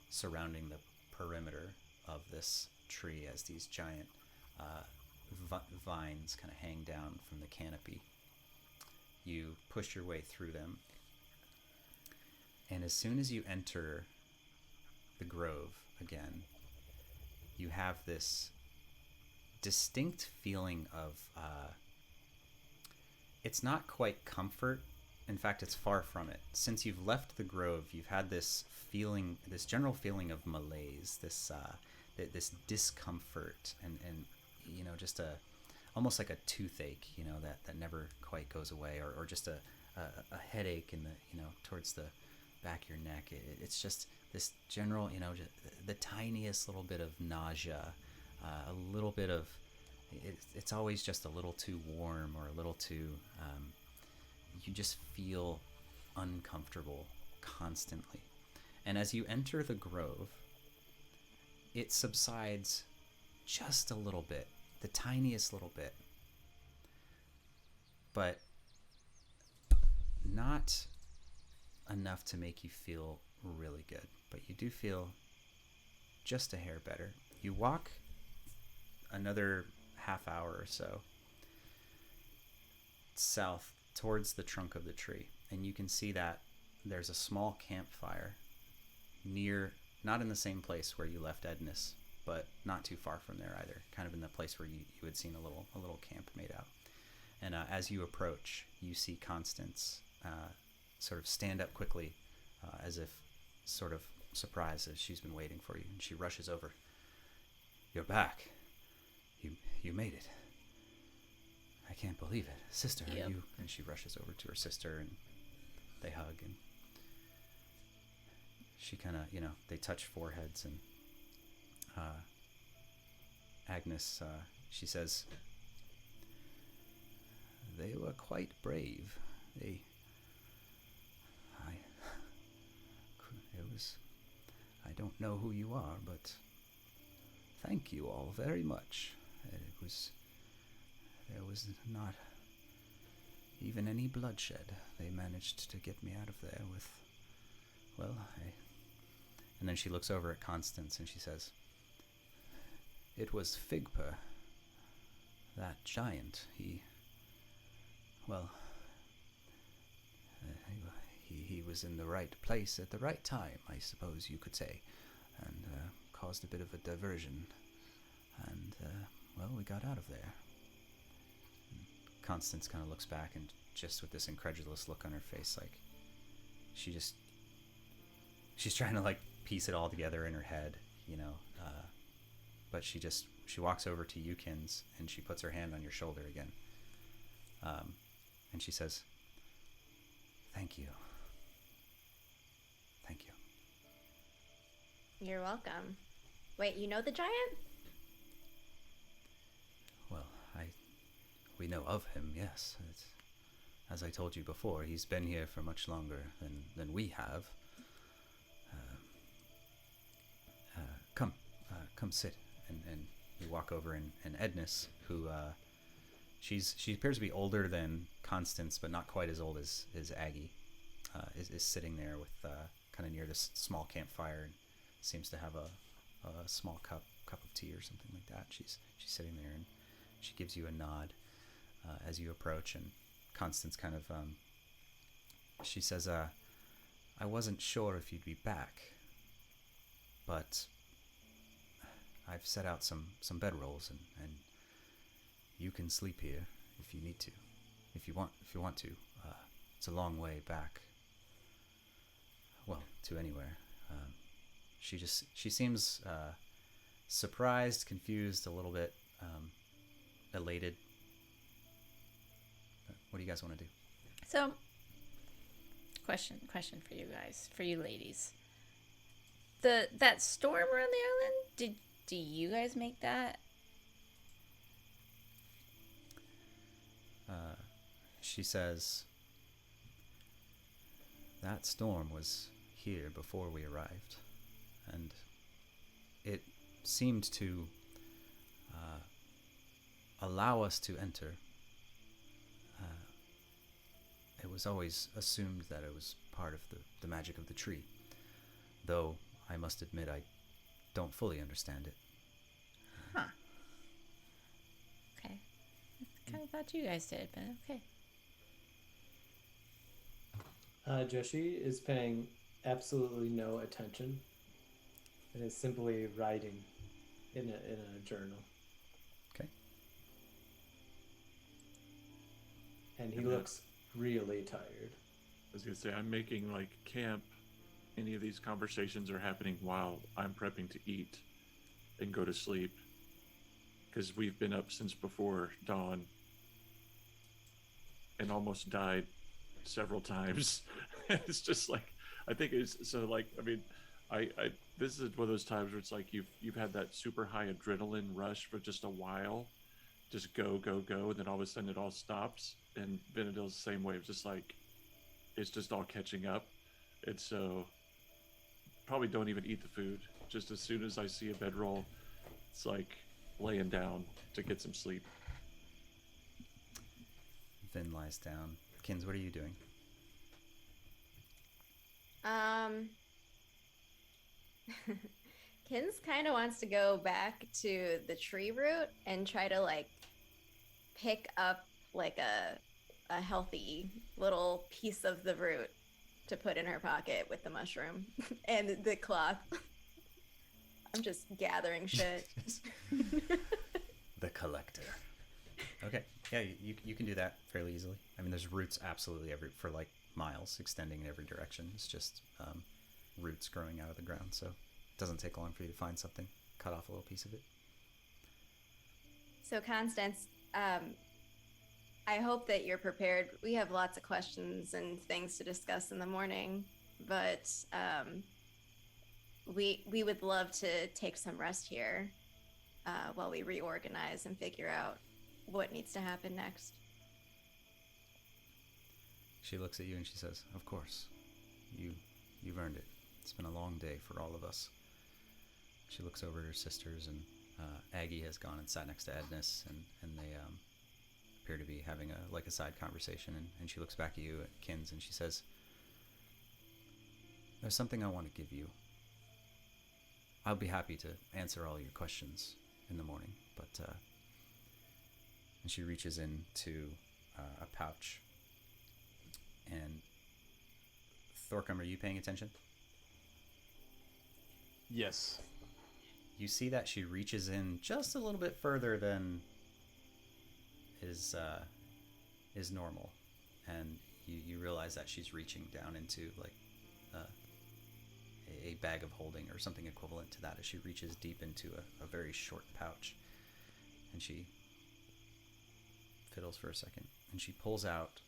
surrounding the perimeter of this tree as these giant vines kind of hang down from the canopy. You push your way through them, and as soon as you enter the grove again, you have this distinct feeling of it's not quite comfort. In fact, it's far from it. Since you've left the grove, you've had this feeling, this general feeling of malaise, this discomfort, and you know, just almost like a toothache, you know, that never quite goes away, or just a headache in the, you know, towards the back of your neck. It's just this general, you know, just the tiniest little bit of nausea, a little bit of, it's always just a little too warm or a little too, you just feel uncomfortable constantly. And as you enter the grove, it subsides just a little bit, the tiniest little bit, but not enough to make you feel really good. But you do feel just a hair better. You walk another half hour or so south towards the trunk of the tree, and you can see that there's a small campfire near, not in the same place where you left Edness, but not too far from there either, kind of in the place where you had seen a little camp made out. And as you approach, you see Constance sort of stand up quickly, as if sort of surprised, as she's been waiting for you, and she rushes over. "You're back. You made it. I can't believe it. Sister, Yep. are you?" And she rushes over to her sister, and they hug, and she kind of, you know, they touch foreheads, and Agnes, she says, "They were quite brave. I don't know who you are, but thank you all very much. There was not even any bloodshed. They managed to get me out of there with, And then she looks over at Constance and she says, "It was Figper, that giant. He was in the right place at the right time, I suppose you could say, and caused a bit of a diversion. And, we got out of there." And Constance kind of looks back, and just with this incredulous look on her face, like, she's trying to, like, piece it all together in her head, you know, but she walks over to Yukins, and she puts her hand on your shoulder again, and she says, "Thank you. Thank you." You're welcome. Wait, you know the giant? We know of him, yes. As I told you before, he's been here for much longer than we have. Come sit. And you walk over, and Ednis, who she appears to be older than Constance, but not quite as old as Aggie, is sitting there with kind of near this small campfire, and seems to have a small cup of tea or something like that. She's sitting there, and she gives you a nod as you approach, and Constance kind of she says, I wasn't sure if you'd be back, but I've set out some bedrolls, and you can sleep here if you need to, if you want to. It's a long way back. Well, to anywhere. She seems surprised, confused, a little bit elated. What do you guys want to do? So, question for you guys, for you ladies. That storm around the island, do you guys make that? She says, that storm was here before we arrived, and it seemed to allow us to enter. It was always assumed that it was part of the magic of the tree, though I must admit I don't fully understand it. Huh. Okay. I kind of thought you guys did, but okay. Joshi is paying absolutely no attention and is simply writing in a journal. Okay. And he looks really tired. I was gonna say, I'm making like camp. Any of these conversations are happening while I'm prepping to eat and go to sleep, because we've been up since before dawn and almost died several times. It's just like, I think it's so like, I mean, I this is one of those times where it's like you've had that super high adrenaline rush for just a while, just go, and then all of a sudden it all stops. And Benadryl's the same way. It's just like, it's just all catching up. And so probably don't even eat the food. Just as soon as I see a bedroll, it's like laying down to get some sleep. Vin lies down. Kins, what are you doing? Kins kind of wants to go back to the tree root and try to like pick up like a healthy little piece of the root to put in her pocket with the mushroom and the cloth. I'm just gathering shit. The collector. Okay, yeah, you can do that fairly easily. I mean, there's roots absolutely for like miles, extending in every direction. It's just roots growing out of the ground, so it doesn't take long for you to find something, cut off a little piece of it. So Constance, I hope that you're prepared. We have lots of questions and things to discuss in the morning, but we would love to take some rest here while we reorganize and figure out what needs to happen next. She looks at you and she says, "Of course, you've earned it. It's been a long day for all of us." She looks over at her sisters, and Aggie has gone and sat next to Ednis, and they appear to be having a side conversation, and she looks back at you, at Kins, and she says, "There's something I want to give you. I'll be happy to answer all your questions in the morning, but..." And she reaches into a pouch. And Thorcum, are you paying attention? Yes. You see that she reaches in just a little bit further than is normal, and you realize that she's reaching down into like a bag of holding or something equivalent to that as she reaches deep into a very short pouch, and she fiddles for a second, and she pulls out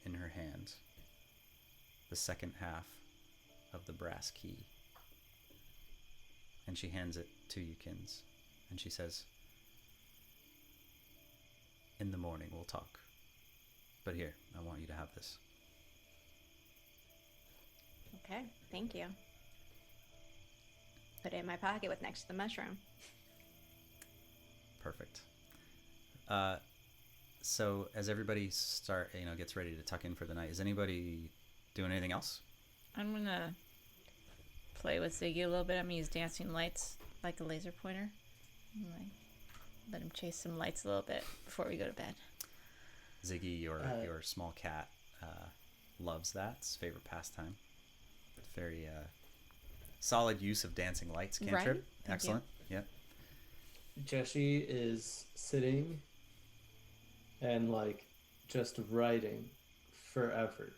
in her hand the second half of the brass key, and she hands it to you, Kins, and she says, in the morning we'll talk. But here, I want you to have this. Okay, thank you. Put it in my pocket with next to the mushroom. Perfect. So as everybody gets ready to tuck in for the night, is anybody doing anything else? I'm gonna play with Ziggy a little bit. I'm gonna use dancing lights like a laser pointer. And, like, let him chase some lights a little bit before we go to bed. Ziggy, your small cat, loves that. It's his favorite pastime. Very solid use of dancing lights cantrip. Right. Thank Excellent. Yep. Jessie is sitting and like just writing forever,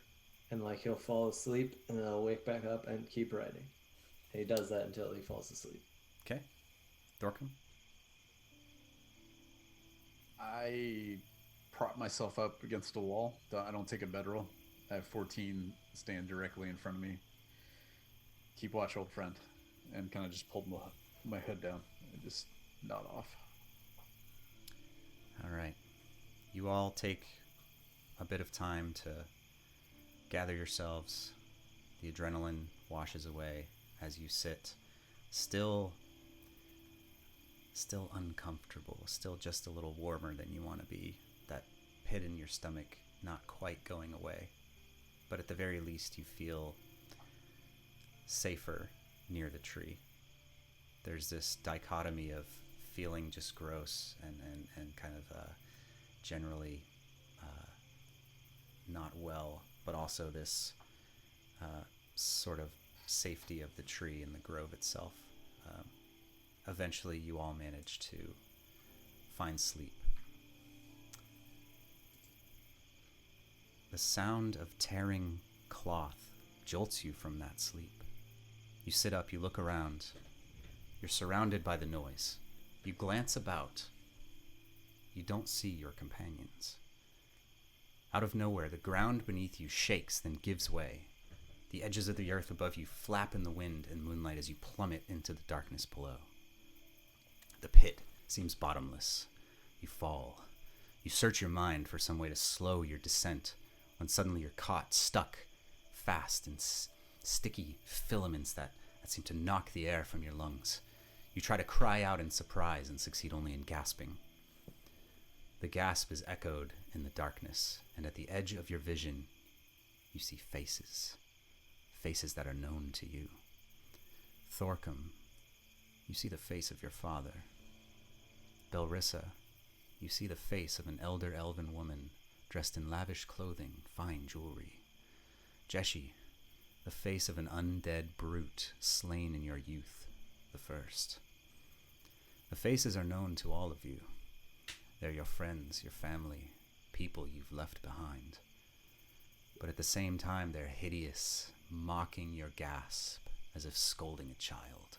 and like he'll fall asleep and then he'll wake back up and keep writing. And he does that until he falls asleep. Okay. Thorcom? I prop myself up against a wall. I don't take a bedroll. I have 14 stand directly in front of me. Keep watch, old friend. And kind of just pulled my head down and just nod off. All right. You all take a bit of time to gather yourselves. The adrenaline washes away as you sit, still uncomfortable, still just a little warmer than you want to be. That pit in your stomach not quite going away. But at the very least, you feel safer near the tree. There's this dichotomy of feeling just gross and kind of generally not well, but also this sort of safety of the tree and the grove itself. Eventually, you all manage to find sleep. The sound of tearing cloth jolts you from that sleep. You sit up, you look around. You're surrounded by the noise. You glance about. You don't see your companions. Out of nowhere, the ground beneath you shakes, then gives way. The edges of the earth above you flap in the wind and moonlight as you plummet into the darkness below. The pit seems bottomless. You fall. You search your mind for some way to slow your descent, when suddenly you're caught, stuck, fast in sticky filaments that seem to knock the air from your lungs. You try to cry out in surprise and succeed only in gasping. The gasp is echoed in the darkness, and at the edge of your vision, you see faces. Faces that are known to you. Thorcom, you see the face of your father. Belrissa, you see the face of an elder elven woman dressed in lavish clothing, fine jewelry. Jessie, the face of an undead brute slain in your youth, the first. The faces are known to all of you. They're your friends, your family, people you've left behind. But at the same time, they're hideous, mocking your gasp as if scolding a child.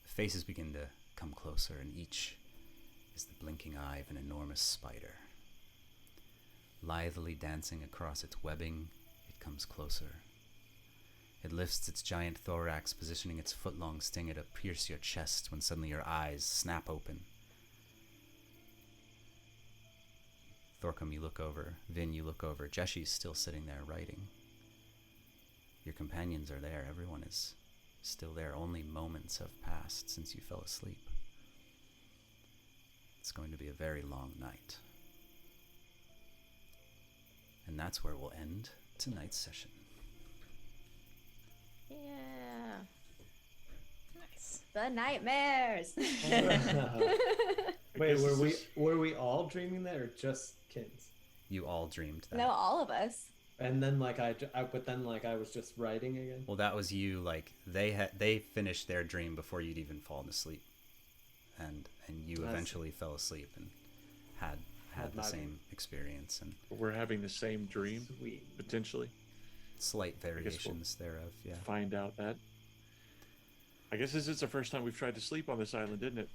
The faces begin to come closer, and each is the blinking eye of an enormous spider. Lithely dancing across its webbing, it comes closer. It lifts its giant thorax, positioning its foot-long stinger to pierce your chest when suddenly your eyes snap open. Thorcom, you look over. Vin, you look over. Jessie's still sitting there writing. Your companions are there. Everyone is still there. Only moments have passed since you fell asleep. It's going to be a very long night. And that's where we'll end tonight's session. Yeah. Nice. The nightmares. Wait, were we all dreaming that, or just Kins? You all dreamed that. No, all of us. And then like I was just writing again. Well, that was you. Like they finished their dream before you'd even fallen asleep, and you eventually fell asleep and had the same experience and We're having the same dream, Sweet. potentially. slight variations thereof. Yeah. Find out that. I guess this is the first time we've tried to sleep on this island, isn't it?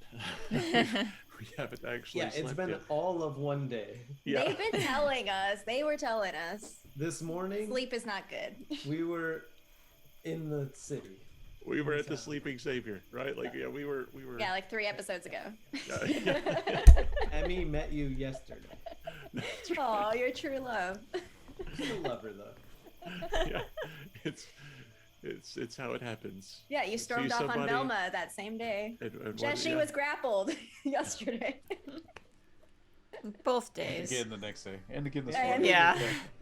We haven't actually Yeah, it's slept been yet. all of one day. Yeah. They've been telling us. They were telling us. This morning Sleep is not good. we were in the city. We were at the Sleeping Savior, right? Like, yeah, we were. Yeah, like 3 episodes ago. Yeah. Emmy met you yesterday. Oh, your true love. Still love her though. Yeah, it's how it happens. Yeah, you stormed See off on somebody- Velma that same day. And Jessie yeah. was grappled yesterday. Both days. Again the next day, and again this Yeah, morning. yeah.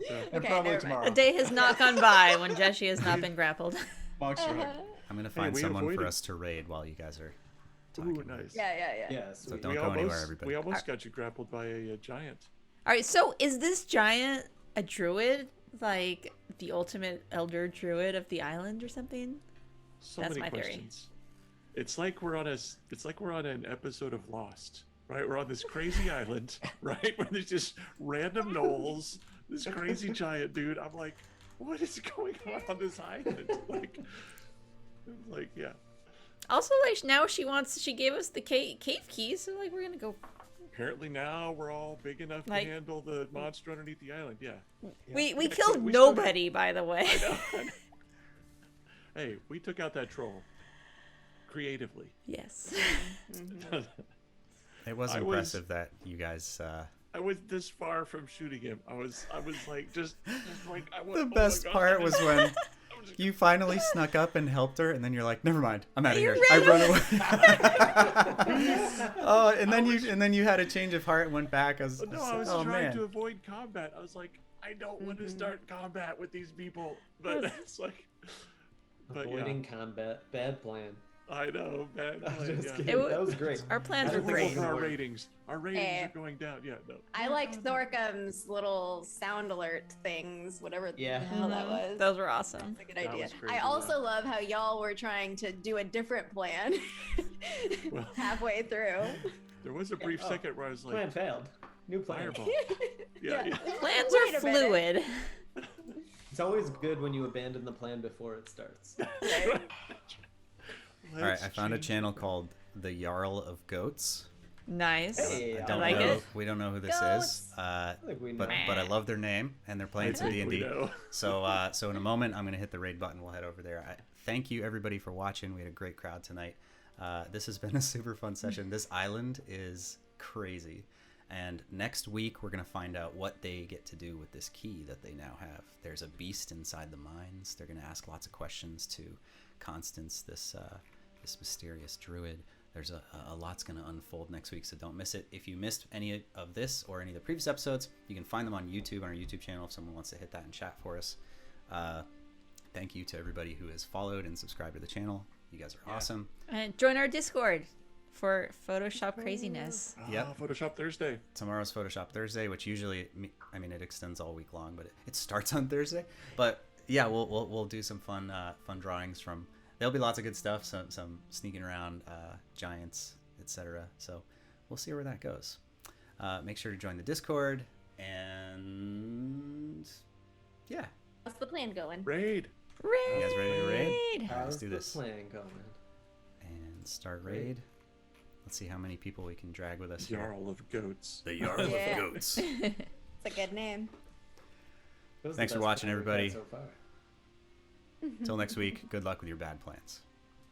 And Okay, probably never tomorrow. mind. A day has not gone by when Jessie has not been grappled. Monks are like, I'm gonna find we someone for avoided- us to raid while you guys are Ooh, talking. nice. Yeah. Yeah, So sweet. don't We go anywhere, almost- everybody. We almost got you grappled by a giant. All right, so is this giant a druid, like the ultimate elder druid of the island or something? So That's many my theory. questions. It's like we're on an episode of Lost, right? We're on this crazy island, right? Where there's just random gnolls, this crazy giant dude. I'm like, what is going on this island? Like, yeah. Also, like now she gave us the cave keys, so like we're gonna go. Apparently now we're all big enough Like- to handle the monster underneath the island. Yeah. We Yeah, killed we still- nobody, by the way. I know. Hey, we took out that troll creatively. Yes. It was I was- impressive that you guys. I was this far from shooting him. I was like just like I The best part was when you finally snuck up and helped her, and then you're like, "Never mind, I'm out of You here." I ran run away. Oh, and then you had a change of heart and went back. I was No, I was oh trying man. to avoid combat. I was like, I don't want to start combat with these people. But it's like, but Avoiding combat, bad plan. I know, man. I'm Like, just yeah. kidding. It wa- That was great. Our plans I were don't think great. we'll Our work. ratings are Eh. going down. Yeah, no. I liked Thorkum's little sound alert things, whatever Yeah. the hell that was. Those were awesome. That's a good That idea. was crazy, I yeah. also love how y'all were trying to do a different plan Well- halfway through. There was a brief Oh, second where I was like, Plan failed. New plan. fireball. Yeah, yeah. Plans Wait are a minute. fluid. It's always good when you abandon the plan before it starts. All right, I found a channel called The Jarl of Goats. Nice. Hey, I I don't like know. it. We don't know who this Goats. is, I think we know. but I love their name, and they're playing some I think we D&D. know. So in a moment, I'm gonna hit the raid button. We'll head over there. Thank you everybody for watching. We had a great crowd tonight. This has been a super fun session. This island is crazy, and next week we're gonna find out what they get to do with this key that they now have. There's a beast inside the mines. They're gonna ask lots of questions to Constance, this mysterious druid. There's a lot's going to unfold next week, so don't miss it. If you missed any of this or any of the previous episodes, you can find them on YouTube, on our YouTube channel, if someone wants to hit that in chat for us. Thank you to everybody who has followed and subscribed to the channel. You guys are awesome. And join our Discord for Photoshop craziness. Yep. Photoshop Thursday. Tomorrow's Photoshop Thursday, which usually, I mean, it extends all week long, but it starts on Thursday. But yeah, we'll do some fun drawings from. There'll be lots of good stuff, some sneaking around giants, etc. So we'll see where that goes. Make sure to join the Discord, and yeah, What's the plan going? Raid. Raid. you guys ready to raid? All right, How's let's do the this plan going? and start raid. Let's see how many people we can drag with us here. Jarl of goats. The Jarl Yeah. of Goats. It's a good name. That was the Thanks for best watching, plan we've had everybody. So far. Till next week. Good luck with your bad plans.